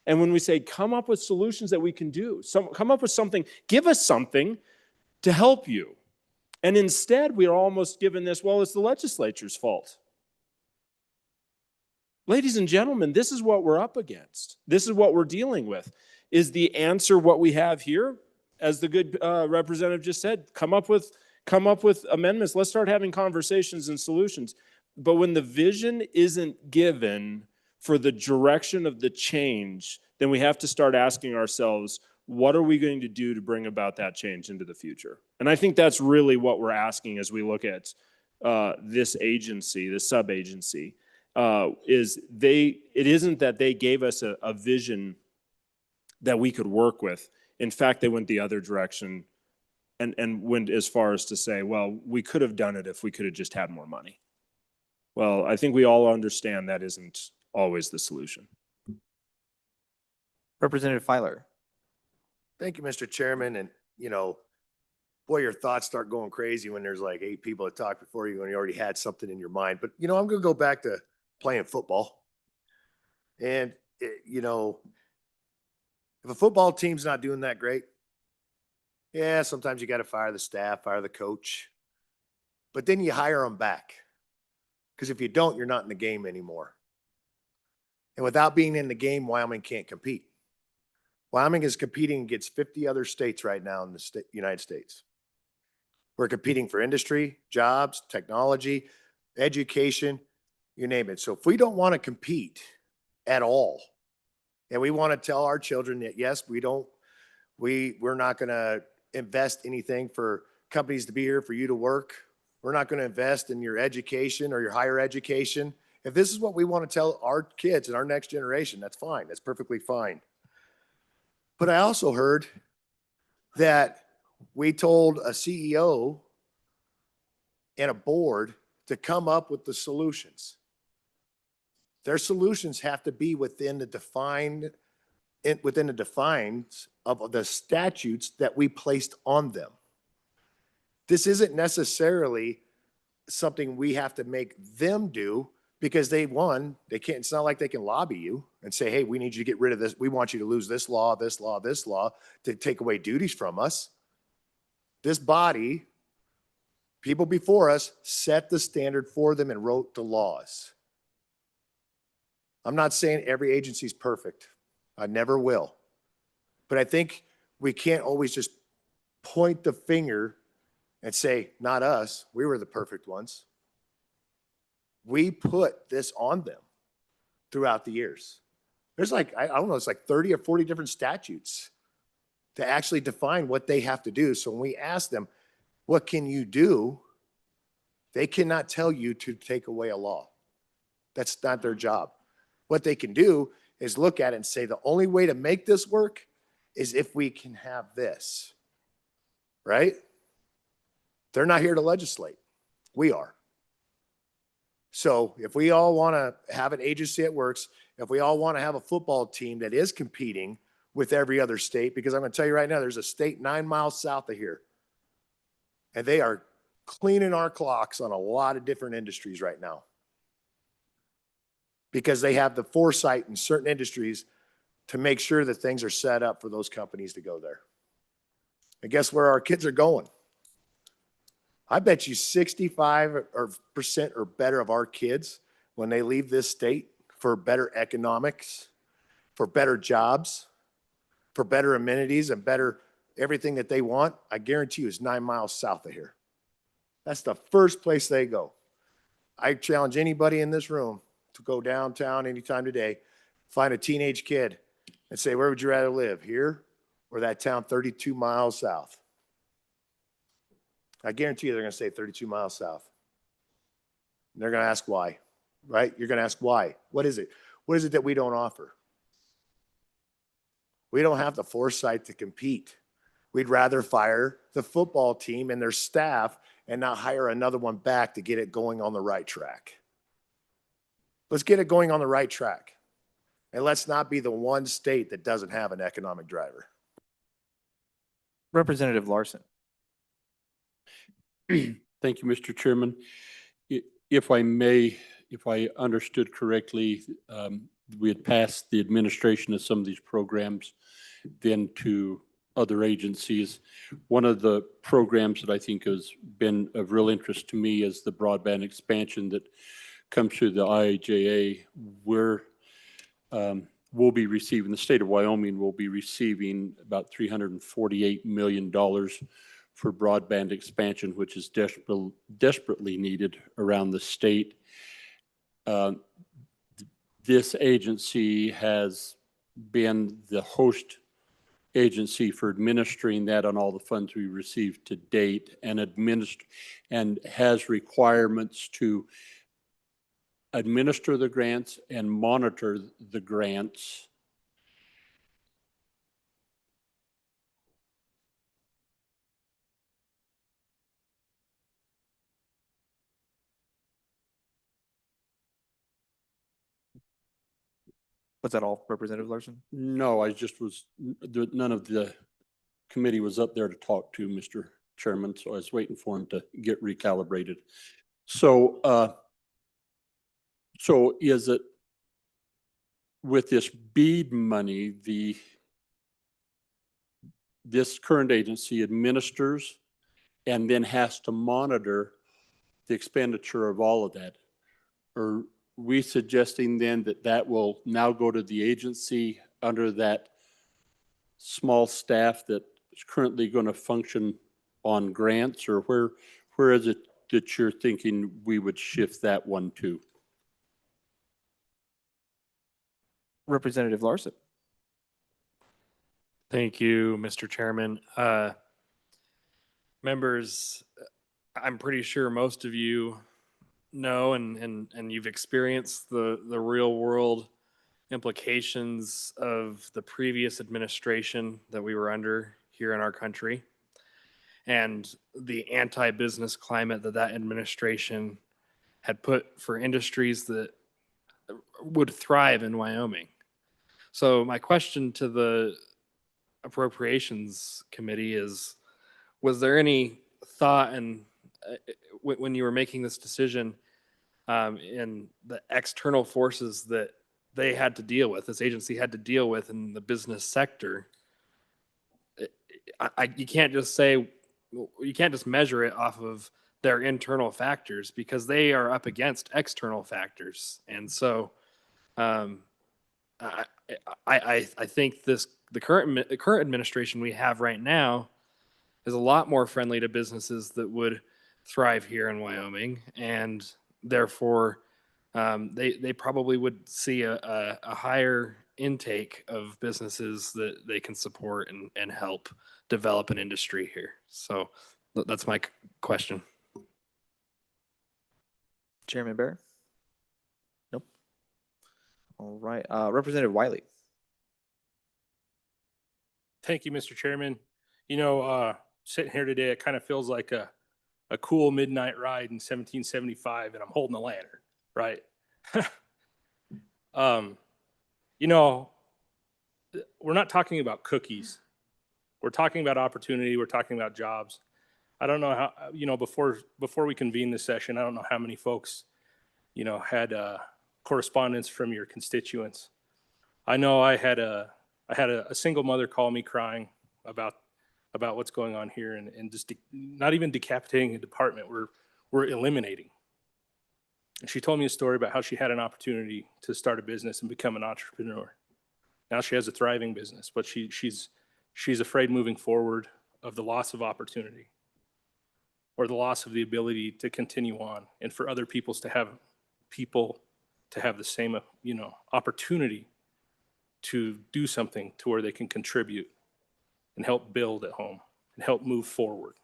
And when we say, come up with solutions that we can do, come up with something, give us something to help you. And instead, we are almost given this, well, it's the legislature's fault. Ladies and gentlemen, this is what we're up against. This is what we're dealing with. Is the answer what we have here? As the good representative just said, come up with amendments. Let's start having conversations and solutions. But when the vision isn't given for the direction of the change, then we have to start asking ourselves, what are we going to do to bring about that change into the future? And I think that's really what we're asking as we look at this agency, this sub-agency. It isn't that they gave us a vision that we could work with. In fact, they went the other direction and went as far as to say, well, we could have done it if we could have just had more money. Well, I think we all understand that isn't always the solution. Representative Filer. Thank you, Mr. Chairman. And, boy, your thoughts start going crazy when there's like 8 people that talk before you and you already had something in your mind. But, I'm going to go back to playing football. And, if a football team's not doing that great, yeah, sometimes you got to fire the staff, fire the coach. But then you hire them back. Because if you don't, you're not in the game anymore. And without being in the game, Wyoming can't compete. Wyoming is competing against 50 other states right now in the United States. We're competing for industry, jobs, technology, education, you name it. So if we don't want to compete at all, and we want to tell our children that, yes, we're not going to invest anything for companies to be here for you to work. We're not going to invest in your education or your higher education. If this is what we want to tell our kids and our next generation, that's fine. That's perfectly fine. But I also heard that we told a CEO and a board to come up with the solutions. Their solutions have to be within the defines of the statutes that we placed on them. This isn't necessarily something we have to make them do because they can't, it's not like they can lobby you and say, hey, we need you to get rid of this. We want you to lose this law, this law, this law to take away duties from us. This body, people before us, set the standard for them and wrote the laws. I'm not saying every agency is perfect. I never will. But I think we can't always just point the finger and say, not us, we were the perfect ones. We put this on them throughout the years. There's like, I don't know, it's like 30 or 40 different statutes to actually define what they have to do. So when we ask them, what can you do? They cannot tell you to take away a law. That's not their job. What they can do is look at it and say, the only way to make this work is if we can have this, right? They're not here to legislate. We are. So if we all want to have an agency that works, if we all want to have a football team that is competing with every other state, because I'm going to tell you right now, there's a state 9 miles south of here, and they are cleaning our clocks on a lot of different industries right now because they have the foresight in certain industries to make sure that things are set up for those companies to go there. And guess where our kids are going? I bet you 65% or better of our kids, when they leave this state for better economics, for better jobs, for better amenities and better everything that they want, I guarantee you is 9 miles south of here. That's the first place they go. I challenge anybody in this room to go downtown anytime today, find a teenage kid and say, where would you rather live, here or that town 32 miles south? I guarantee you they're going to say 32 miles south. And they're going to ask why, right? You're going to ask why. What is it? What is it that we don't offer? We don't have the foresight to compete. We'd rather fire the football team and their staff and not hire another one back to get it going on the right track. Let's get it going on the right track. And let's not be the one state that doesn't have an economic driver. Representative Larson. Thank you, Mr. Chairman. If I may, if I understood correctly, we had passed the administration of some of these programs then to other agencies. One of the programs that I think has been of real interest to me is the broadband expansion that comes through the IIJA. We'll be receiving, the state of Wyoming will be receiving about $348 million for broadband expansion, which is desperately needed around the state. This agency has been the host agency for administering that on all the funds we received to date, and has requirements to administer the grants and monitor the grants. Was that all, Representative Larson? No, I just was, none of the committee was up there to talk to, Mr. Chairman, so I was waiting for him to get recalibrated. So, so is it with this BEAD money, this current agency administers and then has to monitor the expenditure of all of that? Are we suggesting then that that will now go to the agency under that small staff that is currently going to function on grants, or where is it that you're thinking we would shift that one to? Representative Larson. Thank you, Mr. Chairman. Members, I'm pretty sure most of you know and you've experienced the real world implications of the previous administration that we were under here in our country, and the anti-business climate that administration had put for industries that would thrive in Wyoming. So my question to the Appropriations Committee is, was there any thought and when you were making this decision in the external forces that they had to deal with, this agency had to deal with in the business sector? You can't just say, you can't just measure it off of their internal factors, because they are up against external factors. And so I think the current administration we have right now is a lot more friendly to businesses that would thrive here in Wyoming, and therefore they probably would see a higher intake of businesses that they can support and help develop an industry here. So that's my question. Chairman Bear? Nope. All right. Representative Wiley. Thank you, Mr. Chairman. You know, sitting here today, it kind of feels like a cool midnight ride in 1775, and I'm holding a lantern, right? You know, we're not talking about cookies. We're talking about opportunity. We're talking about jobs. I don't know how, you know, before we convene this session, I don't know how many folks, you know, had correspondence from your constituents. I know I had a single mother call me crying about about what's going on here and just not even decapitating a department, we're eliminating. And she told me a story about how she had an opportunity to start a business and become an entrepreneur. Now she has a thriving business, but she's afraid moving forward of the loss of opportunity or the loss of the ability to continue on, and for other people to have the same, opportunity to do something to where they can contribute and help build at home and help move forward.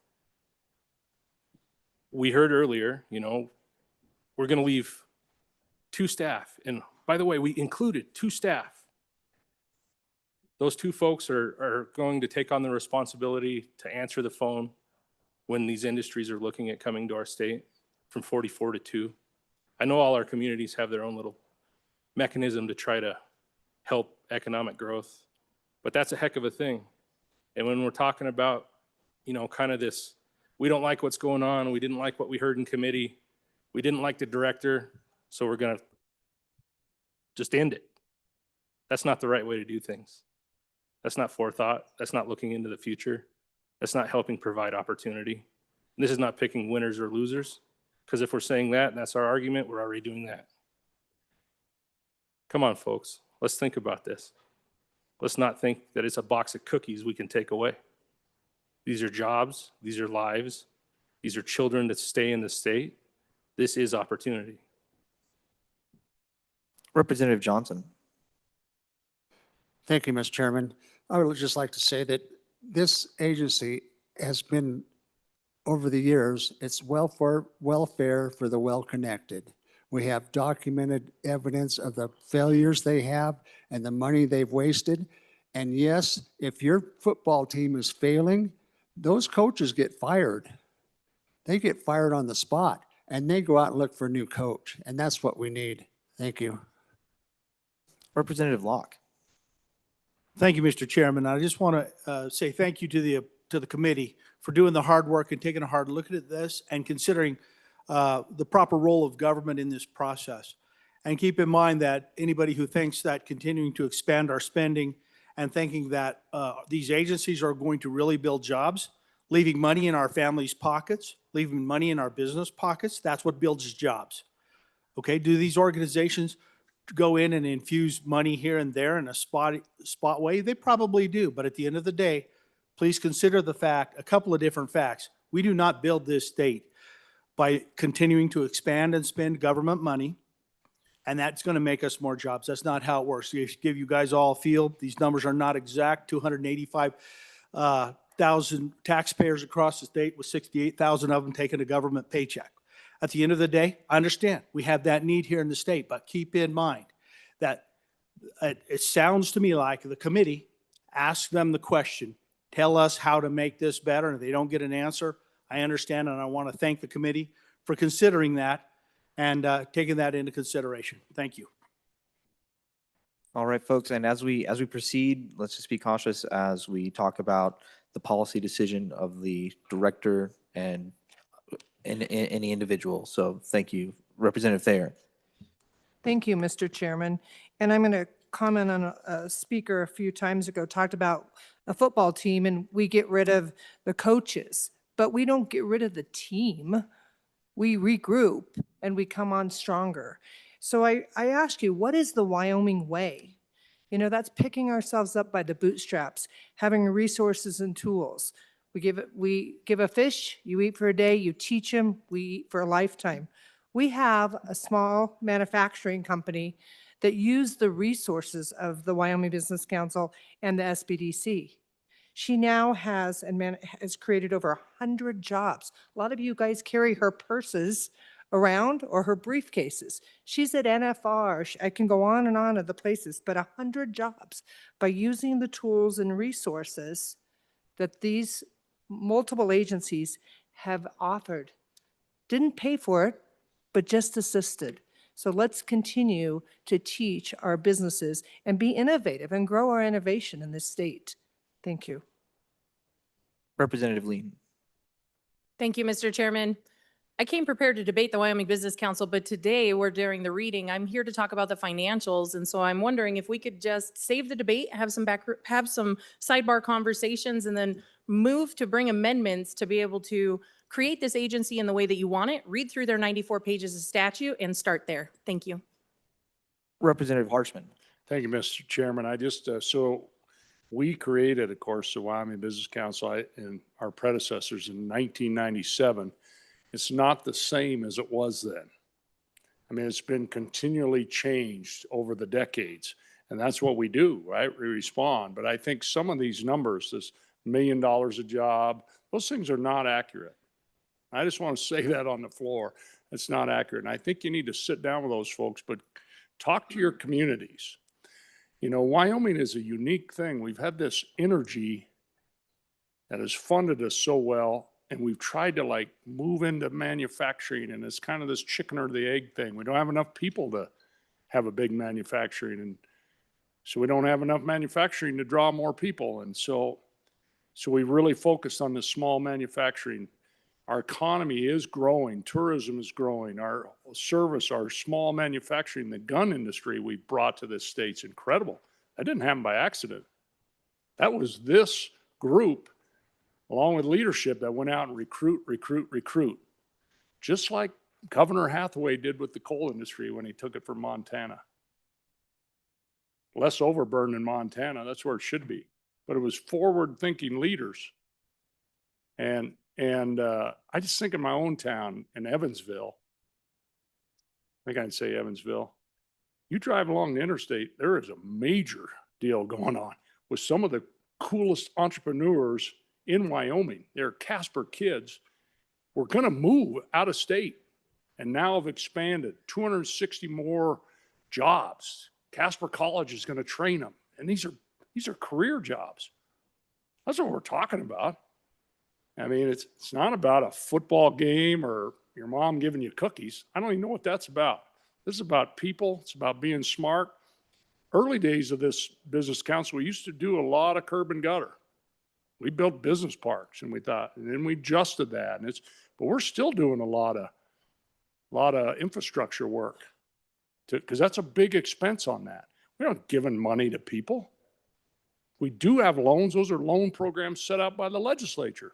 We heard earlier, we're going to leave 2 staff. And by the way, we included 2 staff. Those 2 folks are going to take on the responsibility to answer the phone when these industries are looking at coming to our state from 44 to 2. I know all our communities have their own little mechanism to try to help economic growth, but that's a heck of a thing. And when we're talking about, kind of this, we don't like what's going on, we didn't like what we heard in committee, we didn't like the director, so we're going to just end it. That's not the right way to do things. That's not forethought. That's not looking into the future. That's not helping provide opportunity. And this is not picking winners or losers, because if we're saying that and that's our argument, we're already doing that. Come on, folks. Let's think about this. Let's not think that it's a box of cookies we can take away. These are jobs. These are lives. These are children that stay in the state. This is opportunity. Representative Johnson. Thank you, Mr. Chairman. I would just like to say that this agency has been, over the years, it's welfare for the well-connected. We have documented evidence of the failures they have and the money they've wasted. And yes, if your football team is failing, those coaches get fired. They get fired on the spot and they go out and look for a new coach. And that's what we need. Thank you. Representative Locke. Thank you, Mr. Chairman. I just want to say thank you to the committee for doing the hard work and taking a hard look at this and considering the proper role of government in this process. And keep in mind that anybody who thinks that continuing to expand our spending and thinking that these agencies are going to really build jobs, leaving money in our families' pockets, leaving money in our business pockets, that's what builds jobs. Okay, do these organizations go in and infuse money here and there in a spot way? They probably do, but at the end of the day, please consider a couple of different facts. We do not build this state by continuing to expand and spend government money, and that's going to make us more jobs. That's not how it works. To give you guys all a feel, these numbers are not exact. 285,000 taxpayers across the state, with 68,000 of them taking a government paycheck. At the end of the day, I understand we have that need here in the state, but keep in mind that it sounds to me like the committee asked them the question, tell us how to make this better, and if they don't get an answer, I understand, and I want to thank the committee for considering that and taking that into consideration. Thank you. All right, folks, and as we proceed, let's just be cautious as we talk about the policy decision of the director and any individual. So thank you, Representative Thayer. Thank you, Mr. Chairman. And I'm going to comment on a speaker a few times ago talked about a football team and we get rid of the coaches, but we don't get rid of the team. We regroup and we come on stronger. So I ask you, what is the Wyoming way? That's picking ourselves up by the bootstraps, having resources and tools. We give a fish, you eat for a day, you teach them, we eat for a lifetime. We have a small manufacturing company that use the resources of the Wyoming Business Council and the SBDC. She now has created over 100 jobs. A lot of you guys carry her purses around or her briefcases. She's at NFR. I can go on and on of the places, but 100 jobs by using the tools and resources that these multiple agencies have offered. Didn't pay for it, but just assisted. So let's continue to teach our businesses and be innovative and grow our innovation in this state. Thank you. Representative Lean. Thank you, Mr. Chairman. I came prepared to debate the Wyoming Business Council, but today we're during the reading. I'm here to talk about the financials, and so I'm wondering if we could just save the debate, have some sidebar conversations, and then move to bring amendments to be able to create this agency in the way that you want it, read through their 94 pages of statute and start there. Thank you. Representative Harshman. Thank you, Mr. Chairman. I just, so we created, of course, the Wyoming Business Council and our predecessors in 1997. It's not the same as it was then. I mean, it's been continually changed over the decades. And that's what we do, right? We respond. But I think some of these numbers, this $1 million a job, those things are not accurate. I just want to say that on the floor. It's not accurate. And I think you need to sit down with those folks, but talk to your communities. You know, Wyoming is a unique thing. We've had this energy that has funded us so well, and we've tried to like move into manufacturing, and it's kind of this chicken or the egg thing. We don't have enough people to have a big manufacturing, and so we don't have enough manufacturing to draw more people. And so we really focused on the small manufacturing. Our economy is growing, tourism is growing, our service, our small manufacturing, the gun industry we've brought to this state's incredible. That didn't happen by accident. That was this group, along with leadership, that went out and recruit. Just like Governor Hathaway did with the coal industry when he took it from Montana. Less overburden in Montana, that's where it should be. But it was forward-thinking leaders. And I just think in my own town, in Evansville, I think I'd say Evansville, you drive along the interstate, there is a major deal going on with some of the coolest entrepreneurs in Wyoming. They're Casper kids. We're going to move out of state and now have expanded 260 more jobs. Casper College is going to train them. And these are career jobs. That's what we're talking about. I mean, it's not about a football game or your mom giving you cookies. I don't even know what that's about. This is about people. It's about being smart. Early days of this business council, we used to do a lot of curb and gutter. We built business parks, and we thought, and then we adjusted that. But we're still doing a lot of infrastructure work, because that's a big expense on that. We aren't giving money to people. We do have loans. Those are loan programs set up by the legislature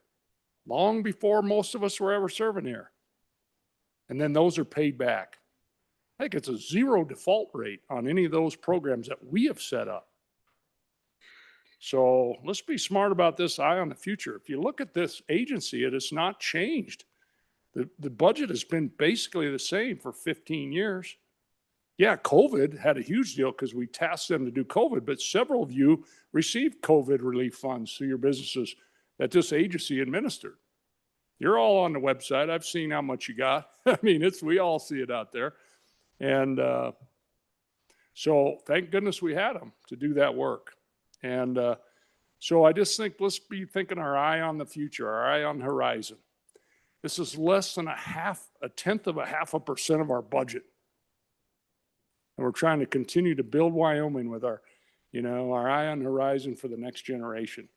long before most of us were ever serving here. And then those are paid back. I think it's a 0 default rate on any of those programs that we have set up. So let's be smart about this, eye on the future. If you look at this agency, it has not changed. The budget has been basically the same for 15 years. Yeah, COVID had a huge deal because we tasked them to do COVID, but several of you received COVID relief funds through your businesses that this agency administered. You're all on the website. I've seen how much you got. I mean, we all see it out there. And so thank goodness we had them to do that work. And so I just think let's be thinking our eye on the future, our eye on the horizon. This is less than a 0.1% of our budget. And we're trying to continue to build Wyoming with our eye on the horizon for the next generation,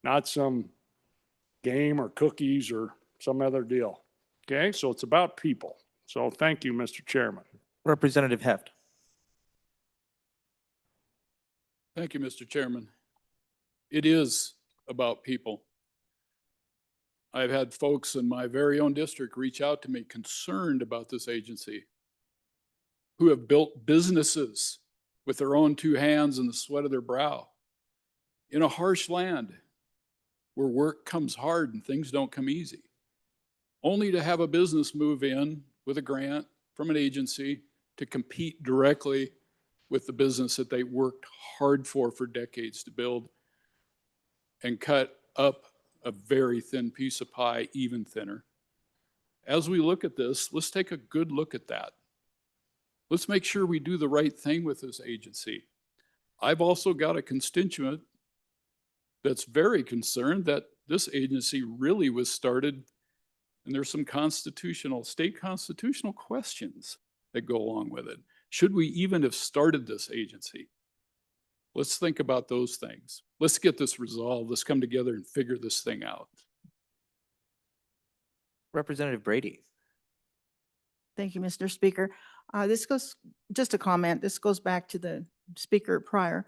not some game or cookies or some other deal. Okay, so it's about people. So thank you, Mr. Chairman. Representative Heft. Thank you, Mr. Chairman. It is about people. I've had folks in my very own district reach out to me concerned about this agency, who have built businesses with their own 2 hands and the sweat of their brow in a harsh land where work comes hard and things don't come easy, only to have a business move in with a grant from an agency to compete directly with the business that they worked hard for decades to build and cut up a very thin piece of pie even thinner. As we look at this, let's take a good look at that. Let's make sure we do the right thing with this agency. I've also got a constituent that's very concerned that this agency really was started, and there's some state constitutional questions that go along with it. Should we even have started this agency? Let's think about those things. Let's get this resolved. Let's come together and figure this thing out. Representative Brady. Thank you, Mr. Speaker. Just a comment, this goes back to the speaker prior,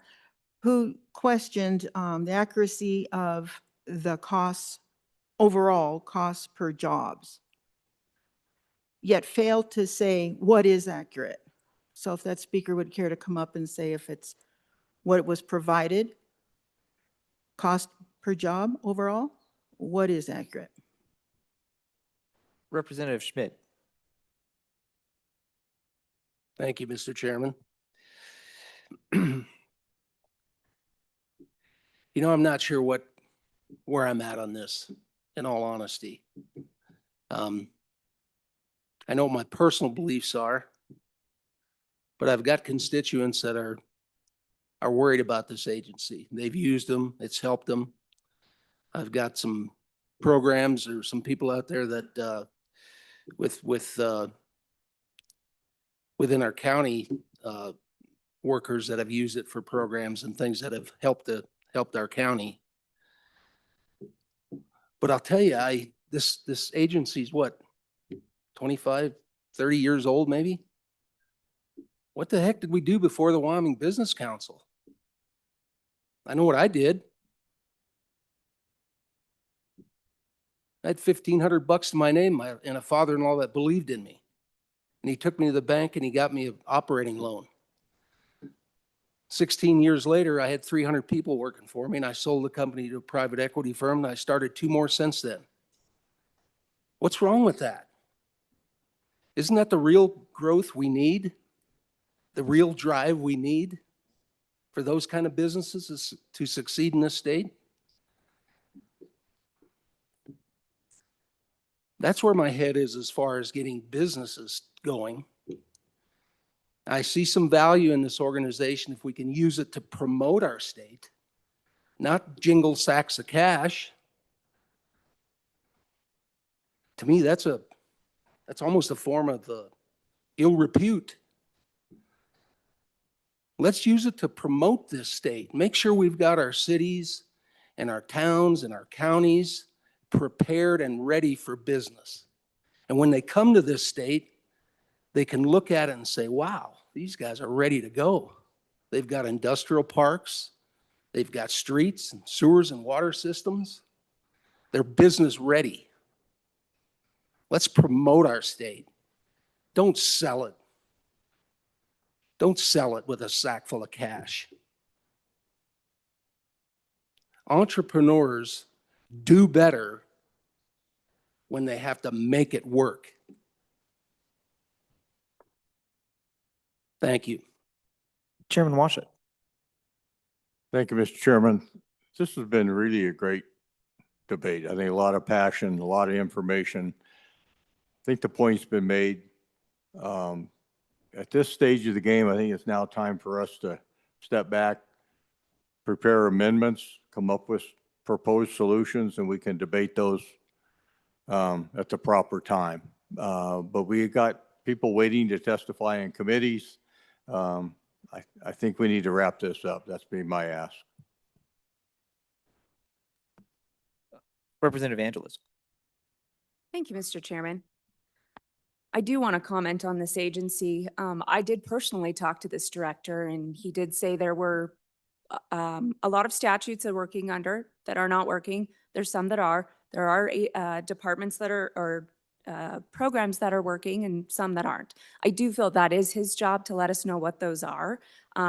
who questioned the accuracy of the costs, overall costs per jobs, yet fail to say what is accurate. So if that speaker would care to come up and say if it's what was provided, cost per job overall, what is accurate? Representative Schmidt. Thank you, Mr. Chairman. I'm not sure where I'm at on this, in all honesty. I know what my personal beliefs are, but I've got constituents that are worried about this agency. They've used them, it's helped them. I've got some programs or some people out there that within our county, workers that have used it for programs and things that have helped our county. But I'll tell you, this agency's what, 25, 30 years old maybe? What the heck did we do before the Wyoming Business Council? I know what I did. I had $1,500 to my name and a father-in-law that believed in me. And he took me to the bank and he got me an operating loan. 16 years later, I had 300 people working for me and I sold the company to a private equity firm and I started 2 more since then. What's wrong with that? Isn't that the real growth we need? The real drive we need for those kind of businesses to succeed in this state? That's where my head is as far as getting businesses going. I see some value in this organization if we can use it to promote our state, not jingle sacks of cash. To me, that's almost a form of ill repute. Let's use it to promote this state. Make sure we've got our cities and our towns and our counties prepared and ready for business. And when they come to this state, they can look at it and say, wow, these guys are ready to go. They've got industrial parks. They've got streets and sewers and water systems. They're business ready. Let's promote our state. Don't sell it. Don't sell it with a sack full of cash. Entrepreneurs do better when they have to make it work. Thank you. Chairman Washut. Thank you, Mr. Chairman. This has been really a great debate. I think a lot of passion, a lot of information. I think the point's been made. At this stage of the game, I think it's now time for us to step back, prepare amendments, come up with proposed solutions, and we can debate those at the proper time. But we got people waiting to testify in committees. I think we need to wrap this up. That's been my ask. Representative Angeles. Thank you, Mr. Chairman. I do want to comment on this agency. I did personally talk to this director, and he did say there were a lot of statutes they're working under that are not working. There's some that are. There are departments that are, or programs that are working and some that aren't. I do feel that is his job to let us know what those are,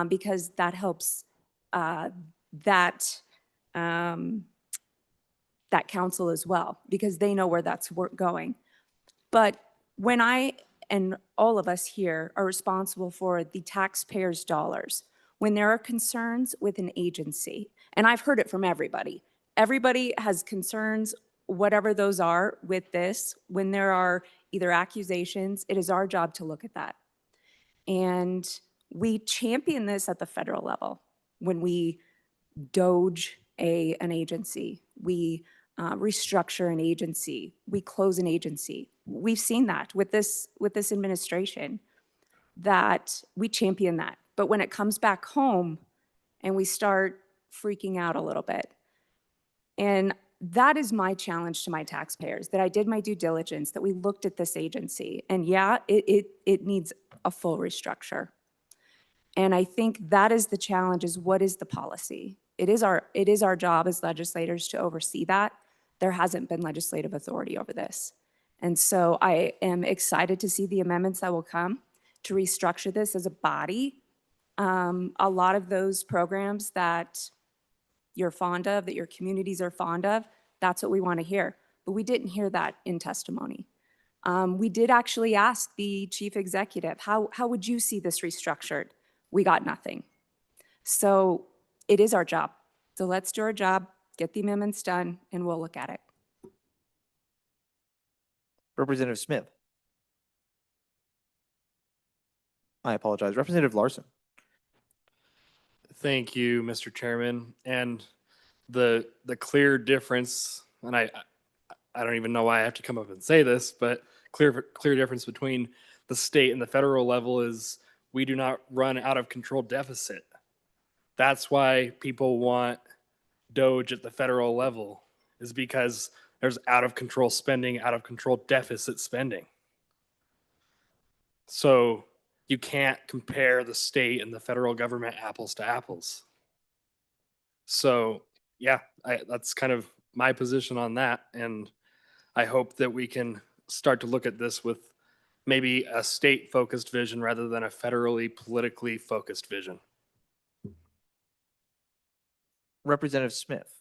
because that helps that council as well, because they know where that's going. But when I and all of us here are responsible for the taxpayers' dollars, when there are concerns with an agency, and I've heard it from everybody, everybody has concerns, whatever those are with this, when there are either accusations, it is our job to look at that. And we champion this at the federal level. When we doge an agency, we restructure an agency, we close an agency. We've seen that with this administration, that we champion that. But when it comes back home and we start freaking out a little bit, and that is my challenge to my taxpayers, that I did my due diligence, that we looked at this agency, and yeah, it needs a full restructure. And I think that is the challenge, is what is the policy? It is our job as legislators to oversee that. There hasn't been legislative authority over this. And so I am excited to see the amendments that will come to restructure this as a body. A lot of those programs that you're fond of, that your communities are fond of, that's what we want to hear. But we didn't hear that in testimony. We did actually ask the chief executive, how would you see this restructured? We got nothing. So it is our job. So let's do our job, get the amendments done, and we'll look at it. Representative Smith. I apologize. Representative Larson. Thank you, Mr. Chairman. And the clear difference, and I don't even know why I have to come up and say this, but clear difference between the state and the federal level is we do not run out of control deficit. That's why people want DOGE at the federal level, is because there's out of control spending, out of control deficit spending. So you can't compare the state and the federal government apples to apples. So yeah, that's kind of my position on that. And I hope that we can start to look at this with maybe a state-focused vision rather than a federally, politically focused vision. Representative Smith.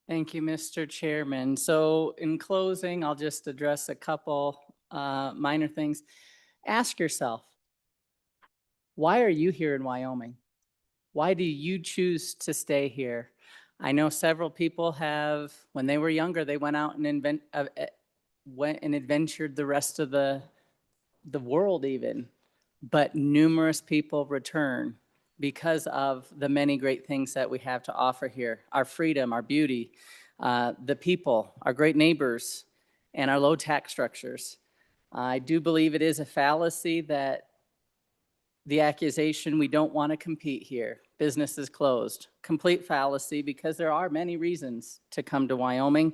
Thank you, Mr. Chairman. So in closing, I'll just address a couple minor things. Ask yourself, why are you here in Wyoming? Why do you choose to stay here? I know several people have, when they were younger, they went out and went and adventured the rest of the world even, but numerous people return because of the many great things that we have to offer here. Our freedom, our beauty, the people, our great neighbors, and our low tax structures. I do believe it is a fallacy that the accusation we don't want to compete here, business is closed. Complete fallacy, because there are many reasons to come to Wyoming.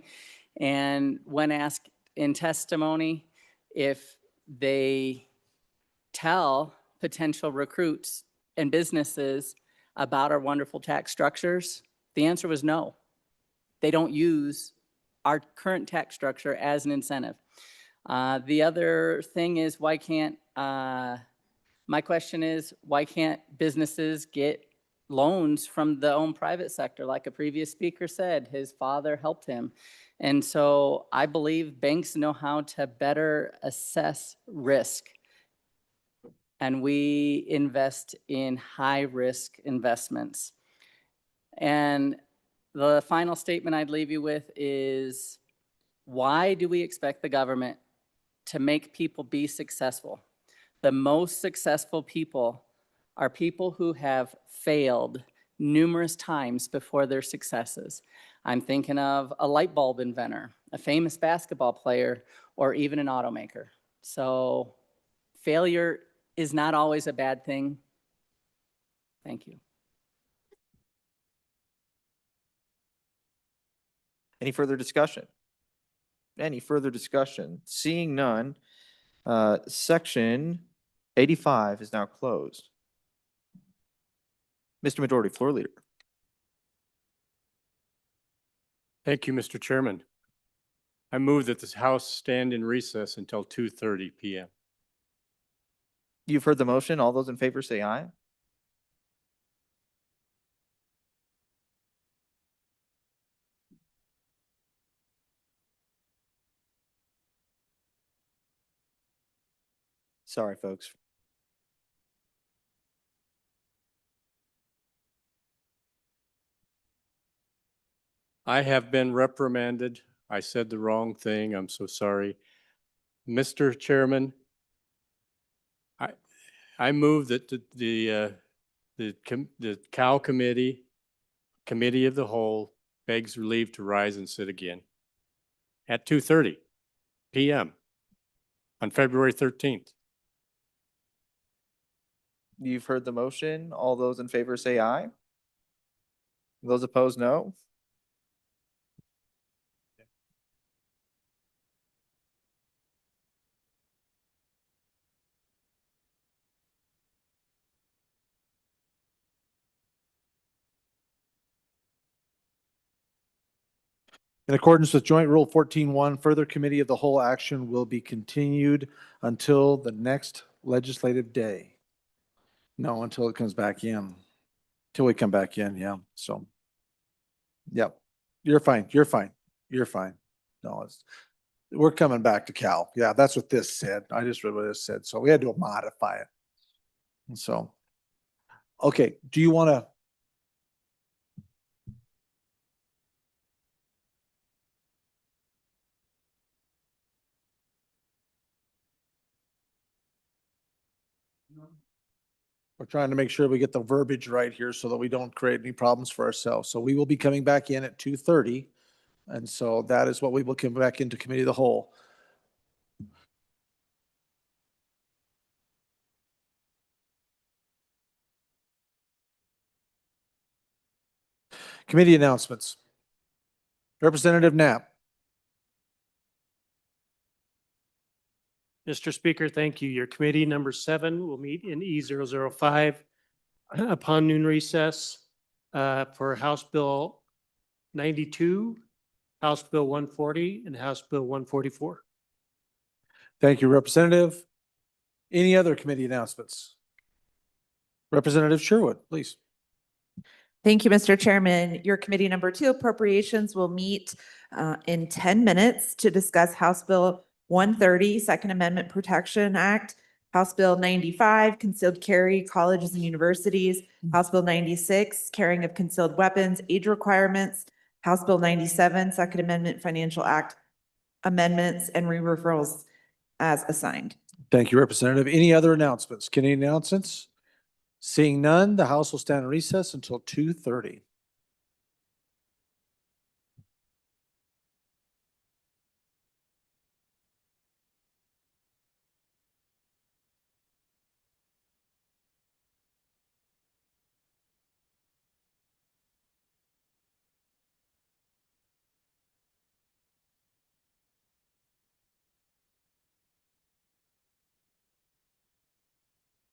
And when asked in testimony if they tell potential recruits and businesses about our wonderful tax structures, the answer was no. They don't use our current tax structure as an incentive. The other thing is, why can't, my question is, why can't businesses get loans from the own private sector? Like a previous speaker said, his father helped him. And so I believe banks know how to better assess risk. And we invest in high-risk investments. And the final statement I'd leave you with is, why do we expect the government to make people be successful? The most successful people are people who have failed numerous times before their successes. I'm thinking of a light bulb inventor, a famous basketball player, or even an automaker. So failure is not always a bad thing. Thank you. Any further discussion? Any further discussion? Seeing none, section 85 is now closed. Mr. Majority Floor Leader. Thank you, Mr. Chairman. I move that this House stand in recess until 2:30 p.m. You've heard the motion. All those in favor say aye. Sorry, folks. I have been reprimanded. I said the wrong thing. I'm so sorry. Mr. Chairman, I move that the Cow Committee of the Whole begs leave to rise and sit again at 2:30 p.m. on February 13th. You've heard the motion. All those in favor say aye. Those opposed, no. In accordance with Joint Rule 14-1, further committee of the whole action will be continued until the next legislative day. No, until it comes back in. Till we come back in, yeah, so. Yep, you're fine, you're fine, you're fine. No, we're coming back to Cal. Yeah, that's what this said. I just read what this said, so we had to modify it. And so, okay, do you want to? We're trying to make sure we get the verbiage right here so that we don't create any problems for ourselves. So we will be coming back in at 2:30. And so that is what we will come back into committee of the whole. Committee announcements. Representative Knapp. Mr. Speaker, thank you. Your committee number 7 will meet in E005 upon noon recess for House Bill 92, House Bill 140, and House Bill 144. Thank you, Representative. Any other committee announcements? Representative Sherwood, please. Thank you, Mr. Chairman. Your committee number 2 appropriations will meet in 10 minutes to discuss House Bill 130, Second Amendment Protection Act, House Bill 95, Concealed Carry Colleges and Universities, House Bill 96, Carrying of Concealed Weapons, Age Requirements, House Bill 97, Second Amendment Financial Act Amendments, and re-referrals as assigned. Thank you, Representative. Any other announcements? Committee announcements? Seeing none, the House will stand in recess until 2:30.